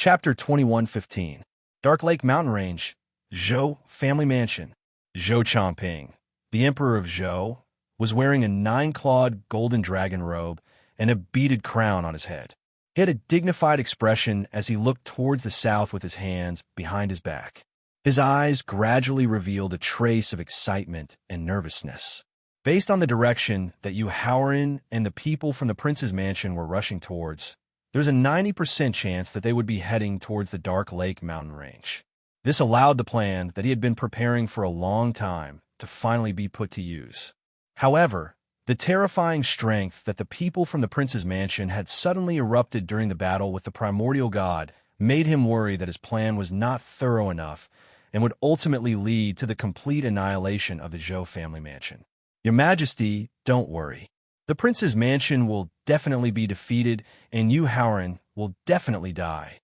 Chapter 21:15. Dark Lake Mountain Range, Zhou Family Mansion. Zhou Chongping, the Emperor of Zhou, was wearing a 9-clawed golden dragon robe and a beaded crown on his head. He had a dignified expression as he looked towards the south with his hands behind his back. His eyes gradually revealed a trace of excitement and nervousness. Based on the direction that Yu Haoran and the people from the prince's mansion were rushing towards, there's a 90% chance that they would be heading towards the Dark Lake Mountain Range. This allowed the plan that he had been preparing for a long time to finally be put to use. However, the terrifying strength that the people from the prince's mansion had suddenly erupted during the battle with the primordial god made him worry that his plan was not thorough enough and would ultimately lead to the complete annihilation of the Zhou family mansion. Your Majesty, don't worry. The prince's mansion will definitely be defeated, and Yu Haoran will definitely die.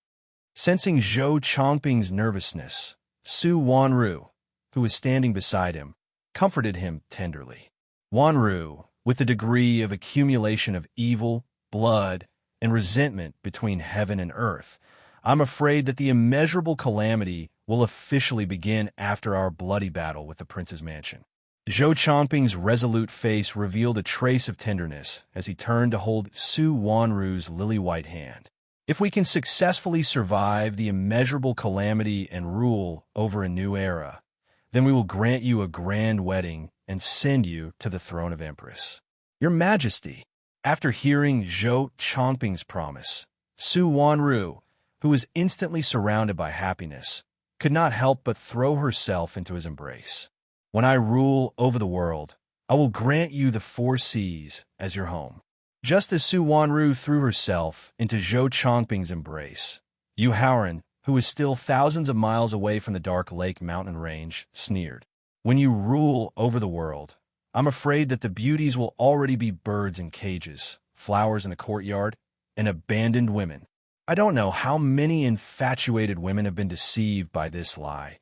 Sensing Zhou Chongping's nervousness, Su Wanru, who was standing beside him, comforted him tenderly. Wanru, with a degree of accumulation of evil, blood, and resentment between heaven and earth, I'm afraid that the immeasurable calamity will officially begin after our bloody battle with the prince's mansion. Zhou Chongping's resolute face revealed a trace of tenderness as he turned to hold Su Wanru's lily-white hand. If we can successfully survive the immeasurable calamity and rule over a new era, then we will grant you a grand wedding and send you to the throne of Empress. Your Majesty, after hearing Zhou Chongping's promise, Su Wanru, who was instantly surrounded by happiness, could not help but throw herself into his embrace. When I rule over the world, I will grant you the 4 seas as your home. Just as Su Wanru threw herself into Zhou Chongping's embrace, Yu Haoran, who was still thousands of miles away from the Dark Lake Mountain Range, sneered. When you rule over the world, I'm afraid that the beauties will already be birds in cages, flowers in the courtyard, and abandoned women. I don't know how many infatuated women have been deceived by this lie,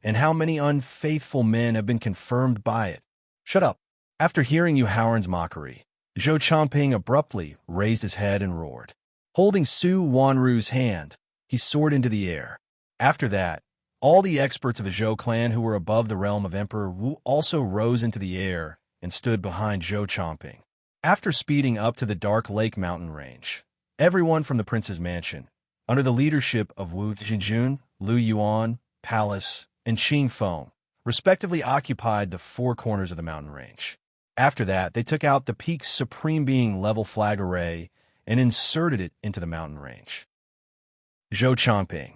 and how many unfaithful men have been confirmed by it. Shut up. After hearing Yu Haoran's mockery, Zhou Chongping abruptly raised his head and roared. Holding Su Wanru's hand, he soared into the air. After that, all the experts of the Zhou clan who were above the realm of Emperor Wu also rose into the air and stood behind Zhou Chongping. After speeding up to the Dark Lake Mountain Range, everyone from the prince's mansion, under the leadership of Wu Jinjun, Lu Yuan, Palace, and Qing Feng, respectively occupied the 4 corners of the mountain range. After that, they took out the peak's supreme being level flag array and inserted it into the mountain range. Zhou Chongping,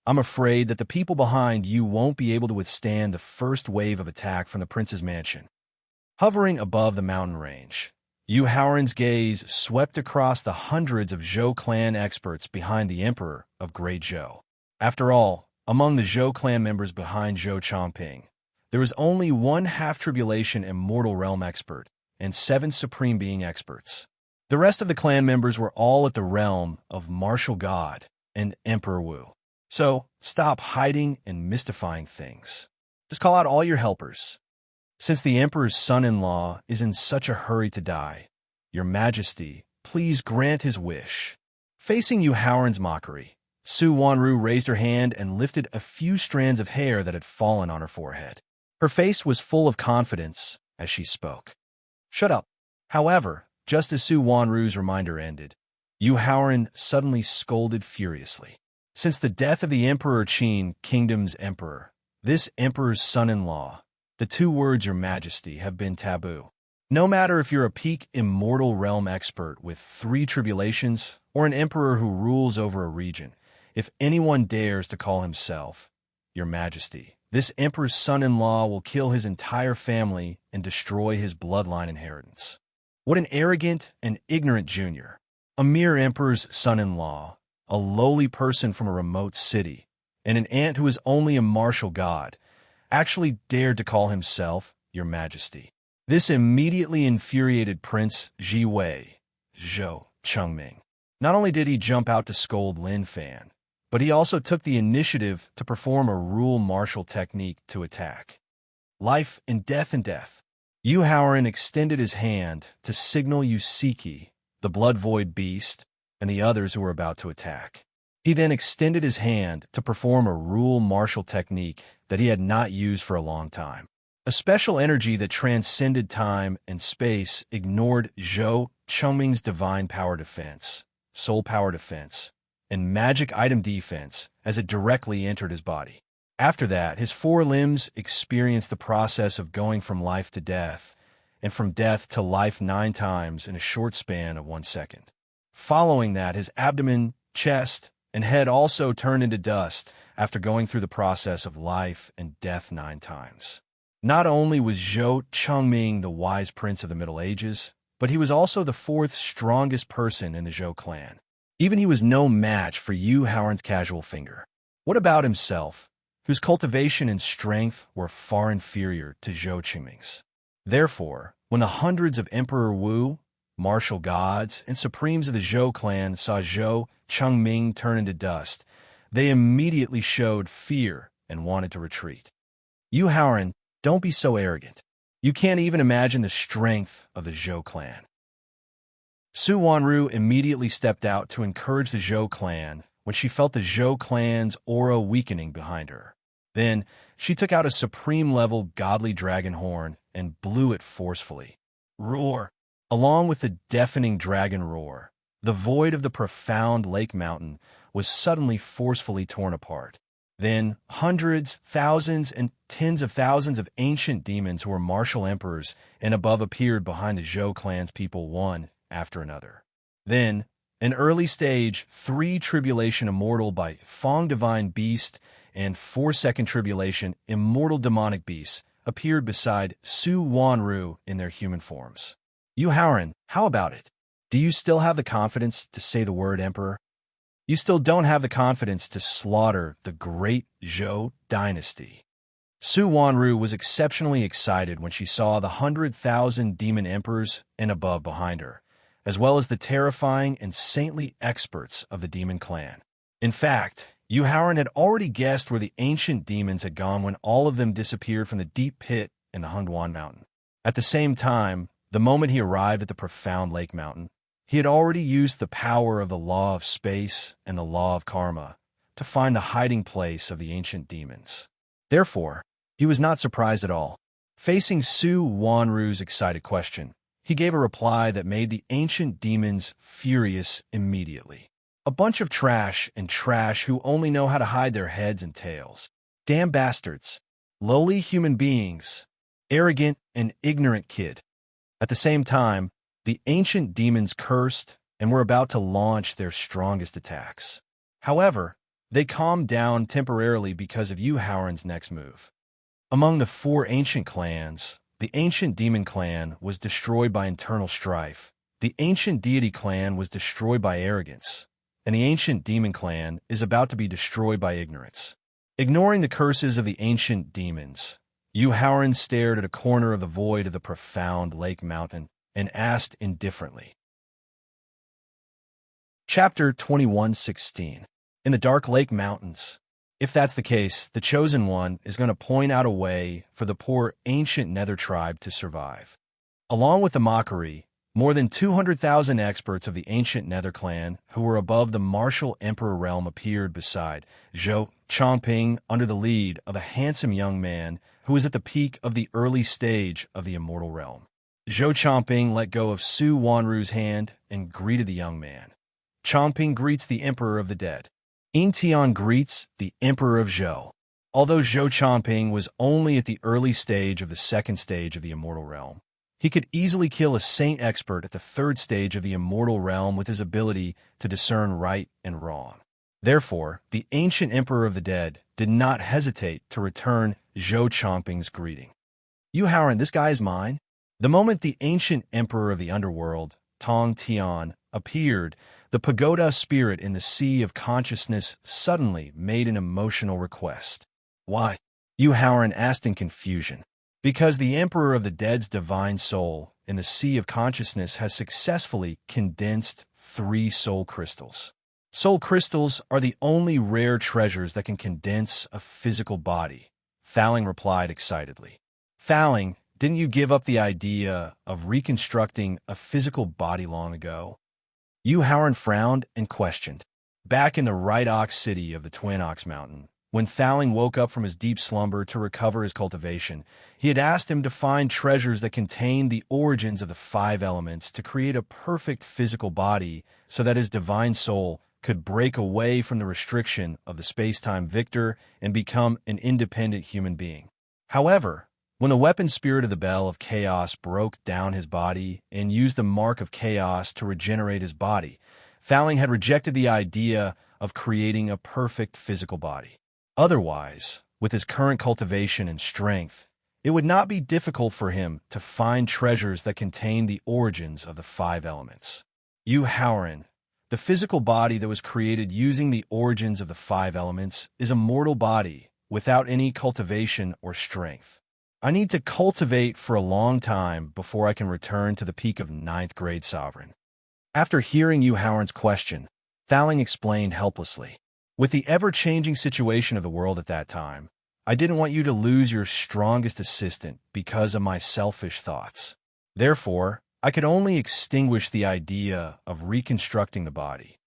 I'm afraid that the people behind you won't be able to withstand the first wave of attack from the prince's mansion. Hovering above the mountain range, Yu Haoran's gaze swept across the hundreds of Zhou clan experts behind the Emperor of Great Zhou. After all, among the Zhou clan members behind Zhou Chongping, there was only 1 half-tribulation immortal realm expert and 7 supreme being experts. The rest of the clan members were all at the realm of martial god and Emperor Wu. So, stop hiding and mystifying things. Just call out all your helpers. Since the Emperor's son-in-law is in such a hurry to die, Your Majesty, please grant his wish. Facing Yu Haoran's mockery, Su Wanru raised her hand and lifted a few strands of hair that had fallen on her forehead. Her face was full of confidence as she spoke. Shut up. However, just as Su Wanru's reminder ended, Yu Haoran suddenly scolded furiously. Since the death of the Emperor Qin Kingdom's emperor, this emperor's son-in-law, the 2 words Your Majesty have been taboo. No matter if you're a peak immortal realm expert with 3 tribulations or an emperor who rules over a region, if anyone dares to call himself Your Majesty, this emperor's son-in-law will kill his entire family and destroy his bloodline inheritance. What an arrogant and ignorant junior. A mere emperor's son-in-law, a lowly person from a remote city, and an ant who is only a martial god, actually dared to call himself Your Majesty. This immediately infuriated Prince Ji Wei, Zhou Chongming. Not only did he jump out to scold Lin Fan, but he also took the initiative to perform a rule martial technique to attack. Life and death. Yu Haoran extended his hand to signal Yusiki, the blood void beast, and the others who were about to attack. He then extended his hand to perform a rule martial technique that he had not used for a long time. A special energy that transcended time and space ignored Zhou Chengming's divine power defense, soul power defense, and magic item defense as it directly entered his body. After that, his four limbs experienced the process of going from life to death, and from death to life 9 times in a short span of 1 second. Following that, his abdomen, chest, and head also turned into dust after going through the process of life and death 9 times. Not only was Zhou Chengming the wise prince of the Middle Ages, but he was also the 4th strongest person in the Zhou clan. Even he was no match for Yu Haoran's casual finger. What about himself, whose cultivation and strength were far inferior to Zhou Chengming's? Therefore, when the hundreds of Emperor Wu, martial gods, and supremes of the Zhou clan saw Zhou Chengming turn into dust, they immediately showed fear and wanted to retreat. Yu Haoran, don't be so arrogant. You can't even imagine the strength of the Zhou clan. Su Wanru immediately stepped out to encourage the Zhou clan when she felt the Zhou clan's aura weakening behind her. Then, she took out a supreme-level godly dragon horn and blew it forcefully. Roar! Along with the deafening dragon roar, the void of the profound lake mountain was suddenly forcefully torn apart. Then, hundreds, thousands, and tens of thousands of ancient demons who were martial emperors and above appeared behind the Zhou clan's people one after another. Then, an early stage 3 tribulation immortal by Fong divine beast and 4-second tribulation immortal demonic beasts appeared beside Su Wanru in their human forms. Yu Haoran, how about it? Do you still have the confidence to say the word emperor? You still don't have the confidence to slaughter the great Zhou dynasty. Su Wanru was exceptionally excited when she saw the 100,000 demon emperors and above behind her, as well as the terrifying and saintly experts of the demon clan. In fact, Yu Haoran had already guessed where the ancient demons had gone when all of them disappeared from the deep pit in the Hungduan mountain. At the same time, the moment he arrived at the profound lake mountain, he had already used the power of the law of space and the law of karma to find the hiding place of the ancient demons. Therefore, he was not surprised at all. Facing Su Wanru's excited question, he gave a reply that made the ancient demons furious immediately. A bunch of trash and trash who only know how to hide their heads and tails. Damn bastards. Lowly human beings. Arrogant and ignorant kid. At the same time, the ancient demons cursed and were about to launch their strongest attacks. However, they calmed down temporarily because of Yu Haoran's next move. Among the 4 ancient clans, the ancient demon clan was destroyed by internal strife, the ancient deity clan was destroyed by arrogance, and the ancient demon clan is about to be destroyed by ignorance. Ignoring the curses of the ancient demons, Yu Haoran stared at a corner of the void of the profound lake mountain and asked indifferently. Chapter 21:16. In the dark lake mountains. If that's the case, the Chosen One is going to point out a way for the poor ancient Nether tribe to survive. Along with the mockery, more than 200,000 experts of the ancient Nether clan who were above the martial emperor realm appeared beside Zhou Chongping under the lead of a handsome young man who was at the peak of the early stage of the immortal realm. Zhou Chongping let go of Su Wanru's hand and greeted the young man. Chongping greets the Emperor of the Dead. Yin Tian greets the Emperor of Zhou. Although Zhou Chongping was only at the early stage of the 2nd stage of the immortal realm, he could easily kill a saint expert at the 3rd stage of the immortal realm with his ability to discern right and wrong. Therefore, the ancient Emperor of the Dead did not hesitate to return Zhou Chongping's greeting. Yu Haoran, this guy is mine. The moment the ancient Emperor of the Underworld, Tong Tian, appeared, the pagoda spirit in the sea of consciousness suddenly made an emotional request. Why? Yu Haoran asked in confusion. Because the Emperor of the Dead's divine soul in the sea of consciousness has successfully condensed 3 soul crystals. Soul crystals are the only rare treasures that can condense a physical body, Thaling replied excitedly. Thaling, didn't you give up the idea of reconstructing a physical body long ago? Yu Haoran frowned and questioned. Back in the Right Ox city of the Twin Ox Mountain, when Thowling woke up from his deep slumber to recover his cultivation, he had asked him to find treasures that contained the origins of the five elements to create a perfect physical body so that his divine soul could break away from the restriction of the space-time victor and become an independent human being. However, when the weapon spirit of the Bell of Chaos broke down his body and used the mark of chaos to regenerate his body, Thowling had rejected the idea of creating a perfect physical body. Otherwise, with his current cultivation and strength, it would not be difficult for him to find treasures that contain the origins of the five elements. Howren, the physical body that was created using the origins of the five elements, is a mortal body without any cultivation or strength. I need to cultivate for a long time before I can return to the peak of ninth grade sovereign. After hearing Howren's question, Thowling explained helplessly. With the ever-changing situation of the world at that time, I didn't want you to lose your strongest assistant because of my selfish thoughts. Therefore, I could only extinguish the idea of reconstructing the body.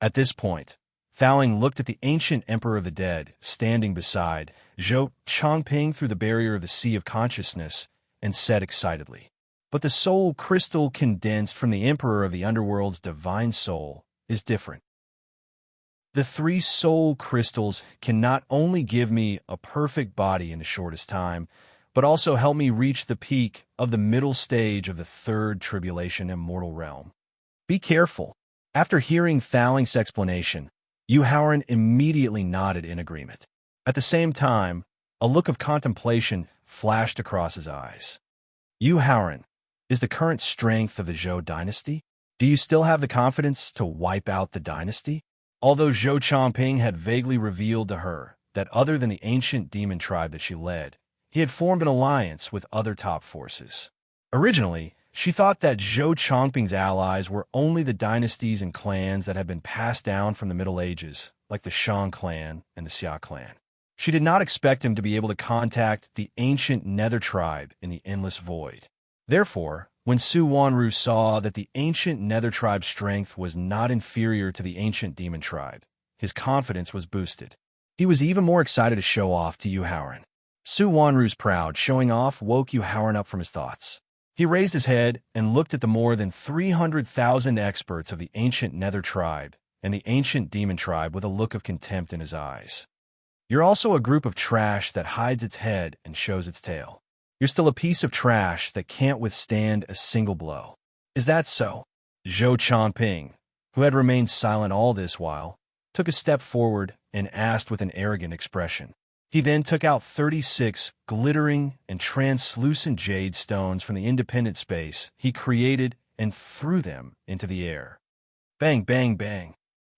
At this point, Thowling looked at the ancient Emperor of the Dead standing beside Zhou Chongping through the barrier of the Sea of Consciousness and said excitedly, "But the soul crystal condensed from the Emperor of the Underworld's divine soul is different. The three soul crystals can not only give me a perfect body in the shortest time, but also help me reach the peak of the middle stage of the third tribulation immortal realm. Be careful." After hearing Thowling's explanation, Howren immediately nodded in agreement. At the same time, a look of contemplation flashed across his eyes. Howren, is the current strength of the Zhou dynasty? Do you still have the confidence to wipe out the dynasty? Although Zhou Chongping had vaguely revealed to her that other than the ancient demon tribe that she led, he had formed an alliance with other top forces. Originally, she thought that Zhou Chongping's allies were only the dynasties and clans that had been passed down from the Middle Ages, like the Shang clan and the Xia clan. She did not expect him to be able to contact the ancient Nether tribe in the Endless Void. Therefore, when Su Wanru saw that the ancient Nether tribe's strength was not inferior to the ancient demon tribe, his confidence was boosted. He was even more excited to show off to Howren. Su Wanru's proud showing off woke Howren up from his thoughts. He raised his head and looked at the more than 300,000 experts of the ancient Nether tribe and the ancient demon tribe with a look of contempt in his eyes. "You're also a group of trash that hides its head and shows its tail. You're still a piece of trash that can't withstand a single blow. Is that so?" Zhou Chongping, who had remained silent all this while, took a step forward and asked with an arrogant expression. He then took out 36 glittering and translucent jade stones from the independent space he created and threw them into the air. Bang, bang, bang.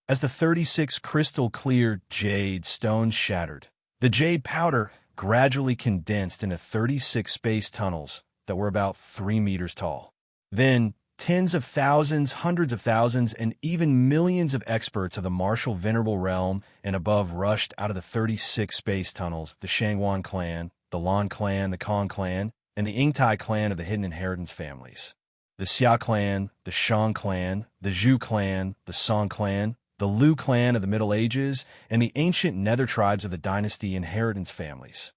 As the 36 crystal-clear jade stones shattered, the jade powder gradually condensed into 36 space tunnels that were about 3 meters tall. Then, tens of thousands, hundreds of thousands, and even millions of experts of the martial venerable realm and above rushed out of the 36 space tunnels: the Shangwan clan, the Lan clan, the Kong clan, and the Yingtai clan of the Hidden Inheritance families. The Xia clan, the Shang clan, the Zhu clan, the Song clan, the Lu clan of the Middle Ages, and the ancient Nether tribes of the Dynasty Inheritance families.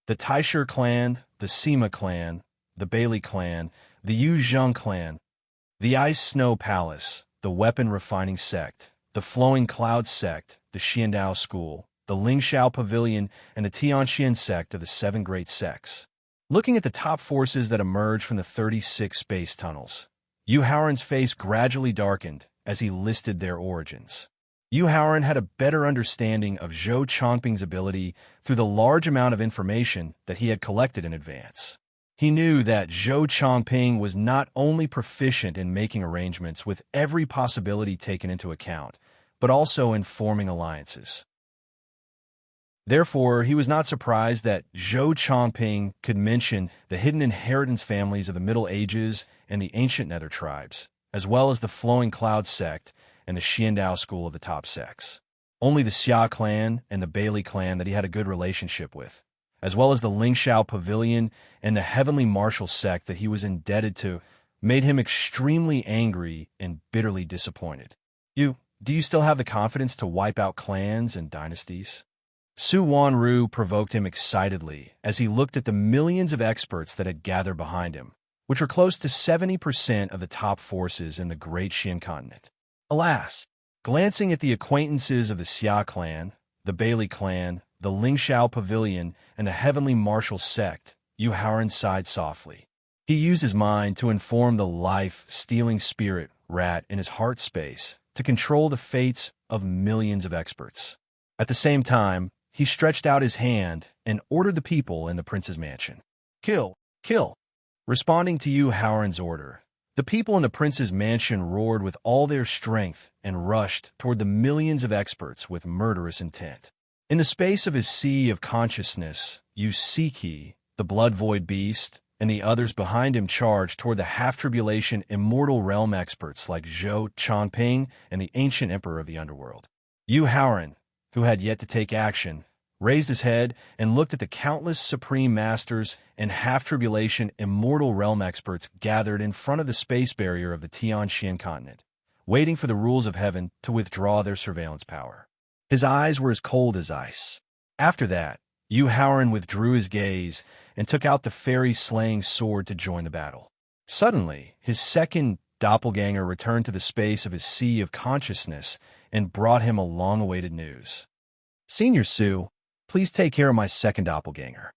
The Taishir clan, the Sima clan, the Bailey clan, the Yu Zheng clan, the Ice Snow Palace, the Weapon Refining Sect, the Flowing Cloud Sect, the Xiandao School, the Lingxiao Pavilion, and the Tianxian Sect of the Seven Great Sects. Looking at the top forces that emerged from the 36 space tunnels, Howren's face gradually darkened as he listed their origins. Howren had a better understanding of Zhou Chongping's ability through the large amount of information that he had collected in advance. He knew that Zhou Chongping was not only proficient in making arrangements with every possibility taken into account, but also in forming alliances. Therefore, he was not surprised that Zhou Chongping could mention the Hidden Inheritance families of the Middle Ages and the ancient Nether tribes, as well as the Flowing Cloud Sect and the Xiandao School of the top sects. Only the Xia clan and the Bailey clan that he had a good relationship with, as well as the Lingxiao Pavilion and the Heavenly Martial Sect that he was indebted to, made him extremely angry and bitterly disappointed. Do you still have the confidence to wipe out clans and dynasties? Su Wanru provoked him excitedly as he looked at the millions of experts that had gathered behind him, which were close to 70% of the top forces in the Great Xian continent. Alas, glancing at the acquaintances of the Xia clan, the Bailey clan, the Lingxiao Pavilion, and the Heavenly Martial sect, Yu Haoran sighed softly. He used his mind to inform the life-stealing spirit rat in his heart space to control the fates of millions of experts. At the same time, he stretched out his hand and ordered the people in the prince's mansion. Kill! Kill! Responding to Yu Haoran's order, the people in the prince's mansion roared with all their strength and rushed toward the millions of experts with murderous intent. In the space of his sea of consciousness, Yu Siki, the blood-void beast, and the others behind him charged toward the half-tribulation immortal realm experts like Zhou Changping and the ancient emperor of the underworld. Yu Haoran, who had yet to take action, raised his head and looked at the countless supreme masters and half-tribulation immortal realm experts gathered in front of the space barrier of the Tianxian continent, waiting for the rules of heaven to withdraw their surveillance power. His eyes were as cold as ice. After that, Yu Haoran withdrew his gaze and took out the fairy-slaying sword to join the battle. Suddenly, his second doppelganger returned to the space of his sea of consciousness and brought him a long-awaited news. Senior Su, please take care of my second doppelganger.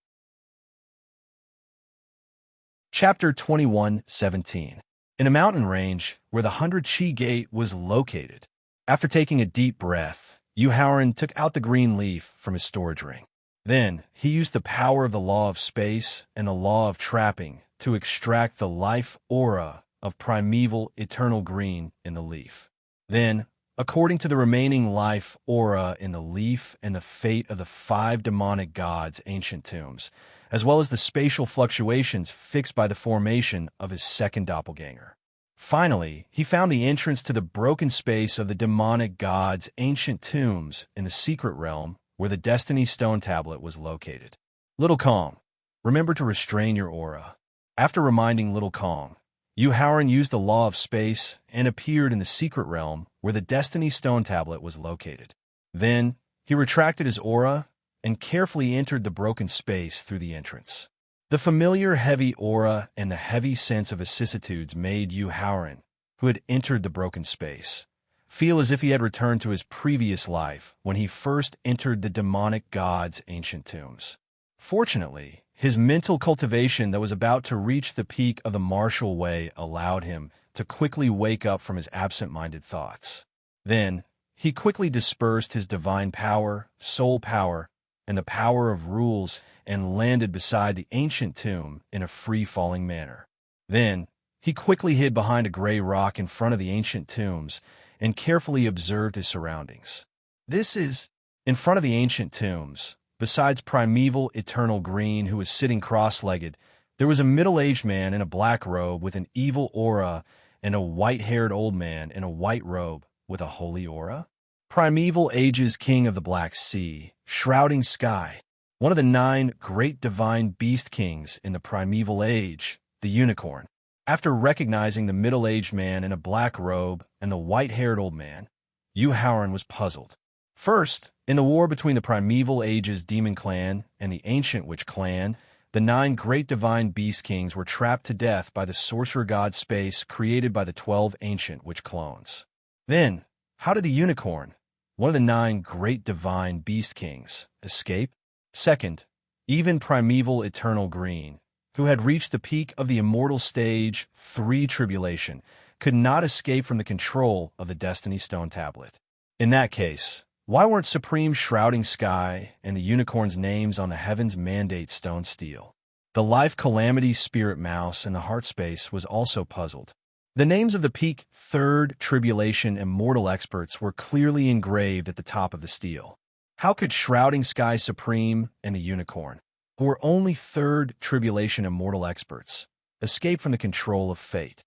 Chapter 21:17. In a mountain range where the 100 Qi Gate was located, after taking a deep breath, Yu Haoran took out the green leaf from his storage ring. Then, he used the power of the law of space and the law of trapping to extract the life aura of primeval eternal green in the leaf. Then, according to the remaining life aura in the leaf and the fate of the 5 demonic gods' ancient tombs, as well as the spatial fluctuations fixed by the formation of his second doppelganger. Finally, he found the entrance to the broken space of the demonic gods' ancient tombs in the secret realm where the Destiny Stone Tablet was located. Little Kong, remember to restrain your aura. After reminding Little Kong, Yu Haoran used the law of space and appeared in the secret realm where the Destiny Stone Tablet was located. Then, he retracted his aura and carefully entered the broken space through the entrance. The familiar heavy aura and the heavy sense of vicissitudes made Yu Haoran, who had entered the broken space, feel as if he had returned to his previous life when he first entered the demonic gods' ancient tombs. Fortunately, his mental cultivation that was about to reach the peak of the martial way allowed him to quickly wake up from his absent-minded thoughts. Then, he quickly dispersed his divine power, soul power, and the power of rules and landed beside the ancient tomb in a free-falling manner. Then, he quickly hid behind a gray rock in front of the ancient tombs and carefully observed his surroundings. In front of the ancient tombs, besides primeval eternal green who was sitting cross-legged, there was a middle-aged man in a black robe with an evil aura and a white-haired old man in a white robe with a holy aura. Primeval ages king of the Black Sea, shrouding sky, one of the 9 great divine beast kings in the primeval age, the unicorn. After recognizing the middle-aged man in a black robe and the white-haired old man, Yu Haoran was puzzled. First, in the war between the primeval ages demon clan and the ancient witch clan, the 9 great divine beast kings were trapped to death by the sorcerer god space created by the 12 ancient witch clones. Then, how did the unicorn, one of the 9 great divine beast kings, escape? Second, even primeval eternal green, who had reached the peak of the immortal stage 3 tribulation, could not escape from the control of the Destiny Stone Tablet. In that case, why weren't Supreme Shrouding Sky and the unicorn's names on the Heaven's Mandate Stone Steel? The Life Calamity Spirit Mouse in the Heart Space was also puzzled. The names of the peak 3rd Tribulation Immortal experts were clearly engraved at the top of the steel. How could Shrouding Sky Supreme and the Unicorn, who were only 3rd Tribulation Immortal experts, escape from the control of fate?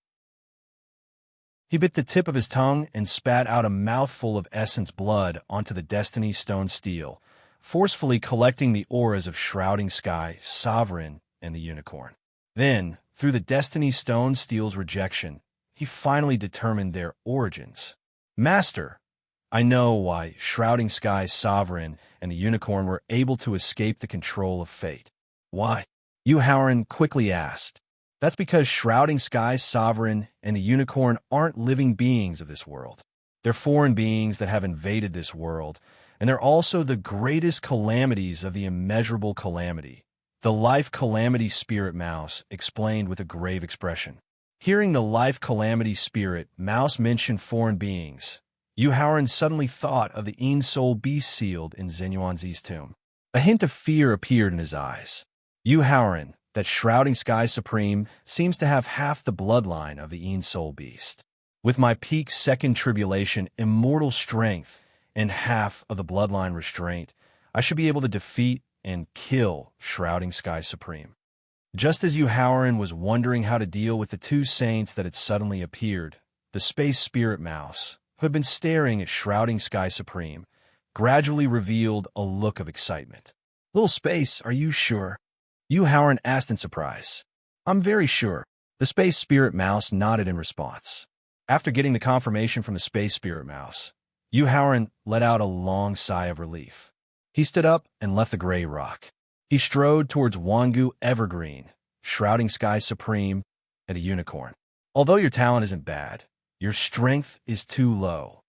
He bit the tip of his tongue and spat out a mouthful of essence blood onto the Destiny Stone Steel, forcefully collecting the auras of Shrouding Sky, Sovereign, and the Unicorn. Then, through the Destiny Stone Steel's rejection, he finally determined their origins. Master, I know why Shrouding Sky's sovereign and the unicorn were able to escape the control of fate. Why? Howren quickly asked. That's because Shrouding Sky's sovereign and the unicorn aren't living beings of this world. They're foreign beings that have invaded this world, and they're also the greatest calamities of the immeasurable calamity. The life calamity spirit Mouse explained with a grave expression. Hearing the life calamity spirit Mouse mention foreign beings, Howren suddenly thought of the Soul beast sealed in Zenuanzi's tomb. A hint of fear appeared in his eyes. Howren, that Shrouding Sky Supreme seems to have half the bloodline of the Soul beast. With my peak second tribulation immortal strength and half of the bloodline restraint, I should be able to defeat and kill Shrouding Sky Supreme. Just as Howren was wondering how to deal with the two saints that had suddenly appeared, the space spirit Mouse, who had been staring at Shrouding Sky Supreme, gradually revealed a look of excitement. Little Space, are you sure? Howren asked in surprise. I'm very sure. The space spirit Mouse nodded in response. After getting the confirmation from the space spirit Mouse, Howren let out a long sigh of relief. He stood up and left the gray rock. He strode towards Wangu Evergreen, Shrouding Sky Supreme, and the unicorn. Although your talent isn't bad, your strength is too low.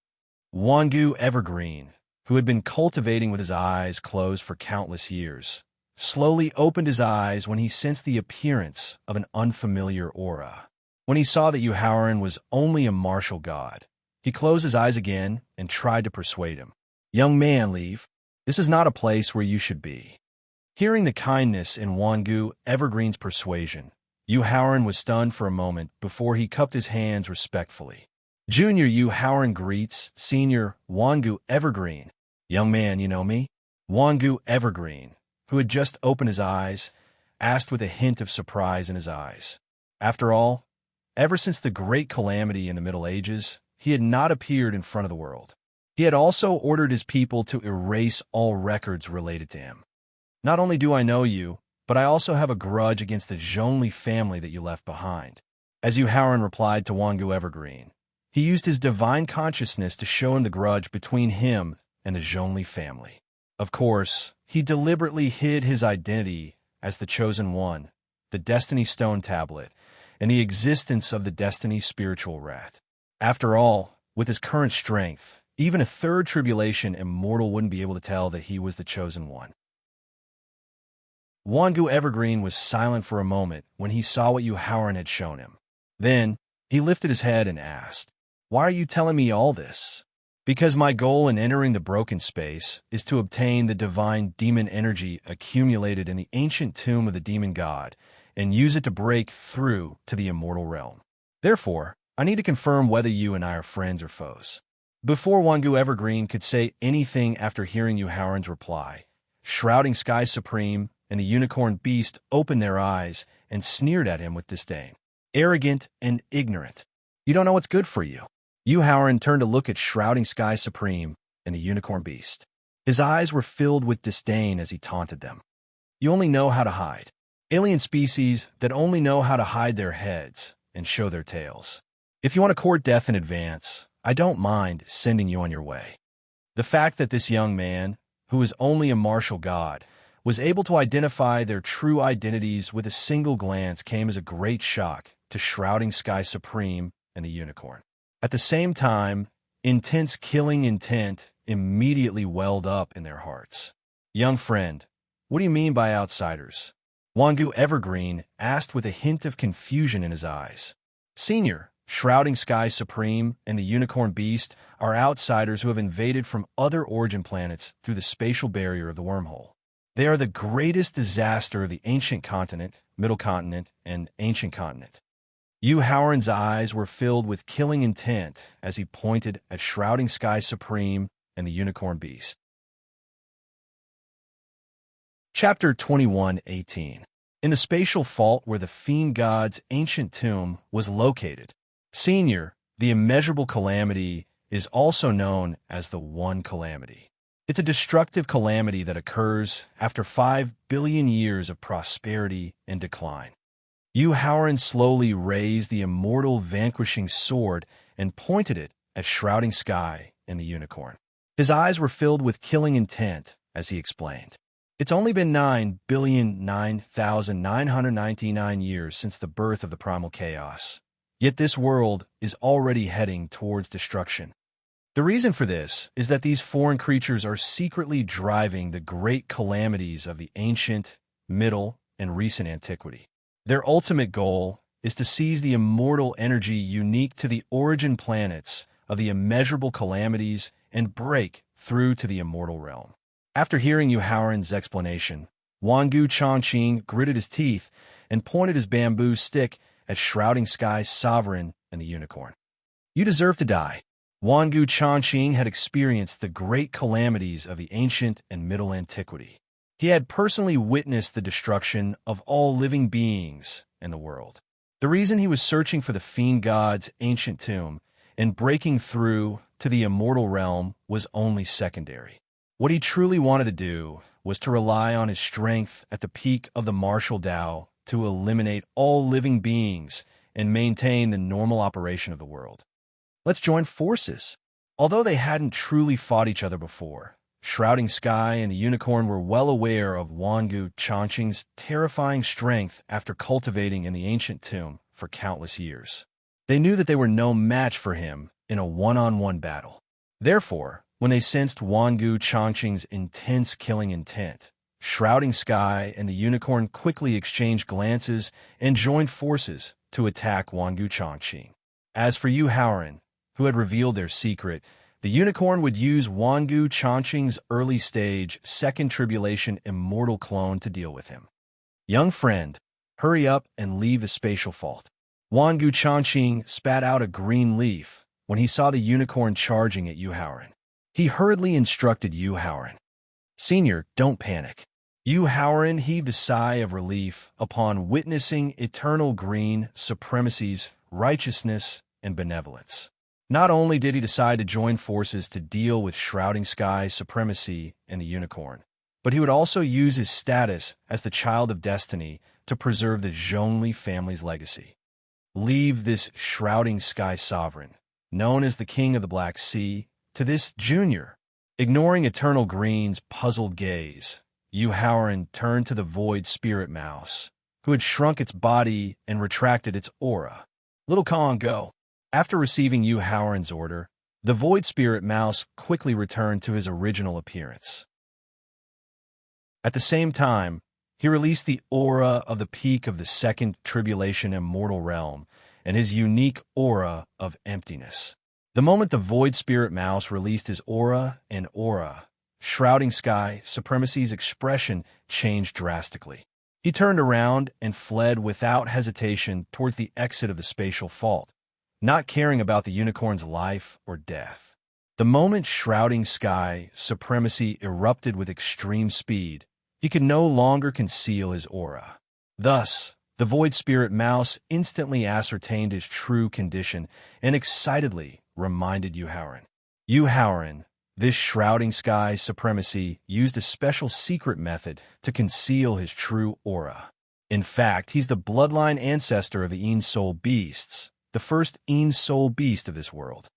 Wangu Evergreen, who had been cultivating with his eyes closed for countless years, slowly opened his eyes when he sensed the appearance of an unfamiliar aura. When he saw that Howren was only a martial god, he closed his eyes again and tried to persuade him. Young man, leave. This is not a place where you should be. Hearing the kindness in Wangu Evergreen's persuasion, Howren was stunned for a moment before he cupped his hands respectfully. Junior Howren greets Senior Wangu Evergreen. Young man, you know me? Wangu Evergreen, who had just opened his eyes, asked with a hint of surprise in his eyes. After all, ever since the Great Calamity in the Middle Ages, he had not appeared in front of the world. He had also ordered his people to erase all records related to him. Not only do I know you, but I also have a grudge against the Zhongli family that you left behind. As Howren replied to Wangu Evergreen, he used his divine consciousness to show him the grudge between him and the Zhongli family. Of course, he deliberately hid his identity as the Chosen One, the Destiny Stone Tablet, and the existence of the Destiny Spiritual Rat. After all, with his current strength, even a third tribulation immortal wouldn't be able to tell that he was the Chosen One. Wangu Evergreen was silent for a moment when he saw what Howren had shown him. Then, he lifted his head and asked, "Why are you telling me all this?" "Because my goal in entering the broken space is to obtain the divine demon energy accumulated in the ancient tomb of the demon god and use it to break through to the immortal realm. Therefore, I need to confirm whether you and I are friends or foes." Before Wangu Evergreen could say anything after hearing Howren's reply, Shrouding Sky Supreme and the unicorn beast opened their eyes and sneered at him with disdain. Arrogant and ignorant. You don't know what's good for you. Howren turned to look at Shrouding Sky Supreme and the unicorn beast. His eyes were filled with disdain as he taunted them. You only know how to hide. Alien species that only know how to hide their heads and show their tails. If you want to court death in advance, I don't mind sending you on your way. The fact that this young man, who is only a martial god, was able to identify their true identities with a single glance came as a great shock to Shrouding Sky Supreme and the unicorn. At the same time, intense killing intent immediately welled up in their hearts. Young friend, what do you mean by outsiders? Wangu Evergreen asked with a hint of confusion in his eyes. Senior, Shrouding Sky Supreme and the unicorn beast are outsiders who have invaded from other origin planets through the spatial barrier of the wormhole. They are the greatest disaster of the ancient continent, middle continent, and ancient continent. Howren's eyes were filled with killing intent as he pointed at Shrouding Sky Supreme and the unicorn beast. Chapter 21:18. In the spatial fault where the fiend god's ancient tomb was located, Senior, the immeasurable calamity, is also known as the One Calamity. It's a destructive calamity that occurs after 5 billion years of prosperity and decline. Howren slowly raised the immortal vanquishing sword and pointed it at Shrouding Sky and the unicorn. His eyes were filled with killing intent, as he explained. It's only been 9,009,999 years since the birth of the primal chaos. Yet this world is already heading towards destruction. The reason for this is that these foreign creatures are secretly driving the great calamities of the ancient, middle, and recent antiquity. Their ultimate goal is to seize the immortal energy unique to the origin planets of the immeasurable calamities and break through to the immortal realm. After hearing Yu Haoran's explanation, Wangu Changqing gritted his teeth and pointed his bamboo stick at Shrouding Sky's sovereign and the unicorn. You deserve to die. Wangu Changqing had experienced the great calamities of the ancient and middle antiquity. He had personally witnessed the destruction of all living beings in the world. The reason he was searching for the fiend god's ancient tomb and breaking through to the immortal realm was only secondary. What he truly wanted to do was to rely on his strength at the peak of the martial Tao to eliminate all living beings and maintain the normal operation of the world. Let's join forces. Although they hadn't truly fought each other before, Shrouding Sky and the unicorn were well aware of Wangu Changqing's terrifying strength after cultivating in the ancient tomb for countless years. They knew that they were no match for him in a one-on-one battle. Therefore, when they sensed Wangu Changqing's intense killing intent, Shrouding Sky and the unicorn quickly exchanged glances and joined forces to attack Wangu Changqing. As for Yu Haoran, who had revealed their secret, the unicorn would use Wangu Changqing's early-stage Second Tribulation immortal clone to deal with him. Young friend, hurry up and leave the spatial fault. Wangu Changqing spat out a green leaf when he saw the unicorn charging at Yu Haoran. He hurriedly instructed Yu Haoran. Senior, don't panic. Yu Haoran heaved a sigh of relief upon witnessing eternal green supremacy's righteousness and benevolence. Not only did he decide to join forces to deal with Shrouding Sky's supremacy and the unicorn, but he would also use his status as the child of destiny to preserve the Zhongli family's legacy. Leave this Shrouding Sky sovereign, known as the King of the Black Sea, to this junior. Ignoring Eternal Green's puzzled gaze, Yu Haoran turned to the Void Spirit Mouse, who had shrunk its body and retracted its aura. Little Kong, go. After receiving Yu Haoran's order, the Void Spirit Mouse quickly returned to his original appearance. At the same time, he released the aura of the peak of the Second Tribulation immortal realm and his unique aura of emptiness. The moment the Void Spirit Mouse released his aura, Shrouding Sky Supremacy's expression changed drastically. He turned around and fled without hesitation towards the exit of the spatial fault, not caring about the unicorn's life or death. The moment Shrouding Sky Supremacy erupted with extreme speed, he could no longer conceal his aura. Thus, the Void Spirit Mouse instantly ascertained his true condition and excitedly reminded Yu Haoran. Yu Haoran, this Shrouding Sky Supremacy used a special secret method to conceal his true aura. In fact, he's the bloodline ancestor of the Een Soul Beasts, the first Een Soul Beast of this world.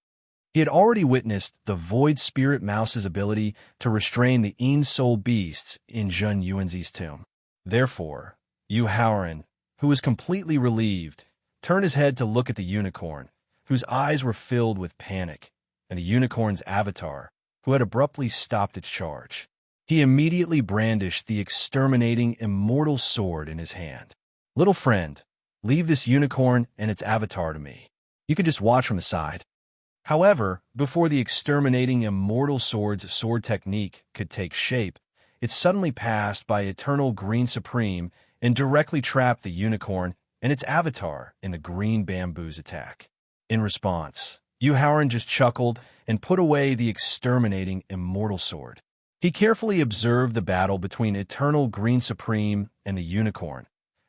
He had already witnessed the Void Spirit Mouse's ability to restrain the Een Soul Beasts in Zhun Yuanzi's tomb. Therefore, Yu Haoran, who was completely relieved, turned his head to look at the unicorn, whose eyes were filled with panic, and the unicorn's avatar, who had abruptly stopped its charge. He immediately brandished the exterminating immortal sword in his hand. Little friend, leave this unicorn and its avatar to me. You can just watch from the side. However, before the exterminating immortal sword's sword technique could take shape, it suddenly passed by Eternal Green Supreme and directly trapped the unicorn and its avatar in the green bamboo's attack. In response, Yu Haoran just chuckled and put away the exterminating immortal sword. He carefully observed the battle between Eternal Green Supreme and the unicorn,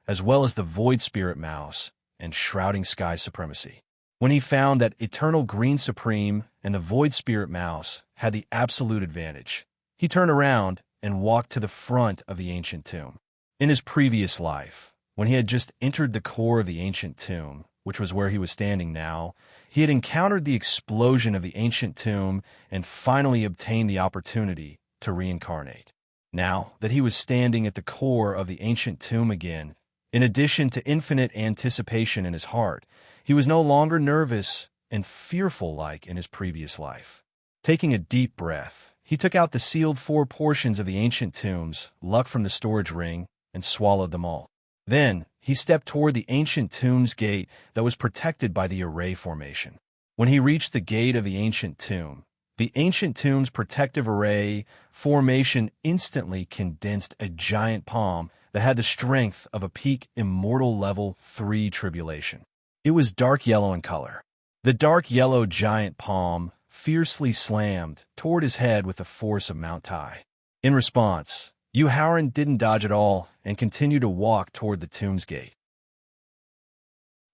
as well as the Void Spirit Mouse and Shrouding Sky Supremacy. When he found that Eternal Green Supreme and the Void Spirit Mouse had the absolute advantage, he turned around and walked to the front of the ancient tomb. In his previous life, when he had just entered the core of the ancient tomb, which was where he was standing now, he had encountered the explosion of the ancient tomb and finally obtained the opportunity to reincarnate. Now that he was standing at the core of the ancient tomb again, in addition to infinite anticipation in his heart, he was no longer nervous and fearful like in his previous life. Taking a deep breath, he took out the sealed 4 portions of the ancient tombs, luck from the storage ring, and swallowed them all. Then, he stepped toward the ancient tomb's gate that was protected by the array formation. When he reached the gate of the ancient tomb's protective array formation instantly condensed a giant palm that had the strength of a peak immortal level 3 tribulation. It was dark yellow in color. The dark yellow giant palm fiercely slammed toward his head with the force of Mount Tai. In response, Yu Haoran didn't dodge at all and continued to walk toward the tomb's gate.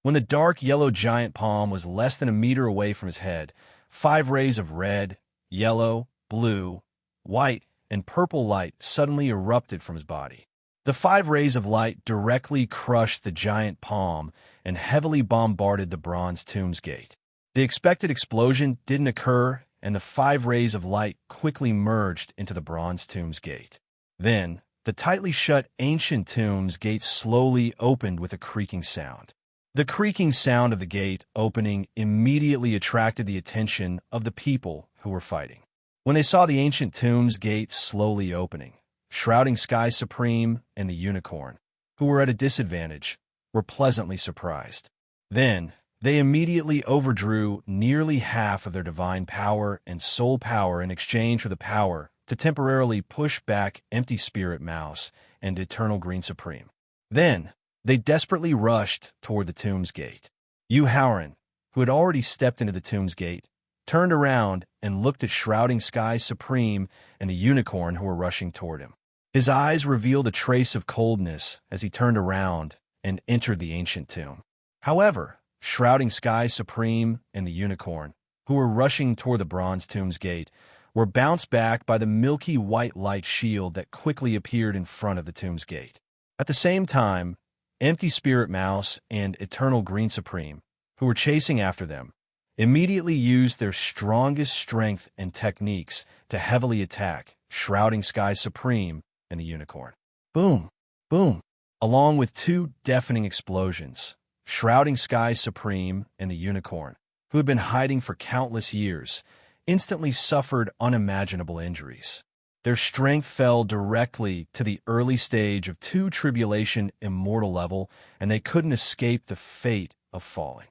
When the dark yellow giant palm was less than a meter away from his head, 5 rays of red, yellow, blue, white, and purple light suddenly erupted from his body. The 5 rays of light directly crushed the giant palm and heavily bombarded the bronze tomb's gate. The expected explosion didn't occur, and the 5 rays of light quickly merged into the bronze tomb's gate. Then, the tightly shut ancient tomb's gate slowly opened with a creaking sound. The creaking sound of the gate opening immediately attracted the attention of the people who were fighting. When they saw the ancient tomb's gate slowly opening, Shrouding Sky Supreme and the Unicorn, who were at a disadvantage, were pleasantly surprised. Then, they immediately overdrew nearly half of their divine power and soul power in exchange for the power to temporarily push back Empty Spirit Mouse and Eternal Green Supreme. Then, they desperately rushed toward the tomb's gate. Yu Haoran, who had already stepped into the tomb's gate, turned around and looked at Shrouding Sky Supreme and the Unicorn who were rushing toward him. His eyes revealed a trace of coldness as he turned around and entered the ancient tomb. However, Shrouding Sky Supreme and the Unicorn, who were rushing toward the bronze tomb's gate, were bounced back by the milky white light shield that quickly appeared in front of the tomb's gate. At the same time, Empty Spirit Mouse and Eternal Green Supreme, who were chasing after them, immediately used their strongest strength and techniques to heavily attack Shrouding Sky Supreme and the Unicorn. Boom! Boom! Along with 2 deafening explosions, Shrouding Sky Supreme and the Unicorn, who had been hiding for countless years, instantly suffered unimaginable injuries. Their strength fell directly to the early stage of 2 tribulation immortal level, and they couldn't escape the fate of falling.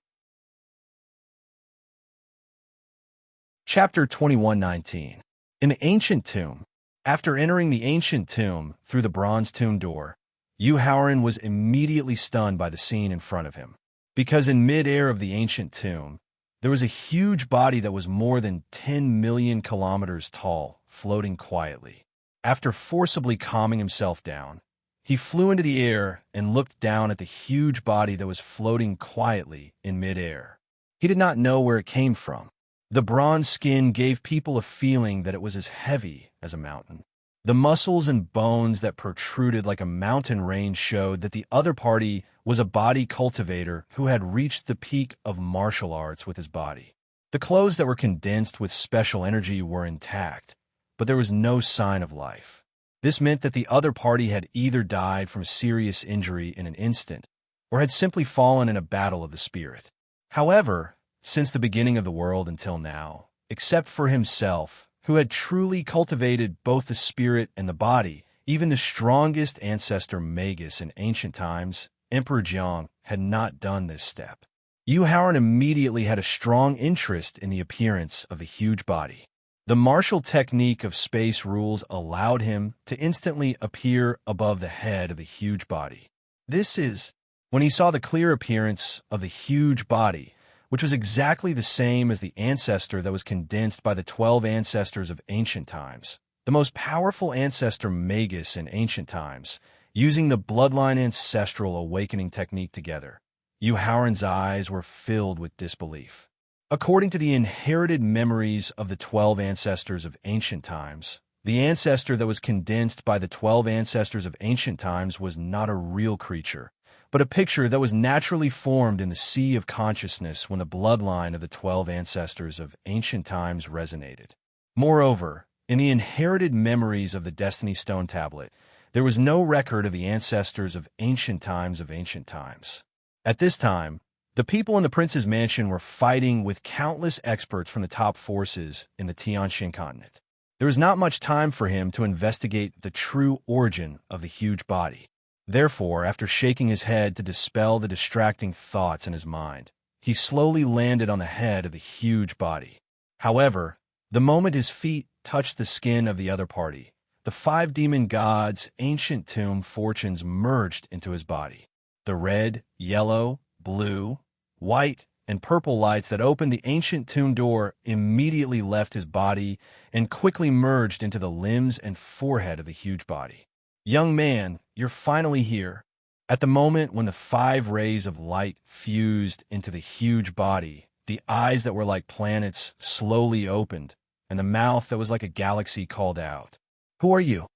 Chapter 2119. In the Ancient Tomb. After entering the Ancient Tomb through the bronze tomb door, Yu Haoran was immediately stunned by the scene in front of him. Because in mid-air of the Ancient Tomb, there was a huge body that was more than 10 million kilometers tall, floating quietly. After forcibly calming himself down, he flew into the air and looked down at the huge body that was floating quietly in mid-air. He did not know where it came from. The bronze skin gave people a feeling that it was as heavy as a mountain. The muscles and bones that protruded like a mountain range showed that the other party was a body cultivator who had reached the peak of martial arts with his body. The clothes that were condensed with special energy were intact, but there was no sign of life. This meant that the other party had either died from serious injury in an instant, or had simply fallen in a battle of the spirit. However, since the beginning of the world until now, except for himself, who had truly cultivated both the spirit and the body, even the strongest ancestor Magus in ancient times, Emperor Jiang, had not done this step. Yu Haoran immediately had a strong interest in the appearance of the huge body. The martial technique of space rules allowed him to instantly appear above the head of the huge body. This is, when he saw the clear appearance of the huge body, which was exactly the same as the ancestor that was condensed by the 12 ancestors of ancient times, the most powerful ancestor Magus in ancient times, using the bloodline ancestral awakening technique together. Yu Haoran's eyes were filled with disbelief. According to the inherited memories of the 12 ancestors of ancient times, the ancestor that was condensed by the 12 ancestors of ancient times was not a real creature, but a picture that was naturally formed in the sea of consciousness when the bloodline of the 12 ancestors of ancient times resonated. Moreover, in the inherited memories of the Destiny Stone tablet, there was no record of the ancestors of ancient times of ancient times. At this time, the people in the prince's mansion were fighting with countless experts from the top forces in the Tianxin continent. There was not much time for him to investigate the true origin of the huge body. Therefore, after shaking his head to dispel the distracting thoughts in his mind, he slowly landed on the head of the huge body. However, the moment his feet touched the skin of the other party, the 5 demon gods' ancient tomb fortunes merged into his body. The red, yellow, blue, white, and purple lights that opened the ancient tomb door immediately left his body and quickly merged into the limbs and forehead of the huge body. Young man, you're finally here. At the moment when the 5 rays of light fused into the huge body, the eyes that were like planets slowly opened, and the mouth that was like a galaxy called out. Who are you?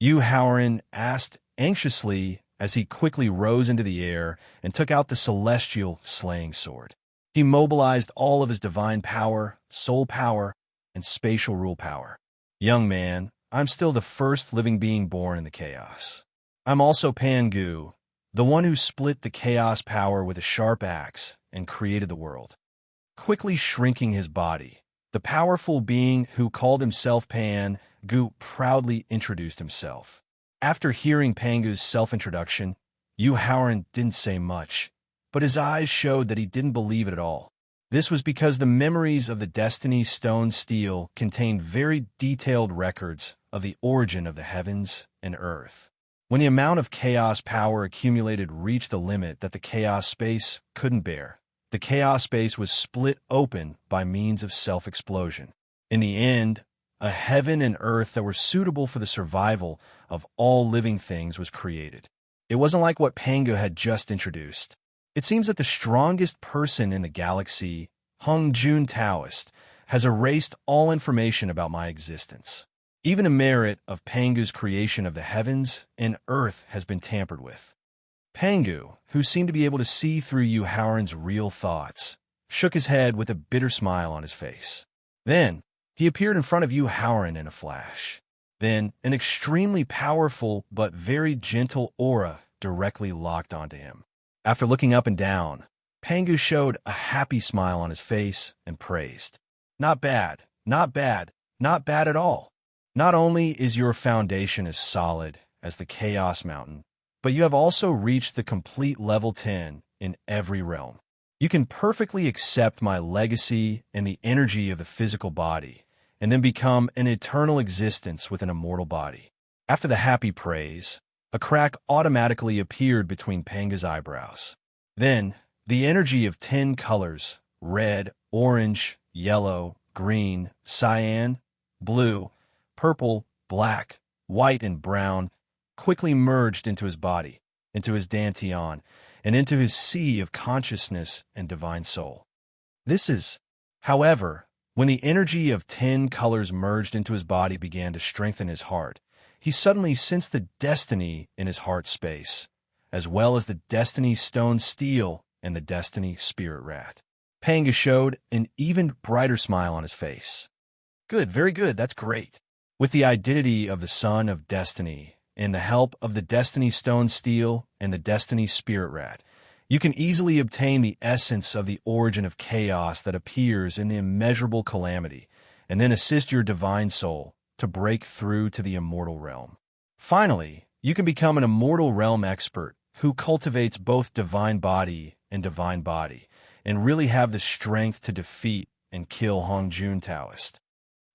Yu Haoran asked anxiously as he quickly rose into the air and took out the celestial slaying sword. He mobilized all of his divine power, soul power, and spatial rule power. Young man, I'm still the first living being born in the chaos. I'm also Pangu, the one who split the chaos power with a sharp axe and created the world. Quickly shrinking his body, the powerful being who called himself Pangu proudly introduced himself. After hearing Pangu's self-introduction, Yu Haoran didn't say much, but his eyes showed that he didn't believe it at all. This was because the memories of the Destiny Stone Steel contained very detailed records of the origin of the heavens and earth. When the amount of chaos power accumulated reached the limit that the chaos space couldn't bear, the chaos space was split open by means of self-explosion. In the end, a heaven and earth that were suitable for the survival of all living things was created. It wasn't like what Pangu had just introduced. It seems that the strongest person in the galaxy, Hongjun Taoist, has erased all information about my existence. Even the merit of Pangu's creation of the heavens and earth has been tampered with. Pangu, who seemed to be able to see through Yu Haoran's real thoughts, shook his head with a bitter smile on his face. Then, he appeared in front of Yu Haoran in a flash. Then, an extremely powerful but very gentle aura directly locked onto him. After looking up and down, Pangu showed a happy smile on his face and praised. Not bad, not bad, not bad at all. Not only is your foundation as solid as the Chaos Mountain, but you have also reached the complete level 10 in every realm. You can perfectly accept my legacy and the energy of the physical body, and then become an eternal existence with an immortal body. After the happy praise, a crack automatically appeared between Pangu's eyebrows. Then, the energy of 10 colors, red, orange, yellow, green, cyan, blue, purple, black, white, and brown, quickly merged into his body, into his dantian, and into his sea of consciousness and divine soul. However, when the energy of 10 colors merged into his body began to strengthen his heart, he suddenly sensed the destiny in his heart space, as well as the Destiny Stone Steel and the Destiny Spirit Rat. Pangu showed an even brighter smile on his face. Good, very good, that's great. With the identity of the Son of Destiny and the help of the Destiny Stone Steel and the Destiny Spirit Rat, you can easily obtain the essence of the origin of chaos that appears in the immeasurable calamity, and then assist your divine soul to break through to the immortal realm. Finally, you can become an immortal realm expert who cultivates both divine body, and really have the strength to defeat and kill Hongjun Taoist.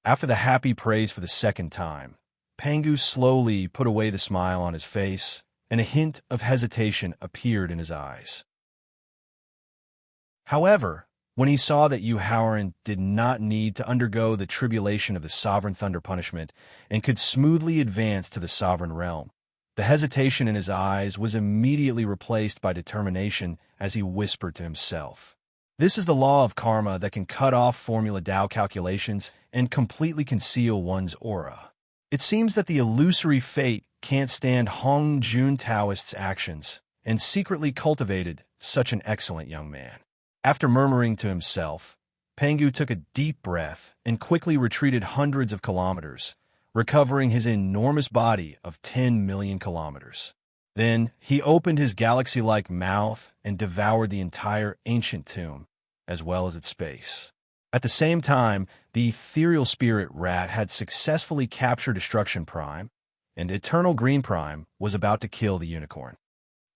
After the happy praise for the second time, Pangu slowly put away the smile on his face, and a hint of hesitation appeared in his eyes. However, when he saw that Yu Haoran did not need to undergo the tribulation of the Sovereign Thunder punishment and could smoothly advance to the Sovereign Realm, the hesitation in his eyes was immediately replaced by determination as he whispered to himself. This is the law of karma that can cut off Formula Tao calculations and completely conceal one's aura. It seems that the illusory fate can't stand Hong Jun Taoist's actions and secretly cultivated such an excellent young man. After murmuring to himself, Pengu took a deep breath and quickly retreated hundreds of kilometers, recovering his enormous body of 10 million kilometers. Then he opened his galaxy-like mouth and devoured the entire ancient tomb, as well as its space. At the same time, the ethereal spirit rat had successfully captured Destruction Prime, and Eternal Green Prime was about to kill the unicorn.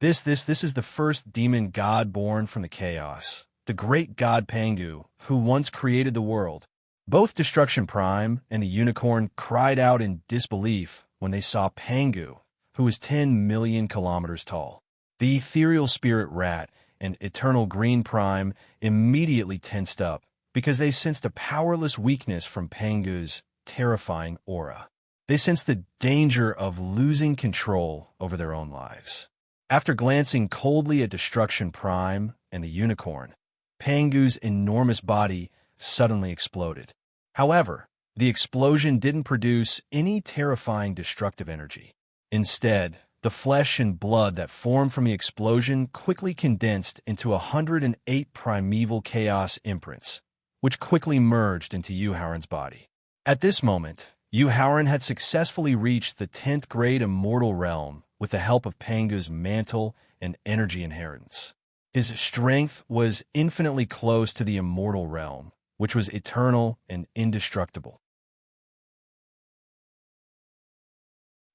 This is the first demon god born from the chaos, the great god Pengu, who once created the world. Both Destruction Prime and the unicorn cried out in disbelief when they saw Pengu, who was 10 million kilometers tall. The ethereal spirit rat and Eternal Green Prime immediately tensed up because they sensed a powerless weakness from Pengu's terrifying aura. They sensed the danger of losing control over their own lives. After glancing coldly at Destruction Prime and the unicorn, Pengu's enormous body suddenly exploded. However, the explosion didn't produce any terrifying destructive energy. Instead, the flesh and blood that formed from the explosion quickly condensed into 108 primeval chaos imprints, which quickly merged into Yu Haoran's body. At this moment, Yu Haoran had successfully reached the 10th grade immortal realm with the help of Pengu's mantle and energy inheritance. His strength was infinitely close to the immortal realm, which was eternal and indestructible.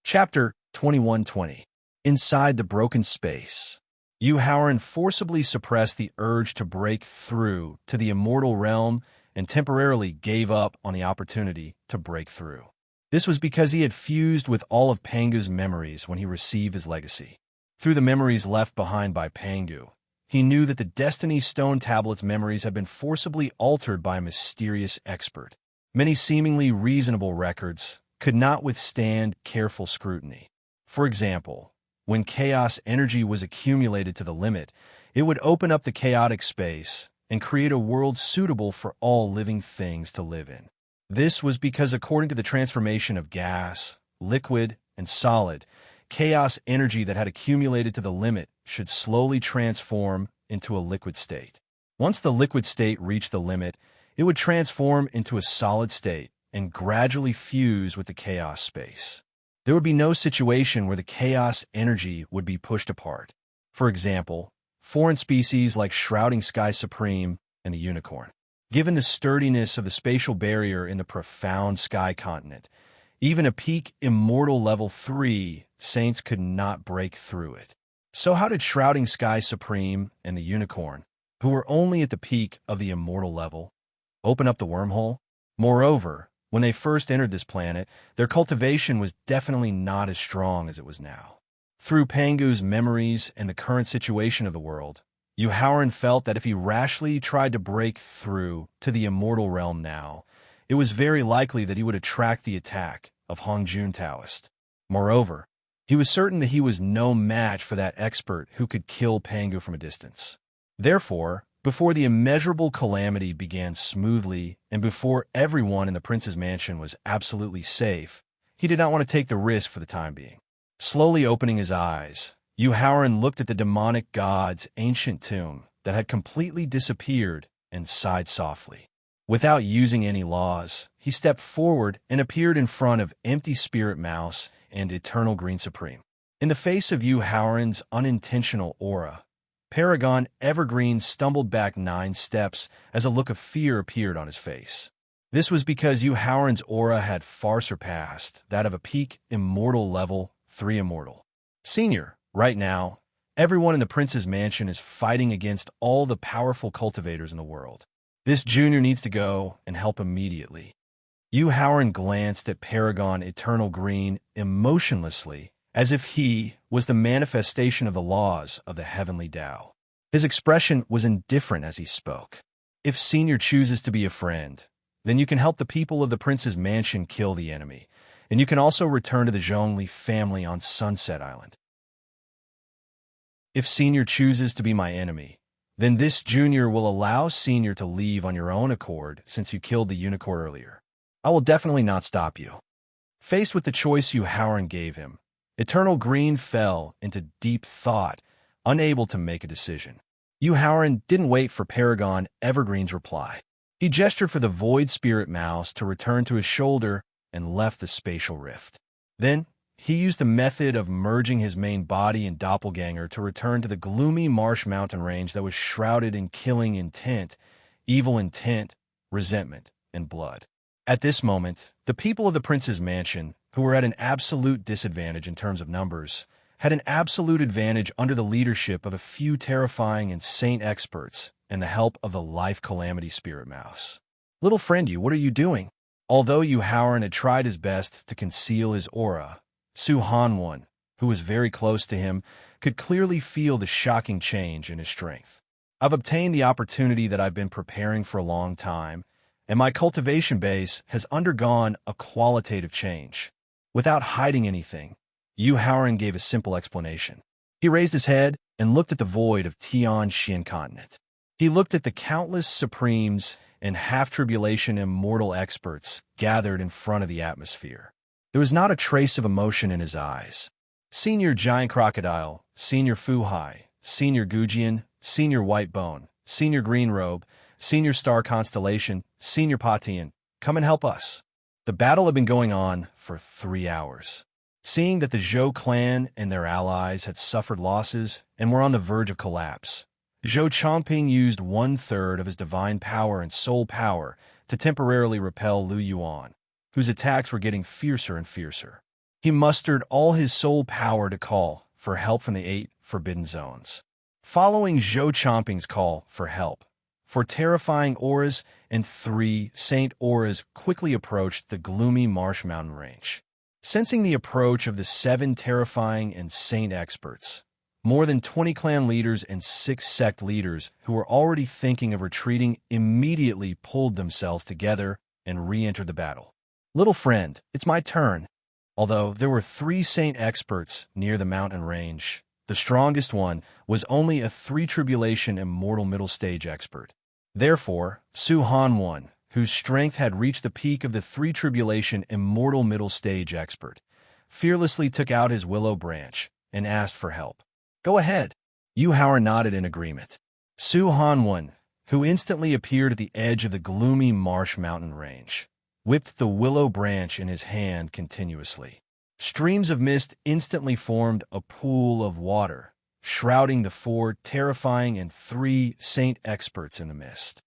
Chapter 2120. Inside the Broken Space. Yu Haoran forcibly suppressed the urge to break through to the immortal realm and temporarily gave up on the opportunity to break through. This was because he had fused with all of Pengu's memories when he received his legacy. Through the memories left behind by Pengu, he knew that the Destiny Stone Tablet's memories had been forcibly altered by a mysterious expert. Many seemingly reasonable records could not withstand careful scrutiny. For example, when chaos energy was accumulated to the limit, it would open up the chaotic space and create a world suitable for all living things to live in. This was because, according to the transformation of gas, liquid, and solid, chaos energy that had accumulated to the limit should slowly transform into a liquid state. Once the liquid state reached the limit, it would transform into a solid state and gradually fuse with the chaos space. There would be no situation where the chaos energy would be pushed apart. For example, foreign species like Shrouding Sky Supreme and the unicorn. Given the sturdiness of the spatial barrier in the profound sky continent, even a peak immortal level 3 saints could not break through it. So how did Shrouding Sky Supreme and the unicorn, who were only at the peak of the immortal level, open up the wormhole? Moreover, when they first entered this planet, their cultivation was definitely not as strong as it was now. Through Pengu's memories and the current situation of the world, Yu Haoran felt that if he rashly tried to break through to the immortal realm now, it was very likely that he would attract the attack of Hong Jun Taoist. Moreover, he was certain that he was no match for that expert who could kill Pengu from a distance. Therefore, before the immeasurable calamity began smoothly and before everyone in the prince's mansion was absolutely safe, he did not want to take the risk for the time being. Slowly opening his eyes, Yu Haoran looked at the demonic god's ancient tomb that had completely disappeared and sighed softly. Without using any laws, he stepped forward and appeared in front of Empty Spirit Mouse and Eternal Green Supreme. In the face of Yu Haoran's unintentional aura, Paragon Evergreen stumbled back 9 steps as a look of fear appeared on his face. This was because Yu Haoran's aura had far surpassed that of a peak immortal level 3 immortal. Senior, right now, everyone in the prince's mansion is fighting against all the powerful cultivators in the world. This junior needs to go and help immediately. Yu Haoran glanced at Paragon Eternal Green emotionlessly, as if he was the manifestation of the laws of the heavenly Tao. His expression was indifferent as he spoke. If Senior chooses to be a friend, then you can help the people of the prince's mansion kill the enemy, and you can also return to the Zhongli family on Sunset Island. If Senior chooses to be my enemy, then this junior will allow Senior to leave on your own accord since you killed the unicorn earlier. I will definitely not stop you. Faced with the choice Yu Haoran gave him, Eternal Green fell into deep thought, unable to make a decision. Yu Haoran didn't wait for Paragon Evergreen's reply. He gestured for the Void Spirit Mouse to return to his shoulder and left the spatial rift. Then, he used the method of merging his main body and doppelganger to return to the gloomy marsh mountain range that was shrouded in killing intent, evil intent, resentment, and blood. At this moment, the people of the prince's mansion, who were at an absolute disadvantage in terms of numbers, had an absolute advantage under the leadership of a few terrifying and saint experts and the help of the Life Calamity Spirit Mouse. Little friend, what are you doing? Although Yu Haoran had tried his best to conceal his aura, Su Hanwon, who was very close to him, could clearly feel the shocking change in his strength. I've obtained the opportunity that I've been preparing for a long time, and my cultivation base has undergone a qualitative change. Without hiding anything, Yu Haoran gave a simple explanation. He raised his head and looked at the void of Tian Xian continent. He looked at the countless supremes and half-tribulation immortal experts gathered in front of the atmosphere. There was not a trace of emotion in his eyes. Senior Giant Crocodile, Senior Fuhai, Senior Gujian, Senior White Bone, Senior Green Robe, Senior Star Constellation, Senior Patian, come and help us. The battle had been going on for 3 hours. Seeing that the Zhou clan and their allies had suffered losses and were on the verge of collapse, Zhou Chongping used 1/3 of his divine power and soul power to temporarily repel Lu Yuan, whose attacks were getting fiercer and fiercer. He mustered all his soul power to call for help from the 8 forbidden zones. Following Zhou Chongping's call for help, 4 terrifying auras and 3 saint auras quickly approached the gloomy marsh mountain range. Sensing the approach of the 7 terrifying and saint experts, more than 20 clan leaders and 6 sect leaders who were already thinking of retreating immediately pulled themselves together and re-entered the battle. Little friend, it's my turn. Although there were 3 saint experts near the mountain range, the strongest one was only a 3 tribulation immortal middle stage expert. Therefore, Su Hanwon, whose strength had reached the peak of the 3 tribulation immortal middle stage expert, fearlessly took out his willow branch and asked for help. Go ahead. Yu Haoran nodded in agreement. Su Hanwon, who instantly appeared at the edge of the gloomy marsh mountain range, whipped the willow branch in his hand continuously. Streams of mist instantly formed a pool of water, shrouding the 4 terrifying and 3 saint experts in the mist.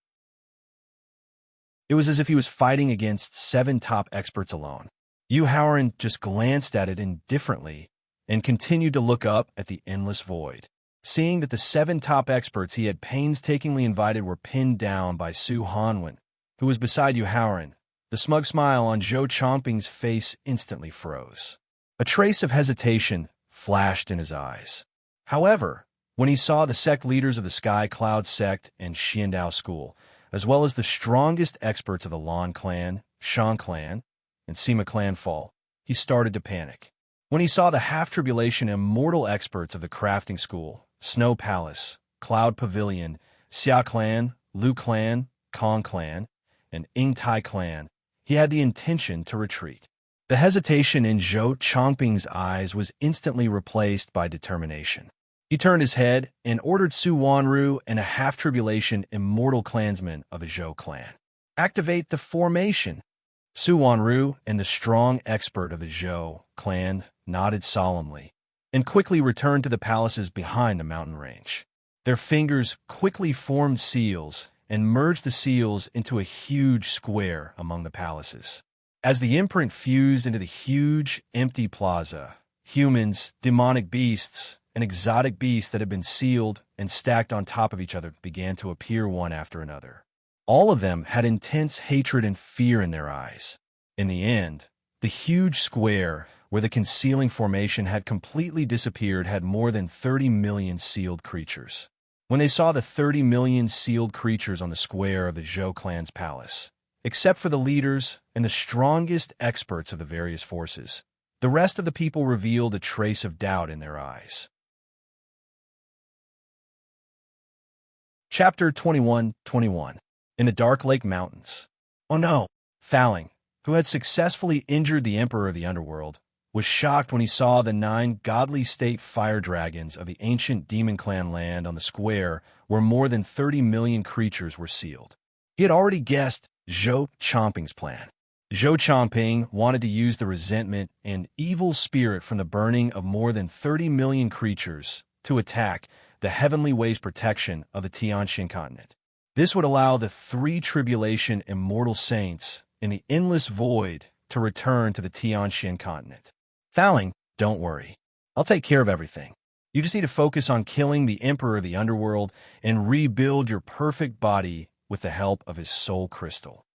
It was as if he was fighting against 7 top experts alone. Yu Haoran just glanced at it indifferently and continued to look up at the endless void. Seeing that the 7 top experts he had painstakingly invited were pinned down by Su Hanwon, who was beside Yu Haoran, the smug smile on Zhou Chongping's face instantly froze. A trace of hesitation flashed in his eyes. However, when he saw the sect leaders of the Sky Cloud sect and Xiandao school, as well as the strongest experts of the Lan clan, Shan clan, and Sima clan fall, he started to panic. When he saw the half-tribulation immortal experts of the crafting school, Snow Palace, Cloud Pavilion, Xia clan, Lu clan, Kong clan, and Ing Tai clan, he had the intention to retreat. The hesitation in Zhou Chongping's eyes was instantly replaced by determination. He turned his head and ordered Su Wanru and a half-tribulation immortal clansman of a Zhou clan. Activate the formation. Su Wanru and the strong expert of the Zhou clan nodded solemnly and quickly returned to the palaces behind the mountain range. Their fingers quickly formed seals and merged the seals into a huge square among the palaces. As the imprint fused into the huge, empty plaza, humans, demonic beasts, and exotic beasts that had been sealed and stacked on top of each other began to appear one after another. All of them had intense hatred and fear in their eyes. In the end, the huge square where the concealing formation had completely disappeared had more than 30 million sealed creatures. When they saw the 30 million sealed creatures on the square of the Zhou clan's palace, except for the leaders and the strongest experts of the various forces, the rest of the people revealed a trace of doubt in their eyes. Chapter 21:21. In the Dark Lake Mountains. Oh no! Faling, who had successfully injured the Emperor of the Underworld, was shocked when he saw the 9 godly state fire dragons of the ancient demon clan land on the square where more than 30 million creatures were sealed. He had already guessed Zhou Chomping's plan. Zhou Chomping wanted to use the resentment and evil spirit from the burning of more than 30 million creatures to attack the heavenly ways protection of the Tianxian continent. This would allow the 3 tribulation immortal saints in the endless void to return to the Tianxian continent. Fouling, don't worry. I'll take care of everything. You just need to focus on killing the Emperor of the Underworld and rebuild your perfect body with the help of his soul crystal.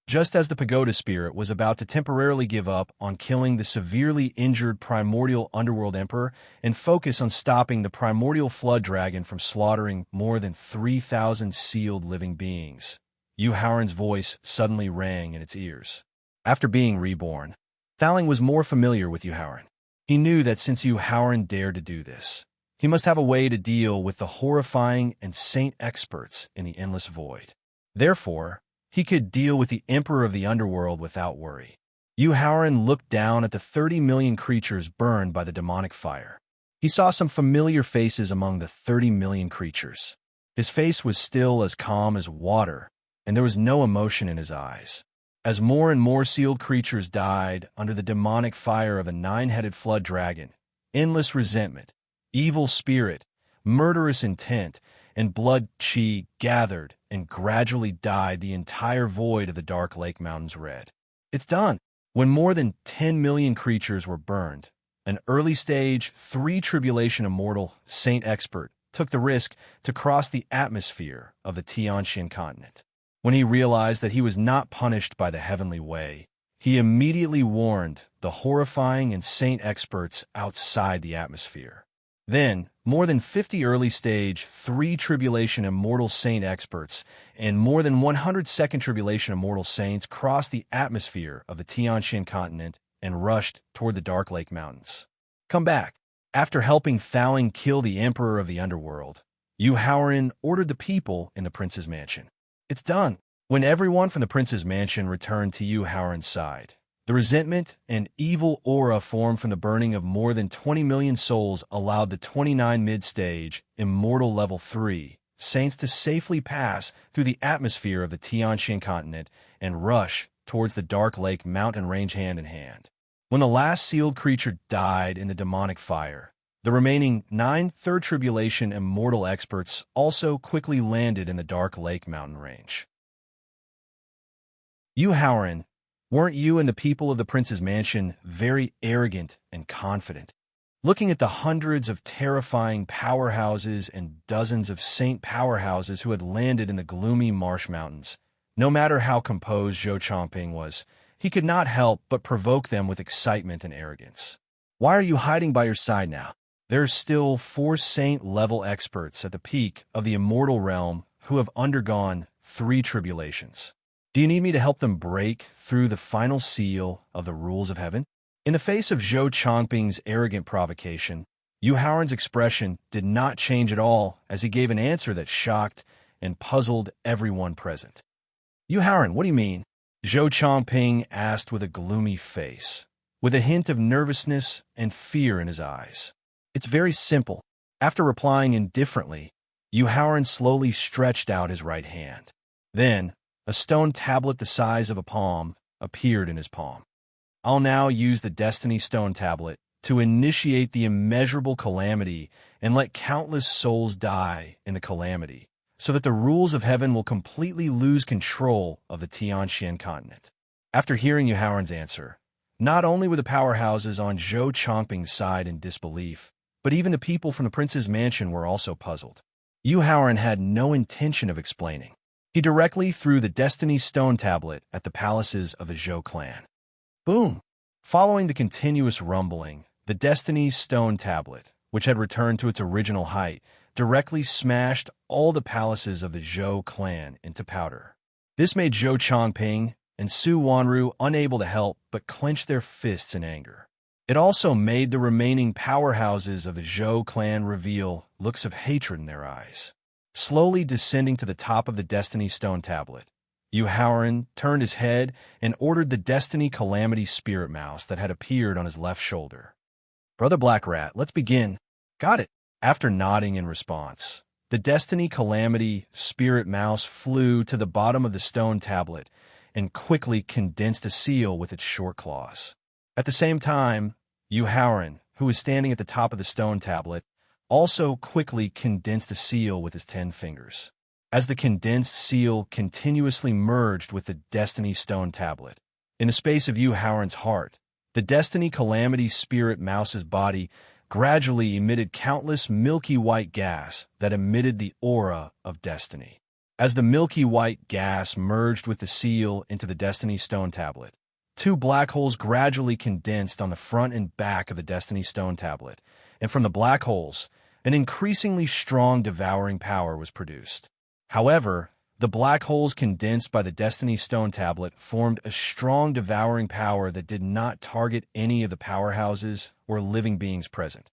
Just as the pagoda spirit was about to temporarily give up on killing the severely injured primordial underworld emperor and focus on stopping the primordial flood dragon from slaughtering more than 3,000 sealed living beings, Yu Haoran's voice suddenly rang in its ears. After being reborn, Fouling was more familiar with Yu Haoran. He knew that since Yu Haoran dared to do this, he must have a way to deal with the horrifying and saint experts in the endless void. Therefore, he could deal with the Emperor of the Underworld without worry. Yu Haoran looked down at the 30 million creatures burned by the demonic fire. He saw some familiar faces among the 30 million creatures. His face was still as calm as water, and there was no emotion in his eyes. As more and more sealed creatures died under the demonic fire of a 9-headed flood dragon, endless resentment, evil spirit, murderous intent, and blood chi gathered and gradually dyed the entire void of the Dark Lake Mountains red. It's done. When more than 10 million creatures were burned, an early-stage 3 tribulation immortal saint expert took the risk to cross the atmosphere of the Tianxian continent. When he realized that he was not punished by the heavenly way, he immediately warned the horrifying and saint experts outside the atmosphere. Then, more than 50 early-stage 3 tribulation immortal saint experts and more than 100 second tribulation immortal saints crossed the atmosphere of the Tianxian continent and rushed toward the Dark Lake Mountains. Come back. After helping Fouling kill the Emperor of the Underworld, Yu Haoran ordered the people in the prince's mansion. It's done. When everyone from the prince's mansion returned to Yu Haoran's side, the resentment and evil aura formed from the burning of more than 20 million souls allowed the 29 mid-stage, immortal level 3, saints to safely pass through the atmosphere of the Tianxian continent and rush towards the Dark Lake mountain range hand in hand. When the last sealed creature died in the demonic fire, the remaining 9 third tribulation immortal experts also quickly landed in the Dark Lake mountain range. Yu Haoran, weren't you and the people of the prince's mansion very arrogant and confident? Looking at the hundreds of terrifying powerhouses and dozens of saint powerhouses who had landed in the gloomy marsh mountains, no matter how composed Zhou Chomping was, he could not help but provoke them with excitement and arrogance. Why are you hiding by your side now? There are still 4 saint-level experts at the peak of the immortal realm who have undergone 3 tribulations. Do you need me to help them break through the final seal of the rules of heaven? In the face of Zhou Chomping's arrogant provocation, Yu Haoran's expression did not change at all as he gave an answer that shocked and puzzled everyone present. Yu Haoran, what do you mean? Zhou Chomping asked with a gloomy face, with a hint of nervousness and fear in his eyes. It's very simple. After replying indifferently, Yu Haoran slowly stretched out his right hand. Then, a stone tablet the size of a palm appeared in his palm. I'll now use the Destiny Stone Tablet to initiate the immeasurable calamity and let countless souls die in the calamity, so that the rules of heaven will completely lose control of the Tianxian continent. After hearing Yu Haoran's answer, not only were the powerhouses on Zhou Chomping's side in disbelief, but even the people from the prince's mansion were also puzzled. Yu Haoran had no intention of explaining. He directly threw the Destiny Stone Tablet at the palaces of the Zhou clan. Boom! Following the continuous rumbling, the Destiny Stone Tablet, which had returned to its original height, directly smashed all the palaces of the Zhou clan into powder. This made Zhou Chomping and Su Wanru unable to help but clench their fists in anger. It also made the remaining powerhouses of the Zhou clan reveal looks of hatred in their eyes. Slowly descending to the top of the Destiny Stone Tablet, Howren turned his head and ordered the Destiny Calamity spirit mouse that had appeared on his left shoulder. "Brother Black Rat, let's begin." "Got it." After nodding in response, the Destiny Calamity spirit mouse flew to the bottom of the stone tablet and quickly condensed a seal with its short claws. At the same time, Howren, who was standing at the top of the stone tablet, also quickly condensed a seal with his 10 fingers. As the condensed seal continuously merged with the Destiny Stone tablet, in the space of Howren's heart, the Destiny Calamity spirit mouse's body gradually emitted countless milky white gas that emitted the aura of destiny. As the milky white gas merged with the seal into the Destiny Stone tablet, 2 black holes gradually condensed on the front and back of the Destiny Stone tablet, and from the black holes, an increasingly strong devouring power was produced. However, the black holes condensed by the Destiny Stone tablet formed a strong devouring power that did not target any of the powerhouses or living beings present.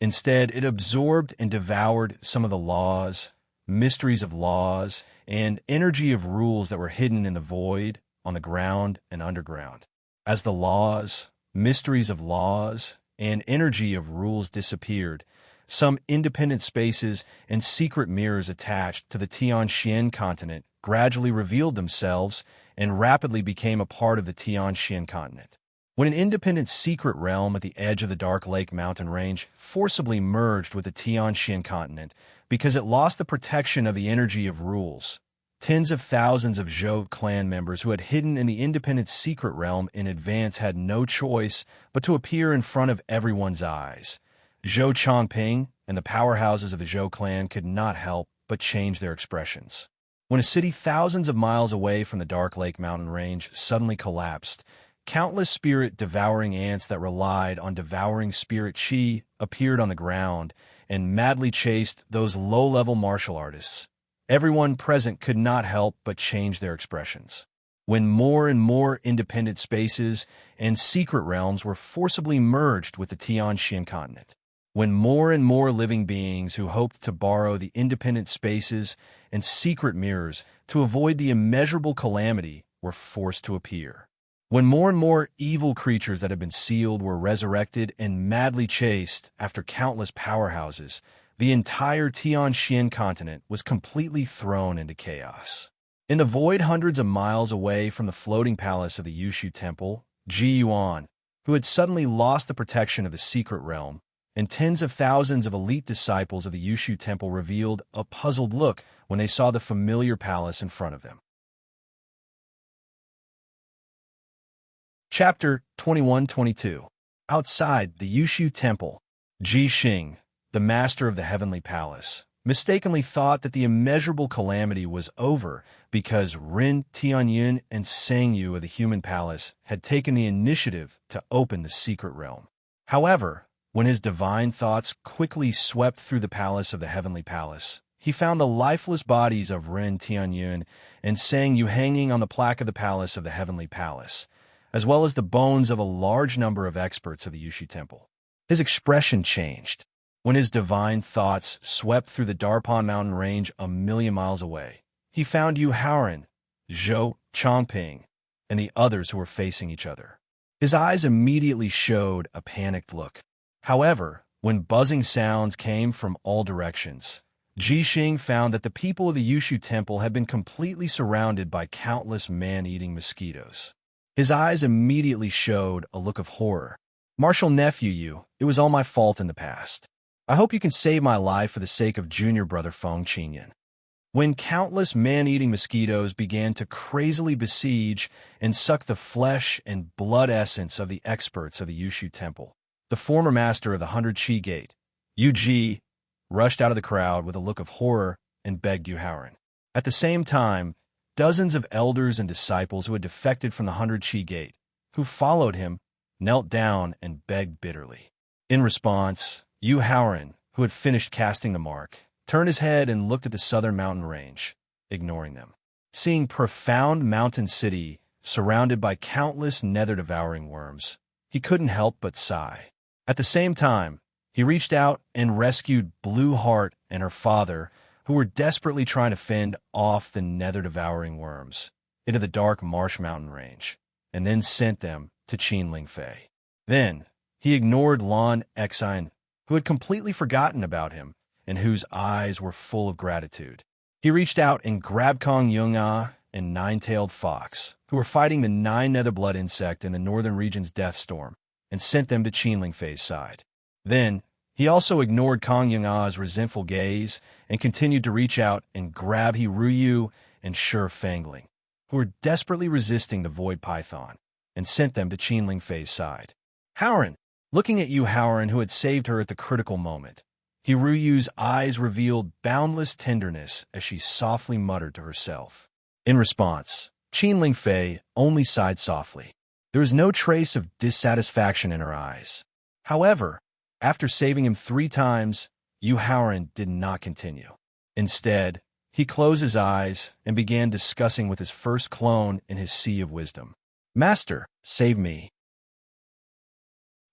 Instead, it absorbed and devoured some of the laws, mysteries of laws, and energy of rules that were hidden in the void, on the ground, and underground. As the laws, mysteries of laws, and energy of rules disappeared, some independent spaces and secret mirrors attached to the Tianxian continent gradually revealed themselves and rapidly became a part of the Tianxian continent. When an independent secret realm at the edge of the Dark Lake mountain range forcibly merged with the Tianxian continent because it lost the protection of the energy of rules, tens of thousands of Zhou clan members who had hidden in the independent secret realm in advance had no choice but to appear in front of everyone's eyes. Zhou Chongping and the powerhouses of the Zhou clan could not help but change their expressions. When a city thousands of miles away from the Dark Lake mountain range suddenly collapsed, countless spirit-devouring ants that relied on devouring spirit chi appeared on the ground and madly chased those low-level martial artists. Everyone present could not help but change their expressions. When more and more independent spaces and secret realms were forcibly merged with the Tianxian continent, when more and more living beings who hoped to borrow the independent spaces and secret mirrors to avoid the immeasurable calamity were forced to appear, when more and more evil creatures that had been sealed were resurrected and madly chased after countless powerhouses, the entire Tianxian continent was completely thrown into chaos. In the void hundreds of miles away from the floating palace of the Yushu Temple, Ji Yuan, who had suddenly lost the protection of the secret realm, and tens of thousands of elite disciples of the Yushu Temple revealed a puzzled look when they saw the familiar palace in front of them. Chapter 21-22. Outside the Yushu Temple, Ji Xing, the master of the heavenly palace, mistakenly thought that the immeasurable calamity was over because Ren Tianyun and Sangyu of the human palace had taken the initiative to open the secret realm. However, when his divine thoughts quickly swept through the palace of the heavenly palace, he found the lifeless bodies of Ren Tianyun and Sangyu hanging on the plaque of the palace of the heavenly palace, as well as the bones of a large number of experts of the Yushu Temple. His expression changed when his divine thoughts swept through the Darpan mountain range a million miles away. He found Howren, Zhou Chongping, and the others who were facing each other. His eyes immediately showed a panicked look. However, when buzzing sounds came from all directions, Ji Xing found that the people of the Yushu Temple had been completely surrounded by countless man-eating mosquitoes. His eyes immediately showed a look of horror. "Martial nephew, it was all my fault in the past. I hope you can save my life for the sake of junior brother Feng Qingyan." When countless man-eating mosquitoes began to crazily besiege and suck the flesh and blood essence of the experts of the Yushu Temple, the former master of the 100 Qi Gate, Yu Ji, rushed out of the crowd with a look of horror and begged Howren. At the same time, dozens of elders and disciples who had defected from the 100 Qi Gate, who followed him, knelt down and begged bitterly. In response, Howren, who had finished casting the mark, turned his head and looked at the southern mountain range, ignoring them. Seeing profound mountain city surrounded by countless nether-devouring worms, he couldn't help but sigh. At the same time, he reached out and rescued Blue Heart and her father, who were desperately trying to fend off the nether-devouring worms into the dark marsh mountain range, and then sent them to Qinling Fei. Then, he ignored Lan Exine, who had completely forgotten about him and whose eyes were full of gratitude. He reached out and grabbed Kong Yung-ah and Nine-Tailed Fox, who were fighting the Nine Nether Blood insect in the northern region's death storm, and sent them to Qinling Fei's side. Then, he also ignored Kong Yung-ah's resentful gaze and continued to reach out and grab Hiruyu and Sure Fangling, who were desperately resisting the Void Python, and sent them to Qinling Fei's side. Howren, looking at Yu Howren, who had saved her at the critical moment, Hiruyu's eyes revealed boundless tenderness as she softly muttered to herself. In response, Qinling Fei only sighed softly. There was no trace of dissatisfaction in her eyes. However, after saving him 3 times, Yu Howren did not continue. Instead, he closed his eyes and began discussing with his first clone in his Sea of Wisdom. Master, save me.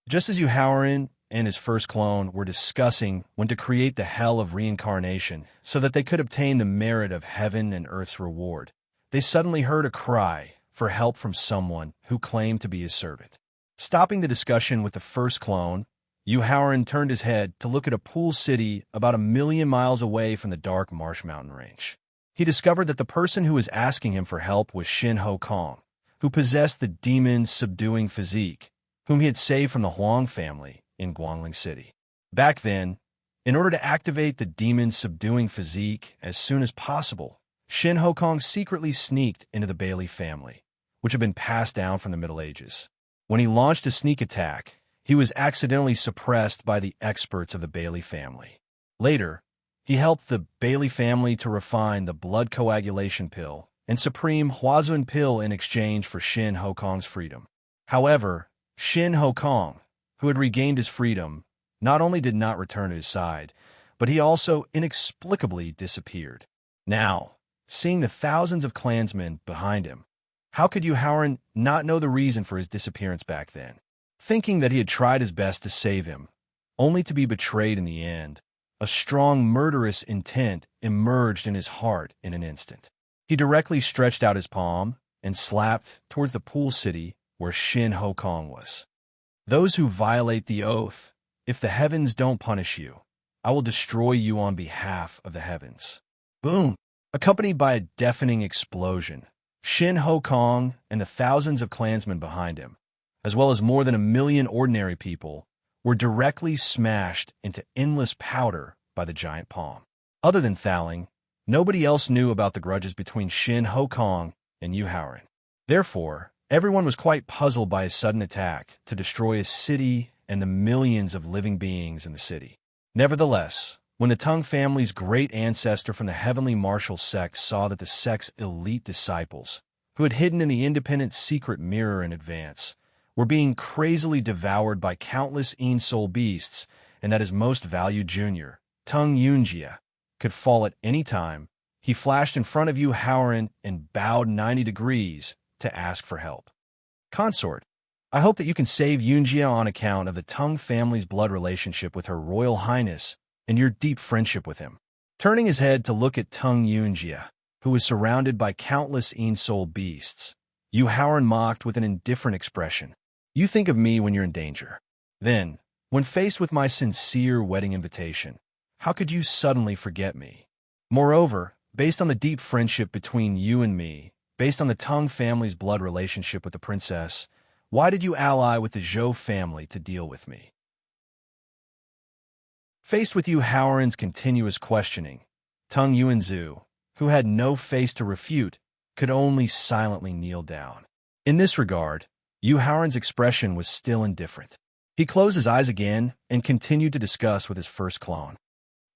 Just as Yu Howren and his first clone were discussing when to create the hell of reincarnation so that they could obtain the merit of heaven and earth's reward, they suddenly heard a cry for help from someone who claimed to be his servant. Stopping the discussion with the first clone, Yu Howren turned his head to look at a pool city about 1,000,000 miles away from the dark marsh mountain range. He discovered that the person who was asking him for help was Shin Ho Kong, who possessed the demon-subduing physique, whom he had saved from the Huang family in Guangling City. Back then, in order to activate the demon-subduing physique as soon as possible, Shin Ho Kong secretly sneaked into the Bailey family, which had been passed down from the Middle Ages. When he launched a sneak attack, he was accidentally suppressed by the experts of the Bailey family. Later, he helped the Bailey family to refine the blood coagulation pill and supreme Huazun pill in exchange for Shin Ho Kong's freedom. However, Shin Ho Kong, who had regained his freedom, not only did not return to his side, but he also inexplicably disappeared. Now, seeing the thousands of clansmen behind him, how could Yu Howren not know the reason for his disappearance back then? Thinking that he had tried his best to save him, only to be betrayed in the end, a strong murderous intent emerged in his heart in an instant. He directly stretched out his palm and slapped towards the pool city where Shin Ho Kong was. Those who violate the oath, if the heavens don't punish you, I will destroy you on behalf of the heavens. Boom! Accompanied by a deafening explosion, Shin Ho Kong and the thousands of clansmen behind him, as well as more than 1,000,000 ordinary people, were directly smashed into endless powder by the giant palm. Other than Thaling, nobody else knew about the grudges between Shin Ho Kong and Yu Howren. Therefore, everyone was quite puzzled by his sudden attack to destroy a city and the millions of living beings in the city. Nevertheless, when the Tang family's great ancestor from the heavenly martial sect saw that the sect's elite disciples, who had hidden in the independent secret mirror in advance, were being crazily devoured by countless een-soul beasts, and that his most valued junior, Tung Yunjia, could fall at any time, he flashed in front of Yu Howren and bowed 90 degrees to ask for help. Consort, I hope that you can save Yunjia on account of the Tung family's blood relationship with Her Royal Highness and your deep friendship with him. Turning his head to look at Tung Yunjia, who was surrounded by countless een-soul beasts, Yu Howren mocked with an indifferent expression. You think of me when you're in danger. Then, when faced with my sincere wedding invitation, how could you suddenly forget me? Moreover, based on the deep friendship between you and me, based on the Tang family's blood relationship with the princess, why did you ally with the Zhou family to deal with me? Faced with Yu Howren's continuous questioning, Tung Yuanzu, who had no face to refute, could only silently kneel down. In this regard, Yu Howren's expression was still indifferent. He closed his eyes again and continued to discuss with his first clone.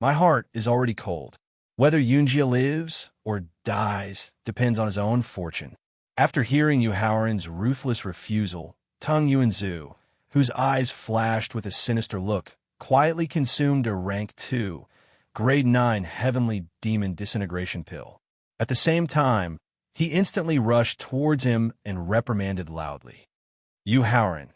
My heart is already cold. Whether Yunjia lives or dies depends on his own fortune. After hearing Yu Howren's ruthless refusal, Tung Yuanzu, whose eyes flashed with a sinister look, quietly consumed a rank 2, grade 9 heavenly demon disintegration pill. At the same time, he instantly rushed towards him and reprimanded loudly. Yu Howren,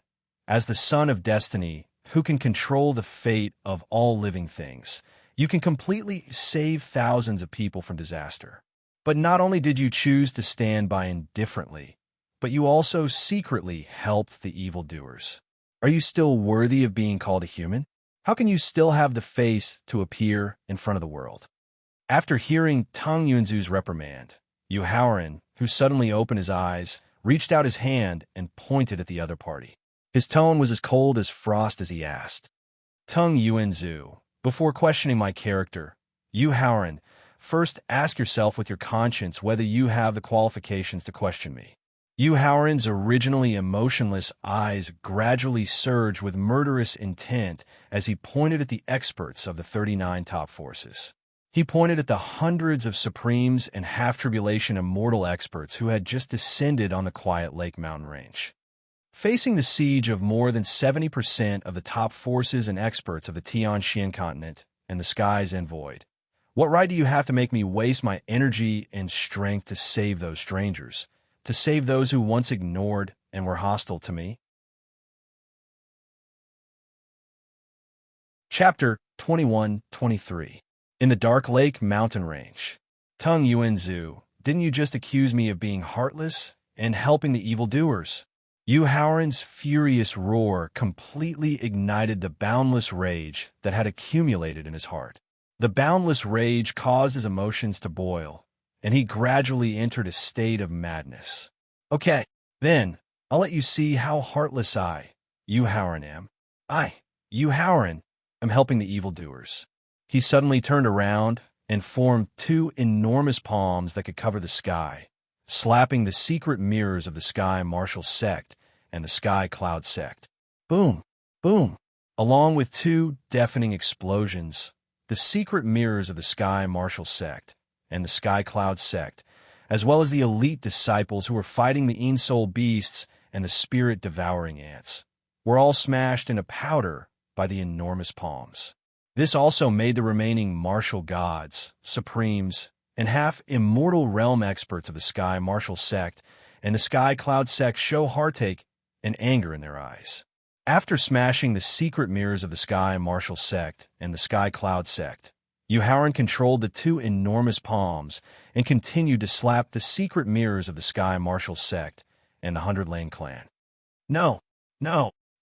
as the son of destiny, who can control the fate of all living things, You can completely save thousands of people from disaster. But not only did you choose to stand by indifferently, but you also secretly helped the evildoers. Are you still worthy of being called a human? How can you still have the face to appear in front of the world? After hearing Tang Yuanzu's reprimand, Yu Haoran, who suddenly opened his eyes, reached out his hand and pointed at the other party. His tone was as cold as frost as he asked, Tang Yuanzu, before questioning my character, Yu Haoran, first ask yourself with your conscience whether you have the qualifications to question me. Yu Haoran's originally emotionless eyes gradually surged with murderous intent as he pointed at the experts of the 39 top forces. He pointed at the hundreds of Supremes and half-tribulation immortal experts who had just descended on the Quiet Lake mountain range. Facing the siege of more than 70% of the top forces and experts of the Tianxian continent and the skies and void, what right do you have to make me waste my energy and strength to save those strangers, to save those who once ignored and were hostile to me? Chapter 21-23. In the Dark Lake mountain range. Tang Yuanzu, didn't you just accuse me of being heartless and helping the evildoers? Yu Haoran's furious roar completely ignited the boundless rage that had accumulated in his heart. The boundless rage caused his emotions to boil, and he gradually entered a state of madness. Okay, then, I'll let you see how heartless Yu Haoran am. Yu Haoran, am helping the evildoers. He suddenly turned around and formed two enormous palms that could cover the sky, slapping the secret mirrors of the Sky Martial Sect and the Sky Cloud Sect. Boom! Boom! Along with two deafening explosions, the secret mirrors of the Sky Martial Sect and the Sky Cloud Sect, as well as the elite disciples who were fighting the Ein-Soul beasts and the spirit-devouring ants, were all smashed into powder by the enormous palms. This also made the remaining martial gods, supremes, and half-immortal realm experts of the Sky Martial Sect and the Sky Cloud Sect show heartache and anger in their eyes. After smashing the secret mirrors of the Sky Martial Sect and the Sky Cloud Sect, Yu Haoran controlled the two enormous palms and continued to slap the secret mirrors of the Sky Martial Sect and the 100 Lane Clan. No!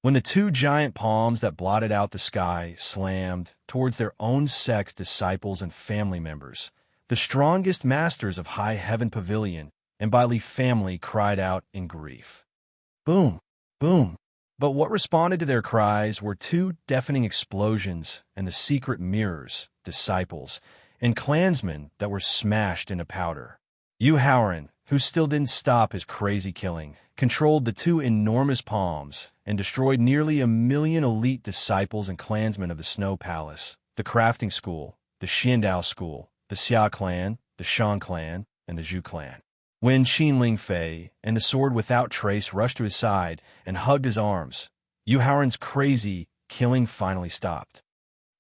When the two giant palms that blotted out the sky slammed towards their own sect's disciples and family members, the strongest masters of High Heaven Pavilion and Bailey family cried out in grief. Boom! Boom! But what responded to their cries were two deafening explosions and the secret mirrors, disciples, and clansmen that were smashed into powder. Yu Haoran, who still didn't stop his crazy killing, controlled the two enormous palms and destroyed nearly 1 million elite disciples and clansmen of the Snow Palace, the Crafting School, the Xiandao School, the Xia Clan, the Shan Clan, and the Zhu Clan. When Qin Lingfei and the Sword Without Trace rushed to his side and hugged his arms, Yu Haoran's crazy killing finally stopped.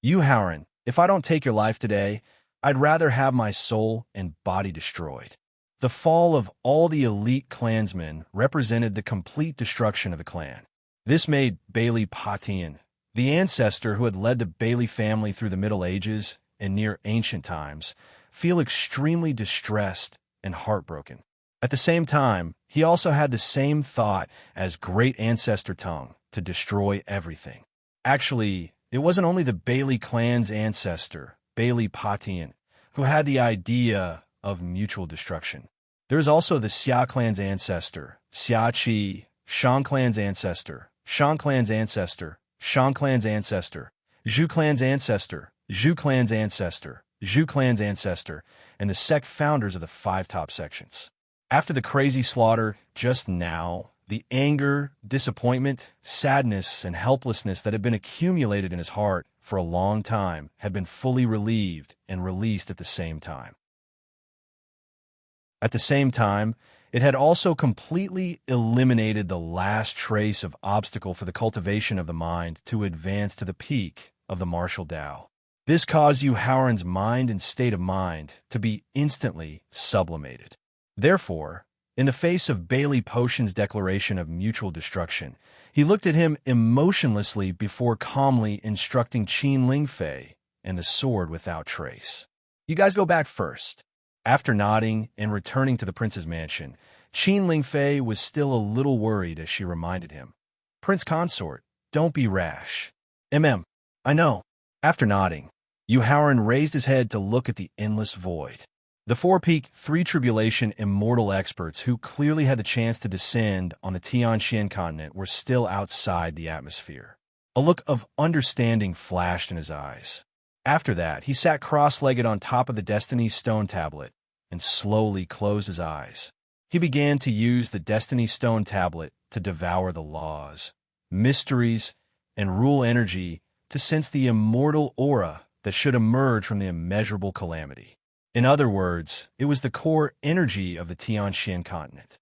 Yu Haoran, if I don't take your life today, I'd rather have my soul and body destroyed. The fall of all the elite clansmen represented the complete destruction of the clan. This made Bailey Patian, the ancestor who had led the Bailey family through the Middle Ages and near ancient times, feel extremely distressed and heartbroken. At the same time, he also had the same thought as great ancestor Tang to destroy everything. Actually, it wasn't only the Bailey clan's ancestor, Bailey Patian, who had the idea of mutual destruction. There is also the Xia clan's ancestor, Xia Qi, Shan clan's ancestor, Shan clan's ancestor, Shan clan's ancestor, Zhu clan's ancestor, Zhu clan's ancestor, Zhu clan's ancestor, and the sect founders of the 5 top sections. After the crazy slaughter just now, the anger, disappointment, sadness, and helplessness that had been accumulated in his heart for a long time had been fully relieved and released at the same time. At the same time, it had also completely eliminated the last trace of obstacle for the cultivation of the mind to advance to the peak of the martial Tao. This caused Yu Haoran's mind and state of mind to be instantly sublimated. Therefore, in the face of Bailey Potion's declaration of mutual destruction, he looked at him emotionlessly before calmly instructing Qin Lingfei and the sword without trace. You guys go back first. After nodding and returning to the prince's mansion, Qin Lingfei was still a little worried as she reminded him. Prince Consort, don't be rash. I know. After nodding, Yu Haoran raised his head to look at the endless void. The four-peak, three-tribulation immortal experts who clearly had the chance to descend on the Tianxian continent were still outside the atmosphere. A look of understanding flashed in his eyes. After that, he sat cross-legged on top of the Destiny Stone tablet and slowly closed his eyes. He began to use the Destiny Stone tablet to devour the laws, mysteries, and rule energy to sense the immortal aura that should emerge from the immeasurable calamity. In other words, it was the core energy of the Tianxian continent.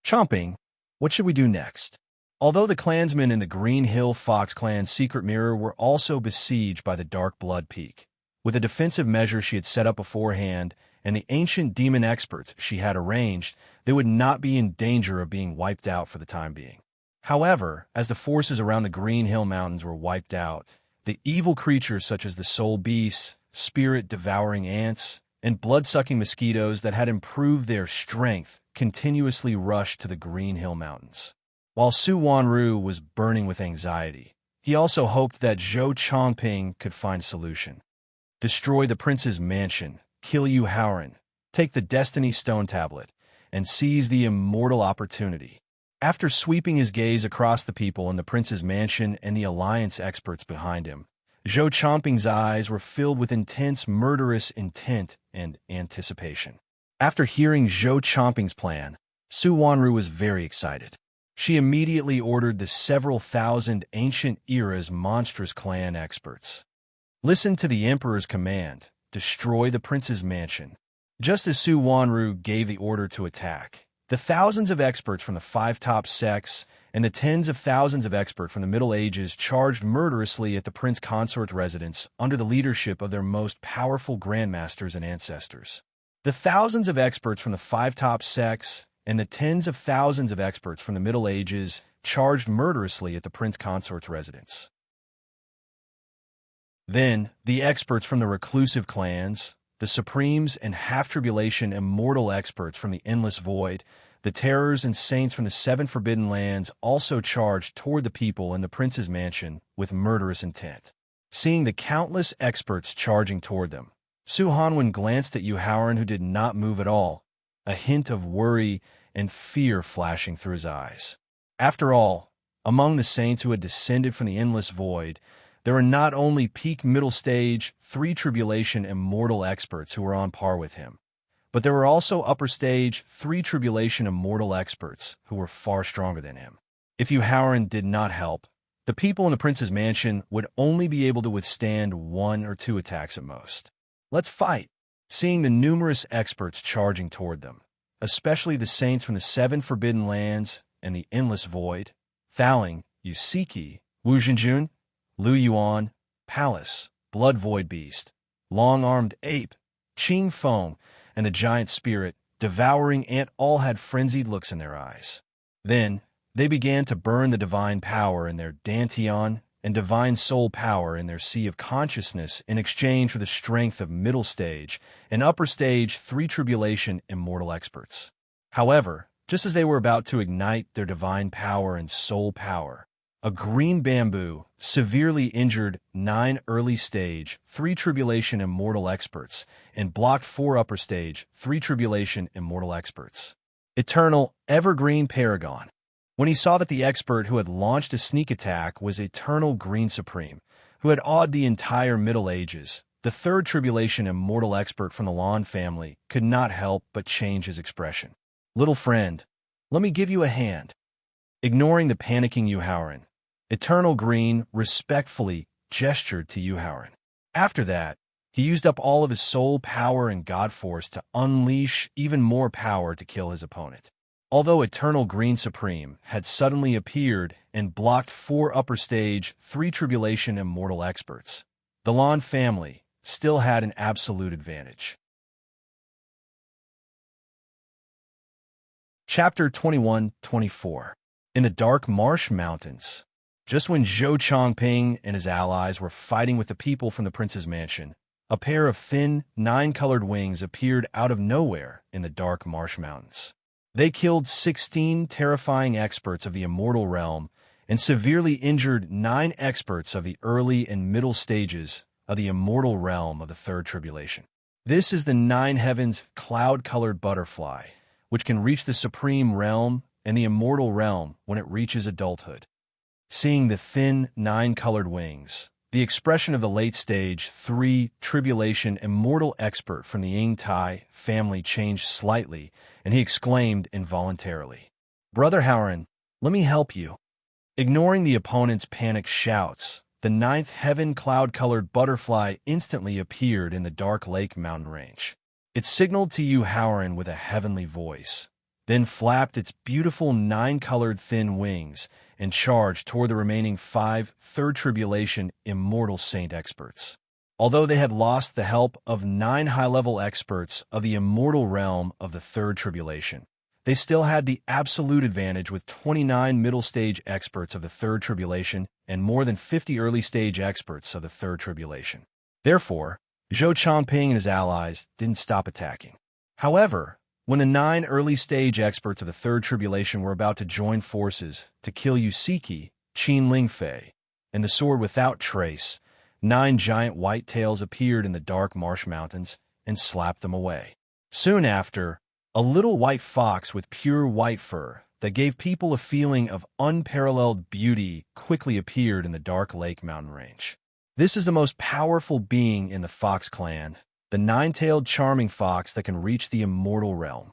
Chomping, what should we do next? Although the clansmen in the Green Hill Fox clan's secret mirror were also besieged by the Dark Blood Peak, with a defensive measure she had set up beforehand and the ancient demon experts she had arranged, they would not be in danger of being wiped out for the time being. However, as the forces around the Green Hill Mountains were wiped out, the evil creatures such as the soul beasts, spirit-devouring ants, and blood-sucking mosquitoes that had improved their strength continuously rushed to the Green Hill Mountains. While Su Wanru was burning with anxiety, he also hoped that Zhou Chongping could find a solution. Destroy the prince's mansion, kill Yu Haoran, take the Destiny Stone tablet, and seize the immortal opportunity. After sweeping his gaze across the people in the prince's mansion and the alliance experts behind him, Zhou Chongping's eyes were filled with intense murderous intent and anticipation. After hearing Zhou Chongping's plan, Su Wanru was very excited. She immediately ordered the several thousand ancient era's monstrous clan experts. Listen to the emperor's command, destroy the prince's mansion. Just as Su Wanru gave the order to attack, the thousands of experts from the five top sects and the tens of thousands of experts from the Middle Ages charged murderously at the prince consort's residence under the leadership of their most powerful grandmasters and ancestors. The thousands of experts from the five top sects and the tens of thousands of experts from the Middle Ages charged murderously at the prince consort's residence. Then, the experts from the reclusive clans, the Supremes and half-tribulation immortal experts from the Endless Void, the terrors and saints from the Seven Forbidden Lands also charged toward the people in the prince's mansion with murderous intent. Seeing the countless experts charging toward them, Su Hanwen glanced at Yu Haoran, who did not move at all, a hint of worry and fear flashing through his eyes. After all, among the saints who had descended from the Endless Void, there were not only peak middle stage, three-tribulation immortal experts who were on par with him, but there were also upper stage, three-tribulation immortal experts who were far stronger than him. If Yu Haoran did not help, the people in the prince's mansion would only be able to withstand one or two attacks at most. Let's fight! Seeing the numerous experts charging toward them, especially the saints from the Seven Forbidden Lands and the Endless Void, Thaling, Yusiki, Wu Zhenjun, Lu Yuan, Palace, Blood Void Beast, Long-Armed Ape, Qing Feng, and the Giant Spirit, Devouring Ant all had frenzied looks in their eyes. Then, they began to burn the divine power in their Dantian and divine soul power in their sea of consciousness in exchange for the strength of middle stage and upper stage three-tribulation immortal experts. However, just as they were about to ignite their divine power and soul power, a green bamboo severely injured 9 early stage, 3 tribulation immortal experts, and blocked 4 upper stage, 3 tribulation immortal experts. Eternal, evergreen Paragon. When he saw that the expert who had launched a sneak attack was Eternal Green Supreme, who had awed the entire Middle Ages, the 3rd tribulation immortal expert from the Lon family could not help but change his expression. Little friend, let me give you a hand. Ignoring the panicking Yu Haoran, Eternal Green respectfully gestured to Yu Haoran. After that, he used up all of his soul power and God force to unleash even more power to kill his opponent. Although Eternal Green Supreme had suddenly appeared and blocked 4 upper stage, 3 tribulation immortal experts, the Lon family still had an absolute advantage. Chapter 21-24. In the Dark Marsh Mountains. Just when Zhou Chongping and his allies were fighting with the people from the prince's mansion, a pair of thin, nine-colored wings appeared out of nowhere in the dark marsh mountains. They killed 16 terrifying experts of the immortal realm and severely injured 9 experts of the early and middle stages of the immortal realm of the Third Tribulation. This is the Nine Heavens cloud-colored butterfly, which can reach the supreme realm and the immortal realm when it reaches adulthood. Seeing the thin, nine-colored wings, the expression of the late-stage 3 Tribulation immortal expert from the Ying Tai family changed slightly, and he exclaimed involuntarily, "Brother Howren, let me help you." Ignoring the opponent's panicked shouts, the ninth heaven cloud-colored butterfly instantly appeared in the dark lake mountain range. It signaled to Yu Howren with a heavenly voice, then flapped its beautiful 9-colored thin wings and charged toward the remaining 5 Third Tribulation immortal saint experts. Although they had lost the help of 9 high-level experts of the immortal realm of the Third Tribulation, they still had the absolute advantage with 29 middle-stage experts of the Third Tribulation and more than 50 early-stage experts of the Third Tribulation. Therefore, Zhou Chongping and his allies didn't stop attacking. However, when the 9 early-stage experts of the Third Tribulation were about to join forces to kill Yusiki, Qin Lingfei, and the Sword Without Trace, 9 giant white tails appeared in the dark marsh mountains and slapped them away. Soon after, a little white fox with pure white fur that gave people a feeling of unparalleled beauty quickly appeared in the dark lake mountain range. This is the most powerful being in the fox clan, the 9-tailed charming fox that can reach the immortal realm.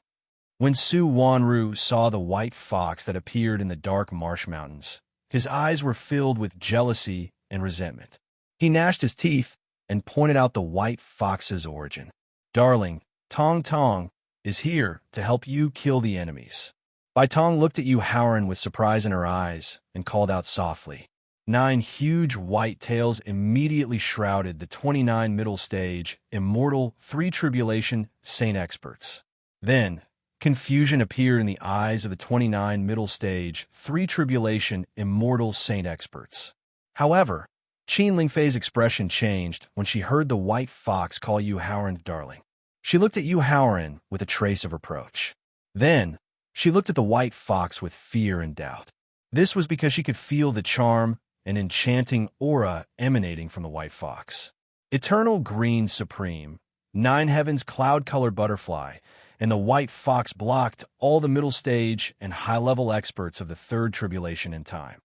When Su Wanru saw the white fox that appeared in the dark marsh mountains, his eyes were filled with jealousy and resentment. He gnashed his teeth and pointed out the white fox's origin. "Darling, Tong Tong is here to help you kill the enemies." Bai Tong looked at Yu Howren with surprise in her eyes and called out softly. 9 huge white tails immediately shrouded the 29 middle stage, immortal 3 Tribulation saint experts. Then, confusion appeared in the eyes of the 29 middle stage, 3 Tribulation immortal saint experts. However, Qin Lingfei's expression changed when she heard the white fox call Yu Howren darling. She looked at Yu Howren with a trace of reproach. Then, she looked at the white fox with fear and doubt. This was because she could feel the charm and enchanting aura emanating from the white fox. Eternal Green Supreme, 9 Heavens cloud-colored butterfly, and the white fox blocked all the middle stage and high-level experts of the Third Tribulation in time.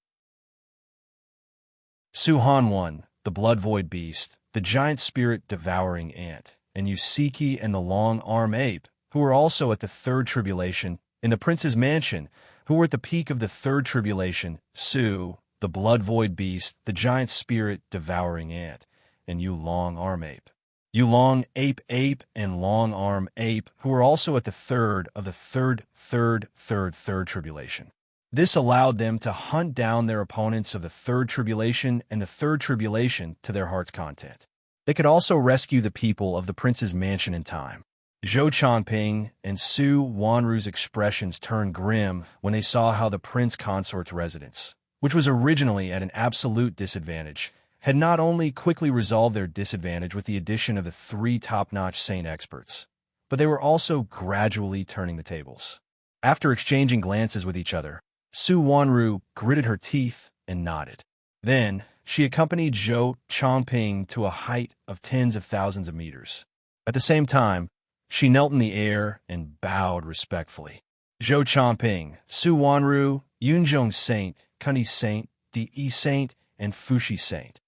Su Han-1, the blood void beast, the giant spirit devouring ant, and Yusiki and the long-arm ape, who were also at the Third Tribulation, in the prince's mansion, who were at the peak of the Third Tribulation, Su, the blood void beast, the giant spirit devouring ant, and Yu long-arm ape. Yu long ape and long-arm ape, who were also at the third of the Third Tribulation. This allowed them to hunt down their opponents of the Third Tribulation and the Third Tribulation to their heart's content. They could also rescue the people of the prince's mansion in time. Zhou Chongping and Su Wanru's expressions turned grim when they saw how the prince consort's residence, which was originally at an absolute disadvantage, had not only quickly resolved their disadvantage with the addition of the 3 top-notch saint experts, but they were also gradually turning the tables. After exchanging glances with each other, Su Wanru gritted her teeth and nodded. Then, she accompanied Zhou Chongping to a height of tens of thousands of meters. At the same time, she knelt in the air and bowed respectfully. Zhou Chongping, Su Wanru, Yunzhong Saint, Kunyi Saint, Di Saint, and Fushi Saint.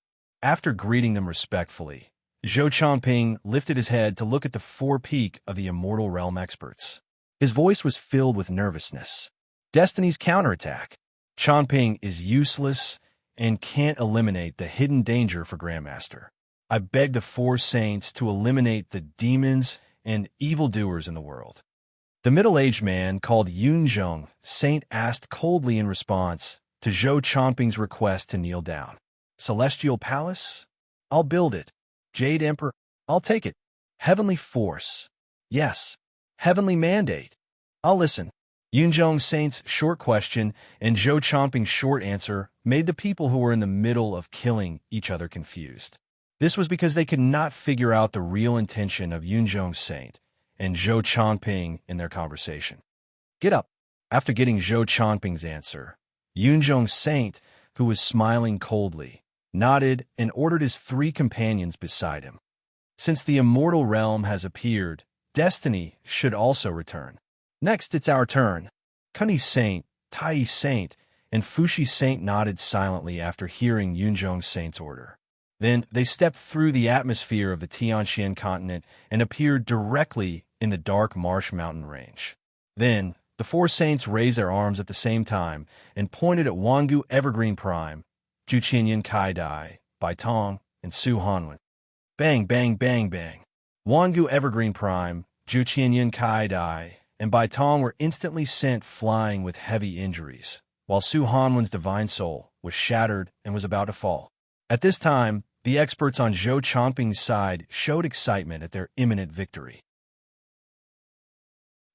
After greeting them respectfully, Zhou Chongping lifted his head to look at the forepeak of the immortal realm experts. His voice was filled with nervousness. Destiny's counterattack. Chongping is useless and can't eliminate the hidden danger for Grandmaster. I beg the 4 saints to eliminate the demons and evildoers in the world. The middle-aged man called Yunzhong Saint asked coldly in response to Zhou Chongping's request to kneel down. Celestial Palace? I'll build it. Jade Emperor? I'll take it. Heavenly Force? Yes. Heavenly Mandate? I'll listen. Yunjong Saint's short question and Zhou Chomping's short answer made the people who were in the middle of killing each other confused. This was because they could not figure out the real intention of Yunjong Saint and Zhou Chomping in their conversation. Get up. After getting Zhou Chomping's answer, Yunjong Saint, who was smiling coldly, nodded and ordered his 3 companions beside him. Since the immortal realm has appeared, destiny should also return. Next, it's our turn. Kunyi Saint, Tai Saint, and Fushi Saint nodded silently after hearing Yunjong Saint's order. Then they stepped through the atmosphere of the Tianxian continent and appeared directly in the dark marsh mountain range. Then, the 4 saints raised their arms at the same time and pointed at Wangu Evergreen Prime, Juqianyan Kai Dai, Bai Tong, and Su Hanwen. Bang, bang, bang, bang. Wangu Evergreen Prime, Juqianyan Kai Dai, and Bai Tong were instantly sent flying with heavy injuries, while Su Hanwen's divine soul was shattered and was about to fall. At this time, the experts on Zhou Chomping's side showed excitement at their imminent victory.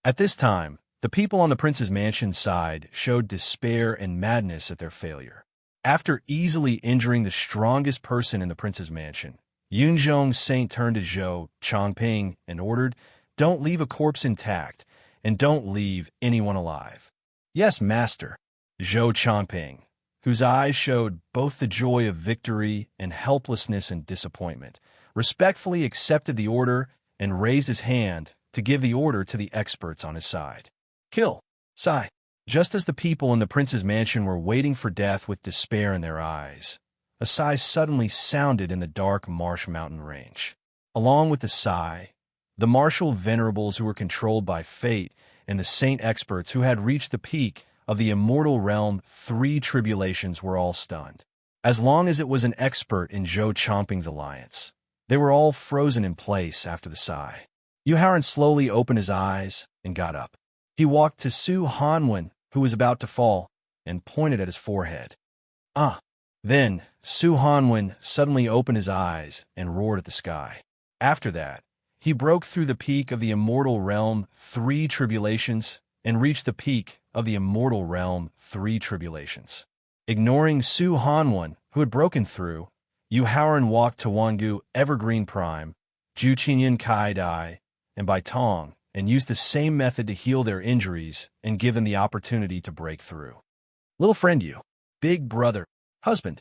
At this time, the people on the prince's mansion side showed despair and madness at their failure. After easily injuring the strongest person in the prince's mansion, Yunjong Saint turned to Zhou Chomping and ordered, "Don't leave a corpse intact, and don't leave anyone alive." "Yes, master." Zhou Chomping, whose eyes showed both the joy of victory and helplessness and disappointment, respectfully accepted the order and raised his hand to give the order to the experts on his side. "Kill." Sigh. Just as the people in the prince's mansion were waiting for death with despair in their eyes, a sigh suddenly sounded in the dark marsh mountain range. Along with the sigh, the martial venerables who were controlled by fate and the saint experts who had reached the peak of the immortal realm 3 tribulations were all stunned. As long as it was an expert in Zhou Chomping's alliance, they were all frozen in place after the sigh. Yu Haoran slowly opened his eyes and got up. He walked to Su Hanwen, who was about to fall, and pointed at his forehead. "Ah!" Then Su Hanwen suddenly opened his eyes and roared at the sky. After that, he broke through the peak of the immortal realm 3 tribulations and reached the peak of the immortal realm 3 tribulations. Ignoring Su Hanwen, who had broken through, Yu Haoran walked to Wangu Evergreen Prime, Juqianyan Kai Dai, and Bai Tong, and used the same method to heal their injuries and give them the opportunity to break through. Little friend you, big brother, husband.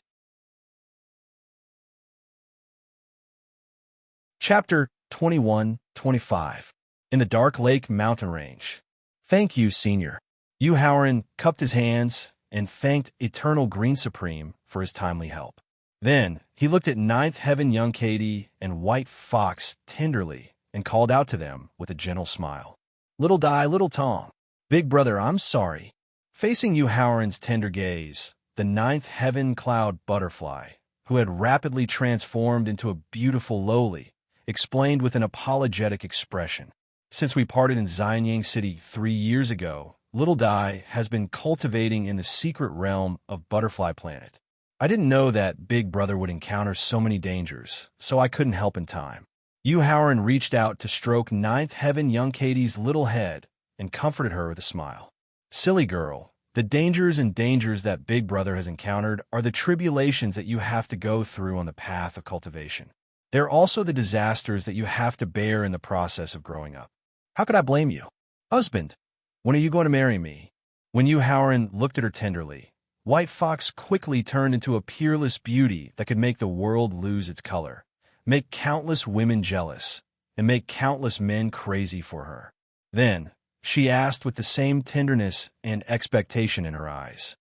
Chapter 21-25. In the Dark Lake Mountain Range. Thank you, Senior. Yu Haoran cupped his hands and thanked Eternal Green Supreme for his timely help. Then he looked at Ninth Heaven Young Katie and White Fox tenderly and called out to them with a gentle smile. "Little Dai, Little Tong. Big brother, I'm sorry." Facing Yu Haoran's tender gaze, the Ninth Heaven Cloud Butterfly, who had rapidly transformed into a beautiful lowly, explained with an apologetic expression. "Since we parted in Xianyang City 3 years ago, Little Dai has been cultivating in the secret realm of Butterfly Planet. I didn't know that Big Brother would encounter so many dangers, so I couldn't help in time." Yu Haoran reached out to stroke Ninth Heaven Young Katie's little head and comforted her with a smile. "Silly girl, the dangers that Big Brother has encountered are the tribulations that you have to go through on the path of cultivation. They're also the disasters that you have to bear in the process of growing up. How could I blame you? Husband, when are you going to marry me?" When Yu Haoran looked at her tenderly, White Fox quickly turned into a peerless beauty that could make the world lose its color, make countless women jealous, and make countless men crazy for her. Then, she asked with the same tenderness and expectation in her eyes.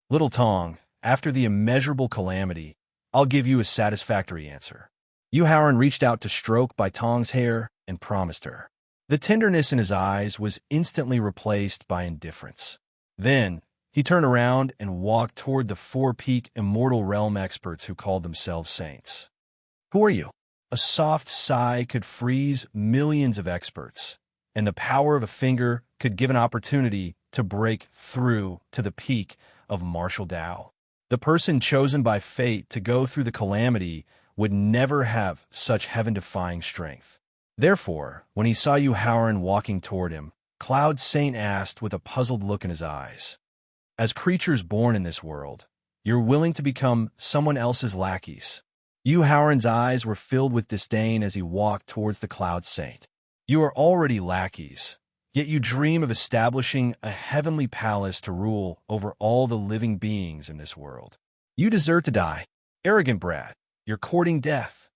"Little Tong, after the immeasurable calamity, I'll give you a satisfactory answer." Yu Haoran reached out to stroke Bai Tong's hair and promised her. The tenderness in his eyes was instantly replaced by indifference. Then, he turned around and walked toward the 4-peak immortal realm experts who called themselves saints. "Who are you?" A soft sigh could freeze millions of experts, and the power of a finger could give an opportunity to break through to the peak of martial Tao. The person chosen by fate to go through the calamity would never have such heaven-defying strength. Therefore, when he saw Yu Haoran walking toward him, Cloud Saint asked with a puzzled look in his eyes. As creatures born in this world, you're willing to become someone else's lackeys. Yu Haoran's eyes were filled with disdain as he walked towards the Cloud Saint. You are already lackeys, yet you dream of establishing a heavenly palace to rule over all the living beings in this world. You deserve to die. Arrogant brat, you're courting death.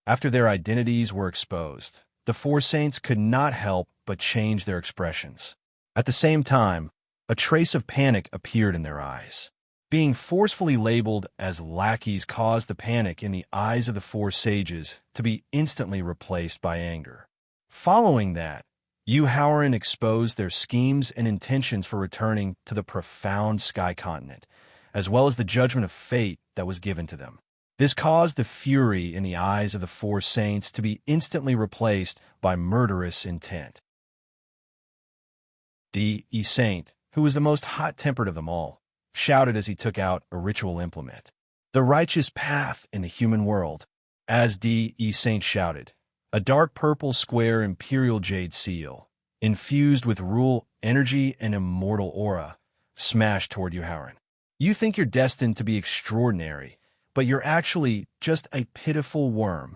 After their identities were exposed, the four saints could not help but change their expressions. At the same time, a trace of panic appeared in their eyes. Being forcefully labeled as lackeys caused the panic in the eyes of the four sages to be instantly replaced by anger. Following that, Yu Haoran exposed their schemes and intentions for returning to the profound sky continent, as well as the judgment of fate that was given to them. This caused the fury in the eyes of the four saints to be instantly replaced by murderous intent. The Saint, who was the most hot-tempered of them all, shouted as he took out a ritual implement. The righteous path in the human world. As the Saint shouted, a dark purple square imperial jade seal, infused with rule energy and immortal aura, smashed toward Yu Haoran. You think you're destined to be extraordinary, but you're actually just a pitiful worm.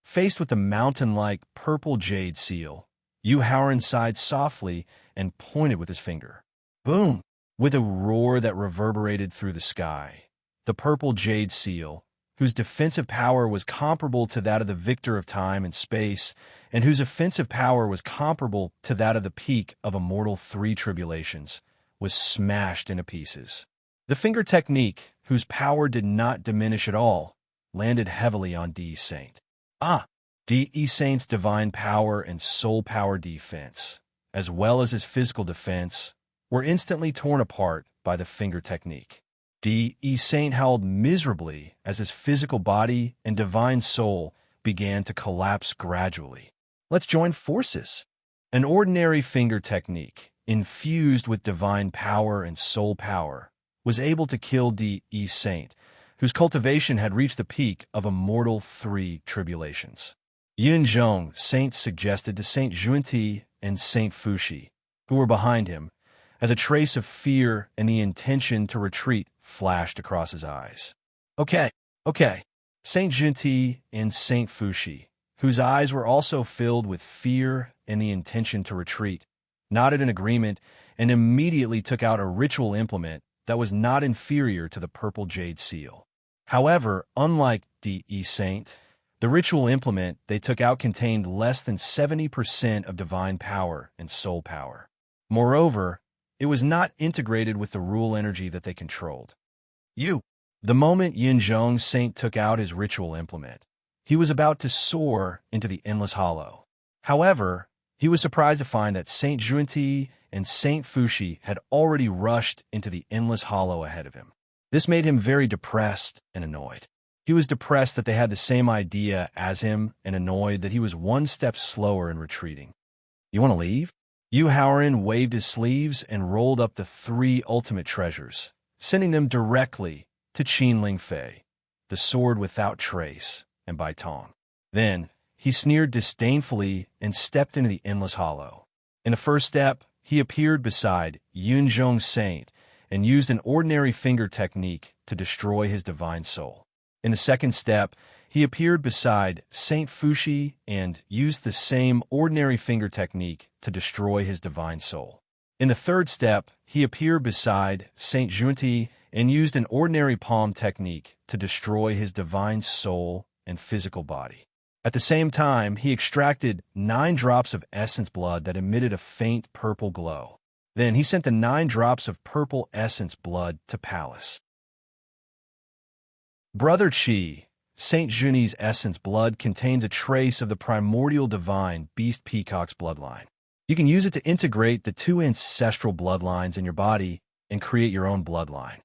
Faced with the mountain-like purple jade seal, Yu Haoran sighed softly and pointed with his finger. Boom! With a roar that reverberated through the sky, the purple jade seal, whose defensive power was comparable to that of the victor of time and space, and whose offensive power was comparable to that of the peak of immortal three tribulations, was smashed into pieces. The finger technique, whose power did not diminish at all, landed heavily on D. Saint. D. Saint's divine power and soul power defense, as well as his physical defense, were instantly torn apart by the finger technique. D. Saint howled miserably as his physical body and divine soul began to collapse gradually. Let's join forces. An ordinary finger technique, infused with divine power and soul power, was able to kill D. Saint, whose cultivation had reached the peak of immortal three tribulations. Yunzhong Saint suggested to Saint Junti and Saint Fushi, who were behind him, as a trace of fear and the intention to retreat flashed across his eyes. Okay. Saint Junti and Saint Fushi, whose eyes were also filled with fear and the intention to retreat, nodded in agreement and immediately took out a ritual implement that was not inferior to the purple jade seal. However, unlike D. Saint, the ritual implement they took out contained less than 70% of divine power and soul power. Moreover, it was not integrated with the rule energy that they controlled. The moment Yunzhong Saint took out his ritual implement, he was about to soar into the endless hollow. However, he was surprised to find that Saint Junti and Saint Fushi had already rushed into the endless hollow ahead of him. This made him very depressed and annoyed. He was depressed that they had the same idea as him and annoyed that he was one step slower in retreating. You want to leave? Yu Haoran waved his sleeves and rolled up the three ultimate treasures, sending them directly to Qin Ling Fei, the sword without trace, and Bai Tong. Then, he sneered disdainfully and stepped into the endless hollow. In the first step, he appeared beside Yunzhong Saint and used an ordinary finger technique to destroy his divine soul. In the second step, he appeared beside Saint Fushi and used the same ordinary finger technique to destroy his divine soul. In the third step, he appeared beside Saint Junti and used an ordinary palm technique to destroy his divine soul and physical body. At the same time, he extracted 9 drops of essence blood that emitted a faint purple glow. Then he sent the 9 drops of purple essence blood to Palace. Brother Qi, Saint Juni's essence blood contains a trace of the primordial divine beast peacock's bloodline. You can use it to integrate the 2 ancestral bloodlines in your body and create your own bloodline.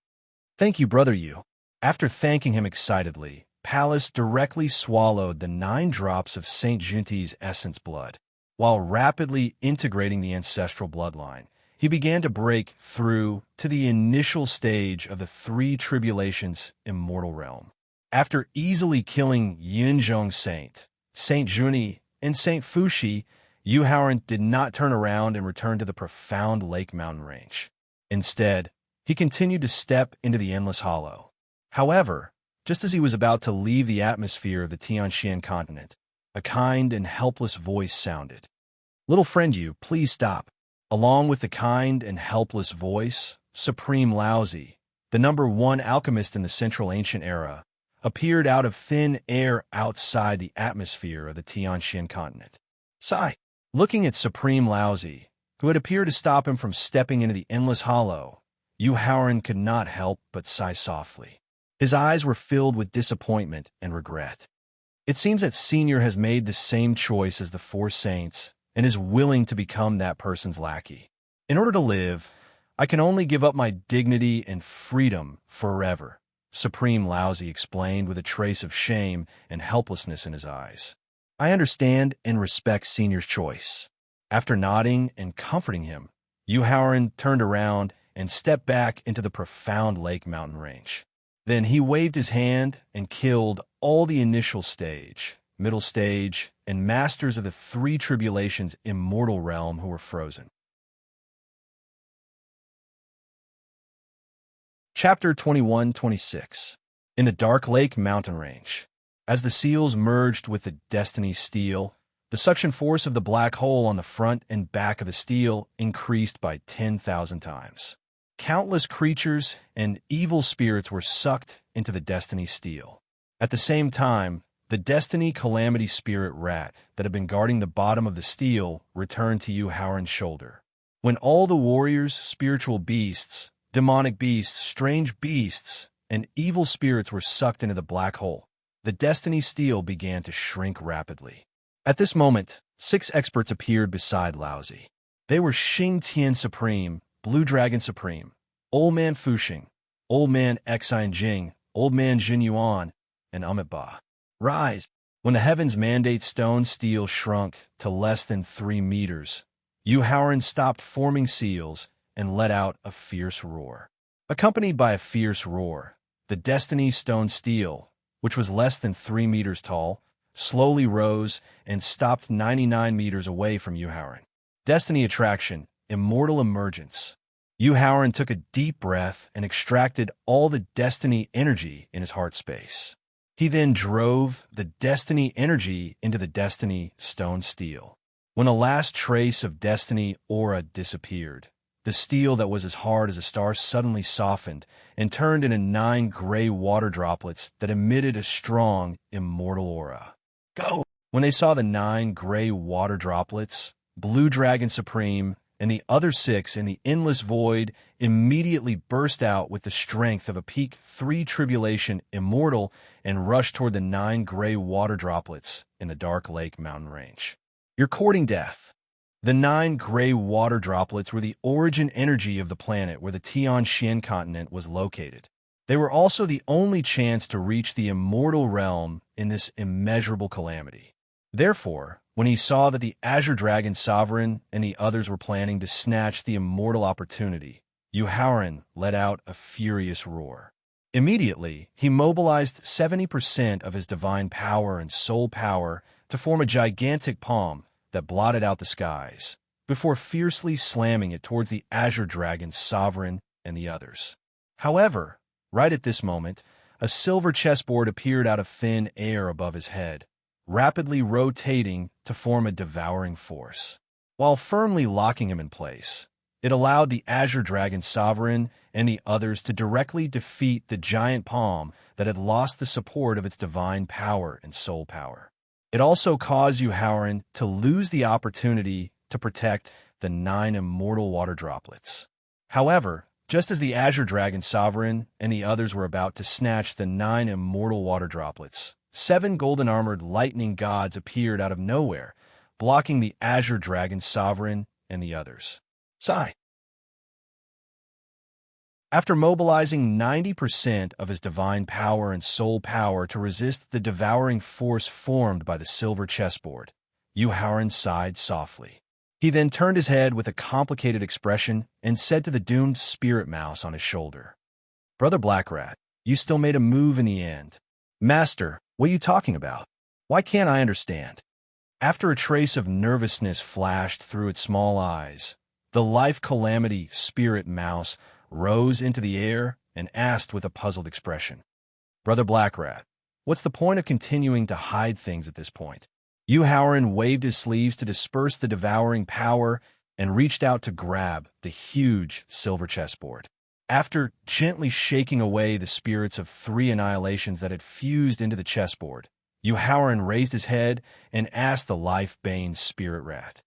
Thank you, Brother Yu. After thanking him excitedly, Palace directly swallowed the 9 drops of Saint Junti's essence blood. While rapidly integrating the ancestral bloodline, he began to break through to the initial stage of the 3 tribulations immortal realm. After easily killing Yunzhong Saint, Saint Juni, and Saint Fushi, Howard did not turn around and return to the profound lake mountain range. Instead, he continued to step into the endless hollow. However, just as he was about to leave the atmosphere of the Tianshan continent, a kind and helpless voice sounded. "Little friend, you, please stop." Along with the kind and helpless voice, Supreme Lousy, the #1 alchemist in the Central Ancient Era, appeared out of thin air outside the atmosphere of the Tianshan continent. Sigh. Looking at Supreme Lousy, who had appeared to stop him from stepping into the endless hollow, Howard could not help but sigh softly. His eyes were filled with disappointment and regret. It seems that Senior has made the same choice as the Four Saints and is willing to become that person's lackey. In order to live, I can only give up my dignity and freedom forever, Supreme Lousy explained with a trace of shame and helplessness in his eyes. I understand and respect Senior's choice. After nodding and comforting him, Howard turned around and stepped back into the profound lake mountain range. Then he waved his hand and killed all the initial stage, middle stage, and masters of the Three Tribulations immortal realm who were frozen. Chapter 21-26. In the Dark Lake Mountain Range. As the seals merged with the Destiny steel, the suction force of the black hole on the front and back of the steel increased by 10,000 times. Countless creatures and evil spirits were sucked into the Destiny steel. At the same time, the Destiny Calamity Spirit rat that had been guarding the bottom of the steel returned to Howard's shoulder. When all the warriors, spiritual beasts, demonic beasts, strange beasts, and evil spirits were sucked into the black hole, the Destiny steel began to shrink rapidly. At this moment, 6 experts appeared beside Lousy. They were Xing Tian Supreme, Blue Dragon Supreme, Old Man Fuxing, Old Man Xine Jing, Old Man Jin Yuan, and Ba. Rise! When the Heavens Mandate stone steel shrunk to less than 3 meters, Howard stopped forming seals and let out a fierce roar. Accompanied by a fierce roar, the Destiny stone steel, which was less than 3 meters tall, slowly rose and stopped 99 meters away from Howard. Destiny Attraction, Immortal Emergence. Howard took a deep breath and extracted all the Destiny energy in his heart space. He then drove the Destiny energy into the Destiny stone steel. When the last trace of Destiny aura disappeared, the steel that was as hard as a star suddenly softened and turned into 9 gray water droplets that emitted a strong, immortal aura. Go! When they saw the 9 gray water droplets, Blue Dragon Supreme and the other 6 in the endless void immediately burst out with the strength of a peak 3 tribulation immortal and rushed toward the 9 gray water droplets in the Dark Lake mountain range. You're courting death. The 9 gray water droplets were the origin energy of the planet where the Tianshan continent was located. They were also the only chance to reach the immortal realm in this immeasurable calamity. Therefore, when he saw that the Azure Dragon Sovereign and the others were planning to snatch the immortal opportunity, Howard let out a furious roar. Immediately, he mobilized 70% of his divine power and soul power to form a gigantic palm that blotted out the skies, before fiercely slamming it towards the Azure Dragon Sovereign and the others. However, right at this moment, a silver chessboard appeared out of thin air above his head, rapidly rotating to form a devouring force. While firmly locking him in place, it allowed the Azure Dragon Sovereign and the others to directly defeat the giant palm that had lost the support of its divine power and soul power. It also caused Howard to lose the opportunity to protect the 9 immortal water droplets. However, just as the Azure Dragon Sovereign and the others were about to snatch the 9 immortal water droplets, 7 golden-armored lightning gods appeared out of nowhere, blocking the Azure Dragon Sovereign and the others. Sigh. After mobilizing 90% of his divine power and soul power to resist the devouring force formed by the silver chessboard, Howard sighed softly. He then turned his head with a complicated expression and said to the doomed spirit mouse on his shoulder, "Brother Blackrat, you still made a move in the end." "Master, what are you talking about? Why can't I understand?" After a trace of nervousness flashed through its small eyes, the life calamity spirit mouse rose into the air and asked with a puzzled expression, "Brother Black Rat, what's the point of continuing to hide things at this point?" Hugh Howard waved his sleeves to disperse the devouring power and reached out to grab the huge silver chessboard. After gently shaking away the spirits of 3 annihilations that had fused into the chessboard, Hugh Howard raised his head and asked the life-bane spirit rat,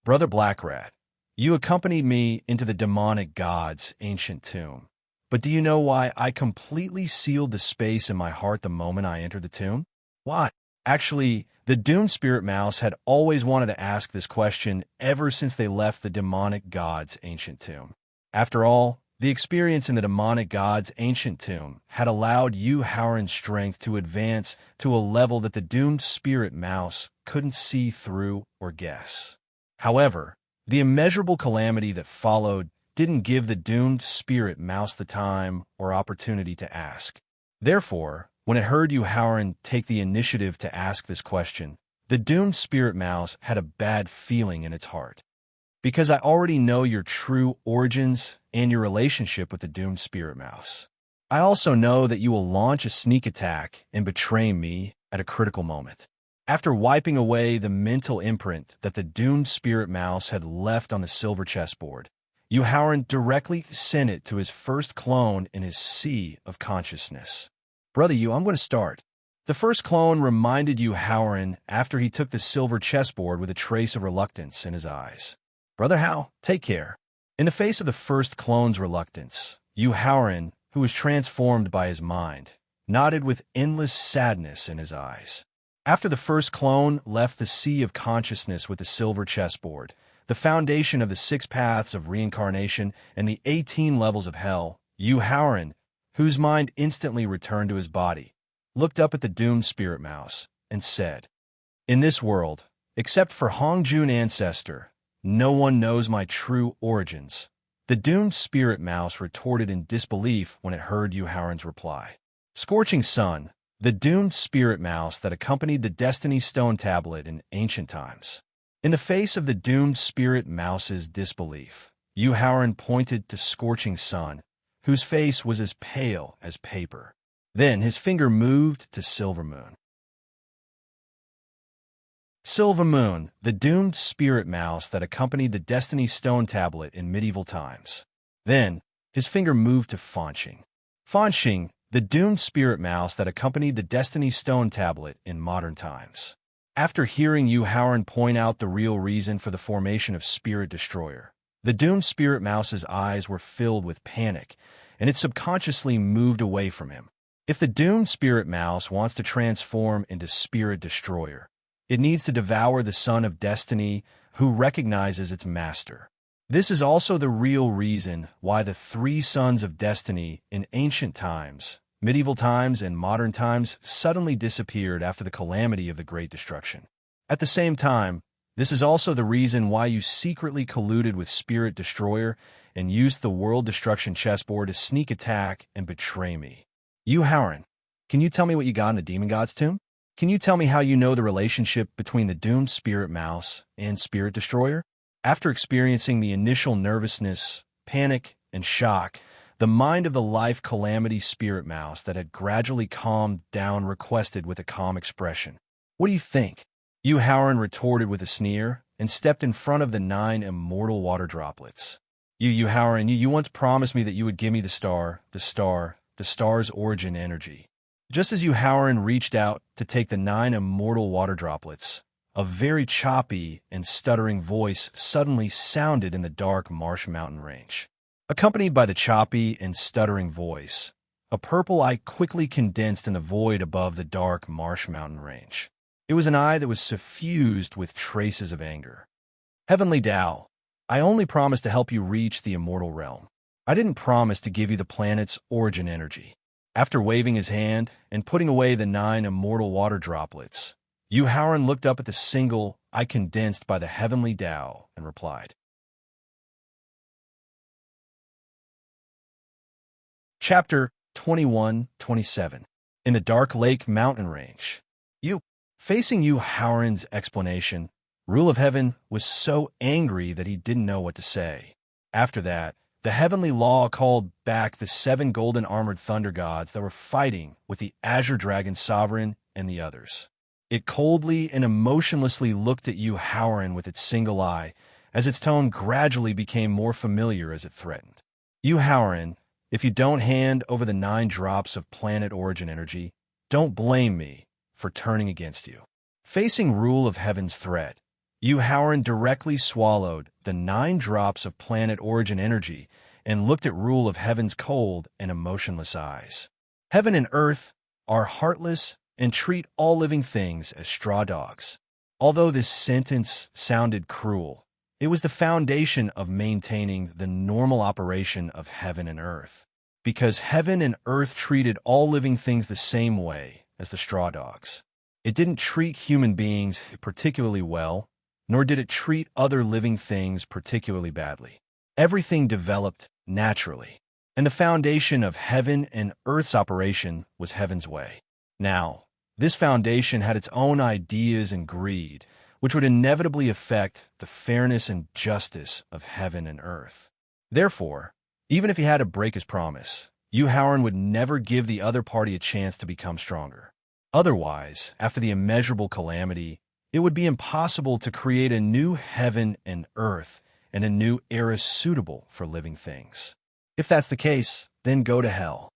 "Brother Black Rat, you accompanied me into the demonic god's ancient tomb. But do you know why I completely sealed the space in my heart the moment I entered the tomb? Why? Actually, the doomed spirit mouse had always wanted to ask this question ever since they left the demonic god's ancient tomb. After all, the experience in the demonic god's ancient tomb had allowed Hugh Howard's strength to advance to a level that the doomed spirit mouse couldn't see through or guess. However, the immeasurable calamity that followed didn't give the doomed spirit mouse the time or opportunity to ask. Therefore, when it heard Hugh Howard take the initiative to ask this question, the doomed spirit mouse had a bad feeling in its heart. "Because I already know your true origins and your relationship with the doomed spirit mouse. I also know that you will launch a sneak attack and betray me at a critical moment." After wiping away the mental imprint that the doomed spirit mouse had left on the silver chessboard, Hugh Howard directly sent it to his first clone in his sea of consciousness. "Brother Hugh, I'm going to start." The first clone reminded Hugh Howard after he took the silver chessboard with a trace of reluctance in his eyes. "Brother Hal, take care." In the face of the first clone's reluctance, Hugh Howard, who was transformed by his mind, nodded with endless sadness in his eyes. After the first clone left the sea of consciousness with the silver chessboard, the foundation of the 6 paths of reincarnation and the 18 levels of hell, Hugh Howard, whose mind instantly returned to his body, looked up at the doomed spirit mouse and said, "In this world, except for Hongjun ancestor, no one knows my true origins." The doomed spirit mouse retorted in disbelief when it heard Hugh Howard's reply. Scorching Sun, the doomed spirit mouse that accompanied the Destiny Stone tablet in ancient times. In the face of the doomed spirit mouse's disbelief, Hugh Howard pointed to Scorching Sun, whose face was as pale as paper. Then his finger moved to Silver Moon. Silver Moon, the doomed spirit mouse that accompanied the Destiny Stone tablet in medieval times. Then his finger moved to Fanxing. Fanxing, the doomed spirit mouse that accompanied the Destiny Stone tablet in modern times. After hearing Hugh Howard point out the real reason for the formation of Spirit Destroyer, the doomed spirit mouse's eyes were filled with panic, and it subconsciously moved away from him. If the doomed spirit mouse wants to transform into Spirit Destroyer, it needs to devour the Son of Destiny, who recognizes its master. This is also the real reason why the 3 sons of destiny in ancient times, medieval times, and modern times suddenly disappeared after the calamity of the Great Destruction. At the same time, this is also the reason why you secretly colluded with Spirit Destroyer and used the World Destruction chessboard to sneak attack and betray me. Hugh Howard, can you tell me what you got in the Demon God's tomb? Can you tell me how you know the relationship between the doomed spirit mouse and Spirit Destroyer? After experiencing the initial nervousness, panic, and shock, the mind of the life calamity spirit mouse that had gradually calmed down requested with a calm expression, "What do you think?" Hugh Howard retorted with a sneer and stepped in front of the 9 immortal water droplets. Hugh Howard, you once promised me that you would give me the star's origin energy." Just as Hugh Howard reached out to take the 9 immortal water droplets, a very choppy and stuttering voice suddenly sounded in the dark Marsh Mountain range. Accompanied by the choppy and stuttering voice, a purple eye quickly condensed in the void above the dark Marsh Mountain range. It was an eye that was suffused with traces of anger. "Heavenly Tao, I only promised to help you reach the immortal realm. I didn't promise to give you the planet's origin energy." After waving his hand and putting away the 9 immortal water droplets, Hugh Howard looked up at the single eye condensed by the Heavenly Tao and replied. Chapter 21-27. In the Dark Lake Mountain Range. "You, Facing Yu Haoran's explanation, Rule of Heaven was so angry that he didn't know what to say. After that, the heavenly law called back the 7 golden armored thunder gods that were fighting with the azure dragon sovereign and the others. It coldly and emotionlessly looked at Yu Haoran with its single eye, as its tone gradually became more familiar as it threatened. Yu Haoran, if you don't hand over the 9 drops of planet origin energy, don't blame me for turning against you. Facing Rule of Heaven's threat, Yu Haoran directly swallowed the 9 drops of planet origin energy and looked at Rule of Heaven's cold and emotionless eyes. Heaven and earth are heartless and treat all living things as straw dogs. Although this sentence sounded cruel, it was the foundation of maintaining the normal operation of heaven and earth. Because heaven and earth treated all living things the same way as the straw dogs. It didn't treat human beings particularly well, nor did it treat other living things particularly badly. Everything developed naturally, and the foundation of heaven and earth's operation was heaven's way. Now, this foundation had its own ideas and greed, which would inevitably affect the fairness and justice of heaven and earth. Therefore, even if he had to break his promise, Yu Haoran would never give the other party a chance to become stronger. Otherwise, after the immeasurable calamity, it would be impossible to create a new heaven and earth and a new era suitable for living things. If that's the case, then go to hell.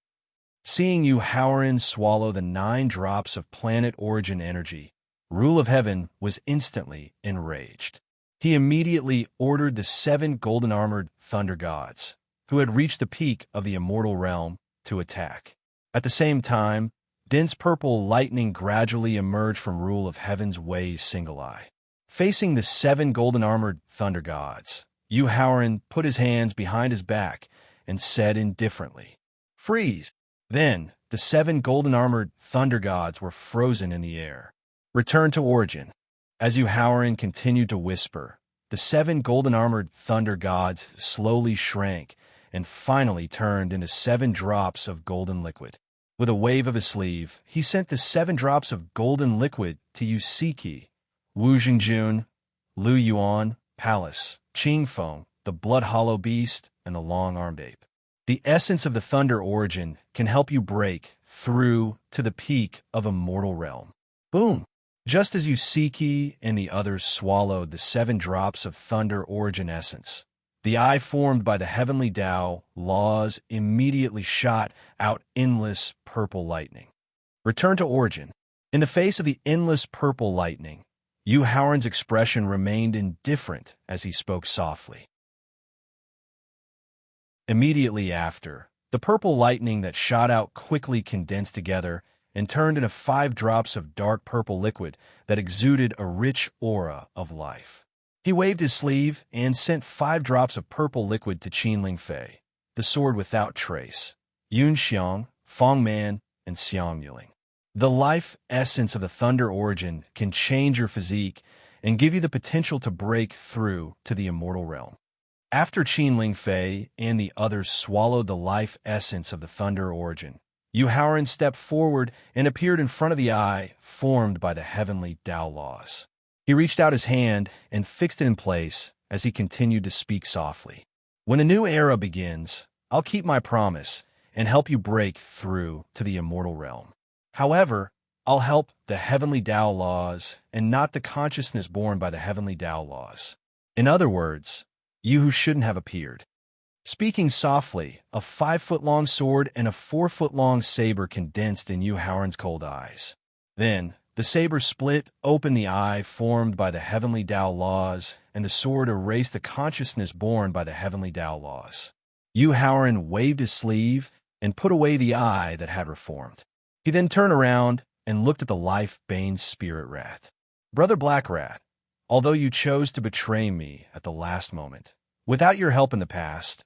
Seeing Yu Haoran swallow the 9 drops of planet origin energy, Rule of Heaven was instantly enraged. He immediately ordered the 7 golden armored thunder gods, who had reached the peak of the immortal realm, to attack. At the same time, dense purple lightning gradually emerged from Rule of Heaven's Way's single eye. Facing the 7 golden armored thunder gods, Yu Haoran put his hands behind his back and said indifferently, "Freeze!" Then, the 7 golden armored thunder gods were frozen in the air. Return to origin. As Yu Haoran continued to whisper, the 7 golden armored thunder gods slowly shrank and finally turned into 7 drops of golden liquid. With a wave of his sleeve, he sent the 7 drops of golden liquid to Yu Siki, Wu Jingjun, Lu Yuan, Palace, Qingfeng, the blood-hollow beast, and the long-armed ape. The essence of the thunder origin can help you break through to the peak of a mortal realm. Boom! Just as Yu Siki and the others swallowed the 7 drops of thunder origin essence, the eye formed by the heavenly Tao laws immediately shot out endless purple lightning. Return to origin. In the face of the endless purple lightning, Yu Haoran's expression remained indifferent as he spoke softly. Immediately after, the purple lightning that shot out quickly condensed together and turned into 5 drops of dark purple liquid that exuded a rich aura of life. He waved his sleeve and sent 5 drops of purple liquid to Qin Lingfei, the sword without trace, Yun Xiang, Feng Man, and Xiang Yuling. The life essence of the thunder origin can change your physique and give you the potential to break through to the immortal realm. After Qin Lingfei and the others swallowed the life essence of the thunder origin, Yu Haoran stepped forward and appeared in front of the eye formed by the heavenly Tao laws. He reached out his hand and fixed it in place as he continued to speak softly. When a new era begins, I'll keep my promise and help you break through to the immortal realm. However, I'll help the heavenly Tao laws and not the consciousness born by the heavenly Tao laws. In other words, you who shouldn't have appeared. Speaking softly, a 5-foot-long sword and a 4-foot-long saber condensed in Yu Haoran's cold eyes. Then, the saber split open the eye formed by the heavenly Tao laws, and the sword erased the consciousness born by the heavenly Tao laws. Yu Haoran waved his sleeve and put away the eye that had reformed. He then turned around and looked at the life-bane spirit rat. Brother Black Rat, although you chose to betray me at the last moment, without your help in the past,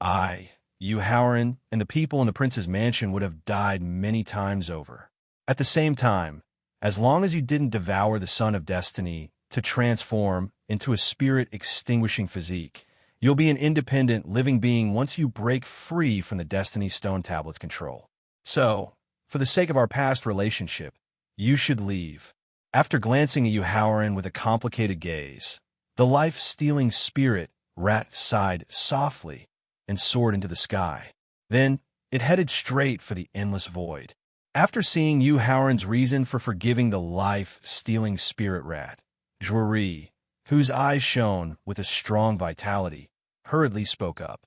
I, Yu Haoran, and the people in the prince's mansion would have died many times over. At the same time, as long as you didn't devour the Son of Destiny to transform into a spirit-extinguishing physique, you'll be an independent, living being once you break free from the Destiny Stone Tablet's control. So, for the sake of our past relationship, you should leave. After glancing at you, Howren, with a complicated gaze, the life-stealing spirit rat sighed softly and soared into the sky. Then it headed straight for the endless void. After seeing Yu Howren's reason for forgiving the life-stealing spirit rat, Zhuori, whose eyes shone with a strong vitality, hurriedly spoke up.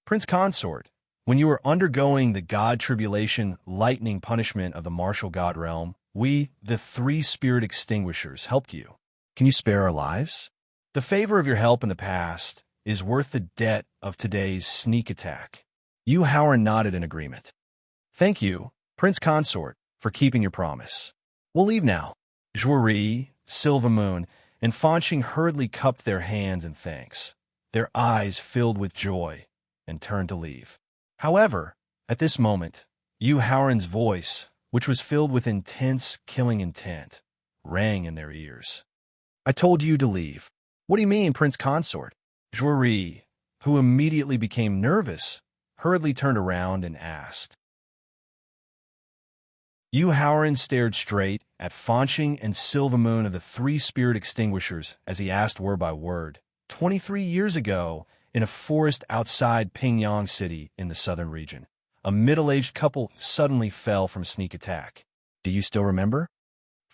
Prince Consort, when you were undergoing the god tribulation lightning punishment of the martial god realm, we, the three spirit extinguishers, helped you. Can you spare our lives? The favor of your help in the past is worth the debt of today's sneak attack. Yu Howren nodded in agreement. Thank you, Prince Consort, for keeping your promise. We'll leave now. Zhuori, Silvermoon, and Fanqing hurriedly cupped their hands in thanks, their eyes filled with joy, and turned to leave. However, at this moment, Yu Howren's voice, which was filled with intense, killing intent, rang in their ears. I told you to leave. What do you mean, Prince Consort? Zhuori, who immediately became nervous, hurriedly turned around and asked. Yu Howren stared straight at Fanqing and Silvermoon of the three spirit extinguishers as he asked word by word. 23 years ago, in a forest outside Pingyang City in the southern region, a middle-aged couple suddenly fell from a sneak attack. Do you still remember?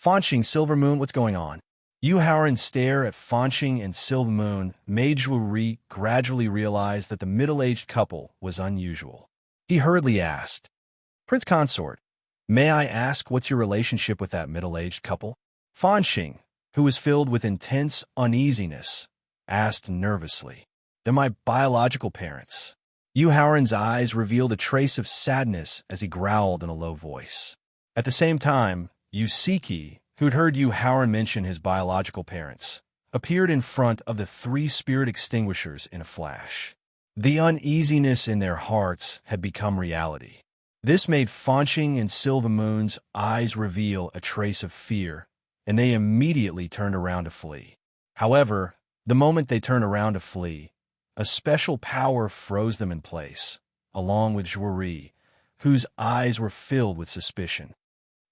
Fanqing, Silvermoon, what's going on? Yu Howren's stare at Fanqing and Silvermoon made Zhuori gradually realize that the middle-aged couple was unusual. He hurriedly asked, Prince Consort, may I ask what's your relationship with that middle-aged couple? Fanqing, who was filled with intense uneasiness, asked nervously. They're my biological parents. Yu Howren's eyes revealed a trace of sadness as he growled in a low voice. At the same time, Yusiki, who'd heard Yu Howren mention his biological parents, appeared in front of the three spirit extinguishers in a flash. The uneasiness in their hearts had become reality. This made Fanqing and Silvermoon's eyes reveal a trace of fear, and they immediately turned around to flee. However, the moment they turned around to flee, a special power froze them in place, along with Zhuori, whose eyes were filled with suspicion.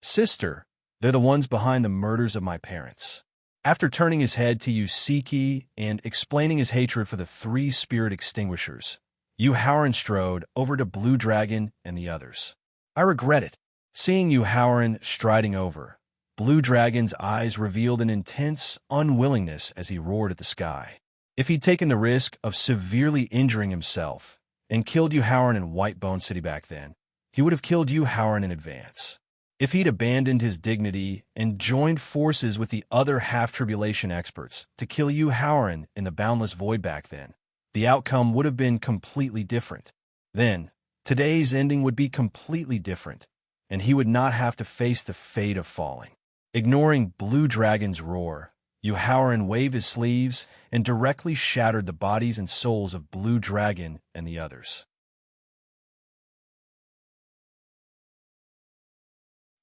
Sister, they're the ones behind the murders of my parents. After turning his head to Yusiki and explaining his hatred for the three spirit extinguishers, Yu Howren strode over to Blue Dragon and the others. I regret it. Seeing Yu Howren striding over, Blue Dragon's eyes revealed an intense unwillingness as he roared at the sky. If he'd taken the risk of severely injuring himself and killed Yu Howren in Whitebone City back then, he would have killed Yu Howren in advance. If he'd abandoned his dignity and joined forces with the other half-tribulation experts to kill Yu Howren in the Boundless Void back then, the outcome would have been completely different. Then, today's ending would be completely different, and he would not have to face the fate of falling. Ignoring Blue Dragon's roar, Yu Howren waved his sleeves and directly shattered the bodies and souls of Blue Dragon and the others.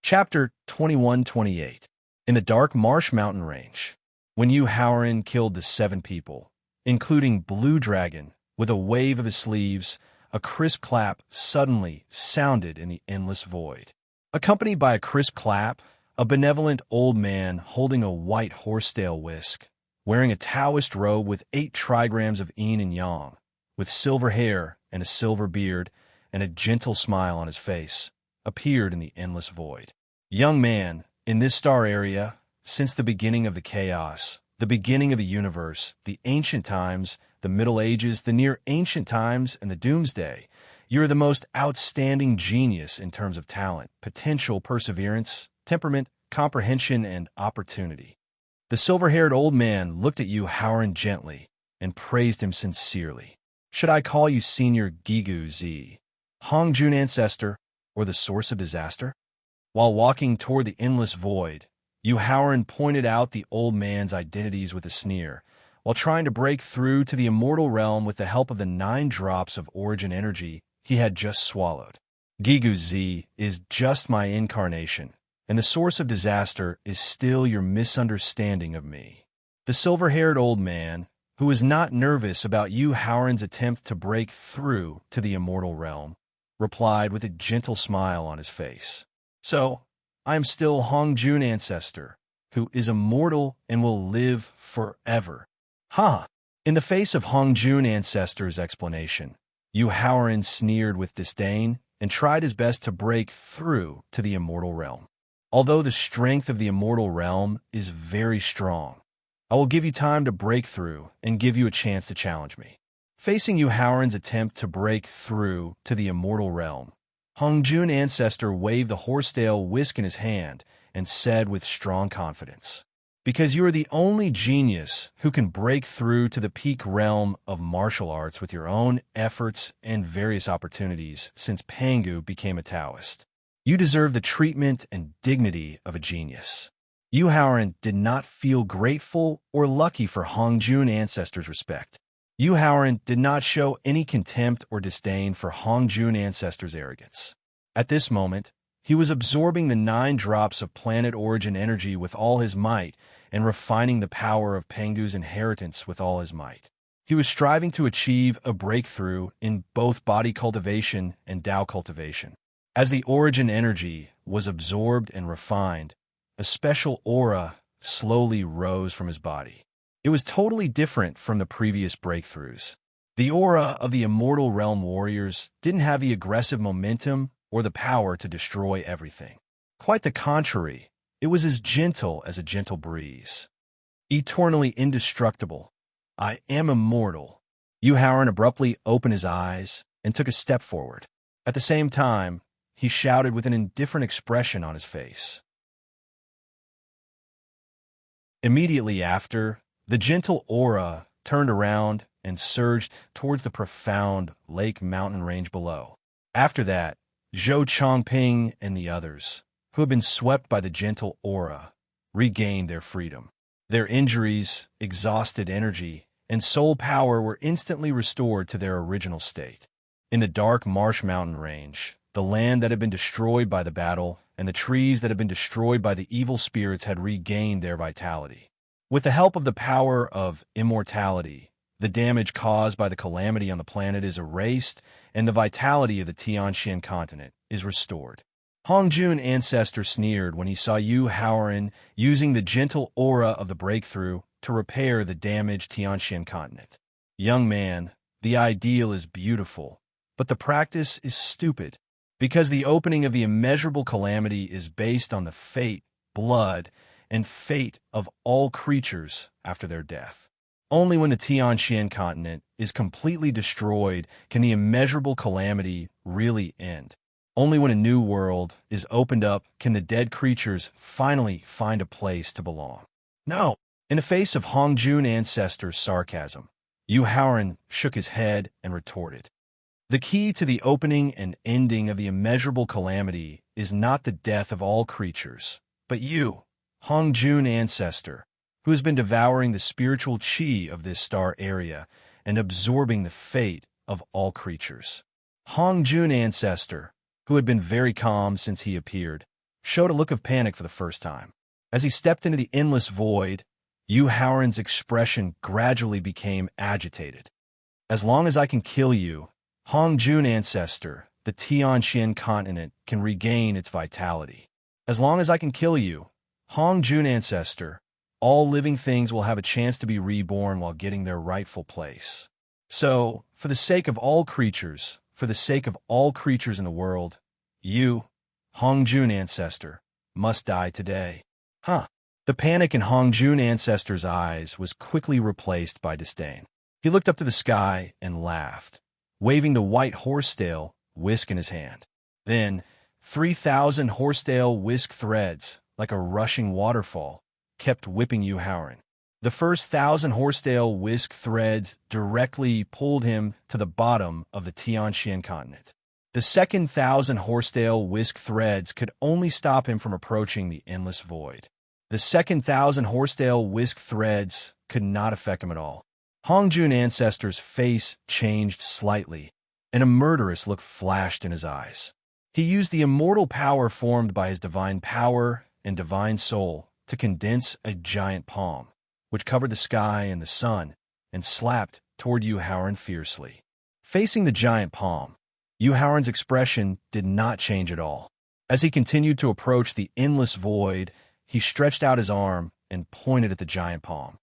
Chapter 21-28. In the dark Marsh Mountain Range, when Yu Howren killed the 7 people, including Blue Dragon, with a wave of his sleeves, a crisp clap suddenly sounded in the endless void. Accompanied by a crisp clap, a benevolent old man holding a white horsetail whisk, wearing a Taoist robe with 8 trigrams of yin and yang, with silver hair and a silver beard and a gentle smile on his face, appeared in the endless void. Young man, in this star area, since the beginning of the chaos, the beginning of the universe, the ancient times, the Middle Ages, the near ancient times, and the doomsday, you're the most outstanding genius in terms of talent, potential, perseverance, temperament, comprehension, and opportunity. The silver-haired old man looked at Yu Howren gently and praised him sincerely. Should I call you Senior Gigu Z, Hongjun Ancestor, or the Source of Disaster? While walking toward the endless void, Yu Howren pointed out the old man's identities with a sneer, while trying to break through to the immortal realm with the help of the 9 drops of origin energy he had just swallowed. Gigu Z is just my incarnation, and the source of disaster is still your misunderstanding of me. The silver-haired old man, who was not nervous about Yu Howren's attempt to break through to the immortal realm, replied with a gentle smile on his face. So, I am still Hongjun Ancestor, who is immortal and will live forever. Ha! In the face of Hong Jun ancestor's explanation, Yu Haoran sneered with disdain and tried his best to break through to the immortal realm. Although the strength of the immortal realm is very strong, I will give you time to break through and give you a chance to challenge me. Facing Yu Haoran's attempt to break through to the immortal realm, Hong Jun ancestor waved the horsetail whisk in his hand and said with strong confidence, "Because you are the only genius who can break through to the peak realm of martial arts with your own efforts and various opportunities since Pangu became a Taoist, you deserve the treatment and dignity of a genius." Yu Haoran did not feel grateful or lucky for Hong Jun ancestor's respect. Yu Haoran did not show any contempt or disdain for Hong Jun ancestor's arrogance. At this moment, he was absorbing the 9 drops of planet origin energy with all his might and refining the power of Pangu's inheritance with all his might. He was striving to achieve a breakthrough in both body cultivation and Tao cultivation. As the origin energy was absorbed and refined, a special aura slowly rose from his body. It was totally different from the previous breakthroughs. The aura of the Immortal Realm warriors didn't have the aggressive momentum or the power to destroy everything. Quite the contrary, it was as gentle as a gentle breeze. Eternally indestructible, I am immortal. Yu Haoran abruptly opened his eyes and took a step forward. At the same time, he shouted with an indifferent expression on his face. Immediately after, the gentle aura turned around and surged towards the profound lake mountain range below. After that, Zhou Chongping and the others, who had been swept by the gentle aura, regained their freedom. Their injuries, exhausted energy, and soul power were instantly restored to their original state. In the dark marsh mountain range, the land that had been destroyed by the battle and the trees that had been destroyed by the evil spirits had regained their vitality. With the help of the power of immortality, the damage caused by the calamity on the planet is erased and the vitality of the Tianxian continent is restored. Hong Jun ancestor sneered when he saw Yu Haoran using the gentle aura of the breakthrough to repair the damaged Tianxian continent. Young man, the ideal is beautiful, but the practice is stupid, because the opening of the immeasurable calamity is based on the fate, blood, and fate of all creatures after their death. Only when the Tianxian continent is completely destroyed can the immeasurable calamity really end. Only when a new world is opened up can the dead creatures finally find a place to belong. No! In the face of Hong Jun ancestor's sarcasm, Yu Haoran shook his head and retorted, "The key to the opening and ending of the immeasurable calamity is not the death of all creatures, but you, Hong Jun ancestor, who has been devouring the spiritual chi of this star area and absorbing the fate of all creatures." Hong Jun ancestor, who had been very calm since he appeared, showed a look of panic for the first time. As he stepped into the endless void, Yu Haoran's expression gradually became agitated. "As long as I can kill you, Hong Jun ancestor, the Tianxian continent can regain its vitality. As long as I can kill you, Hong Jun ancestor, all living things will have a chance to be reborn while getting their rightful place. So, for the sake of all creatures, for the sake of all creatures in the world, you, Hong Jun ancestor, must die today." Huh. The panic in Hong Jun ancestor's eyes was quickly replaced by disdain. He looked up to the sky and laughed, waving the white horsetail whisk in his hand. Then, 3,000 horsetail whisk threads, like a rushing waterfall, kept whipping Yu Haoran. The first 1,000 horsetail whisk threads directly pulled him to the bottom of the Tianxian continent. The second 1,000 horsetail whisk threads could only stop him from approaching the endless void. The second 1,000 horsetail whisk threads could not affect him at all. Hong Jun ancestor's face changed slightly, and a murderous look flashed in his eyes. He used the immortal power formed by his divine power and divine soul to condense a giant palm, which covered the sky and the sun, and slapped toward Yu Haoran fiercely. Facing the giant palm, Yu Haoran's expression did not change at all. As he continued to approach the endless void, he stretched out his arm and pointed at the giant palm.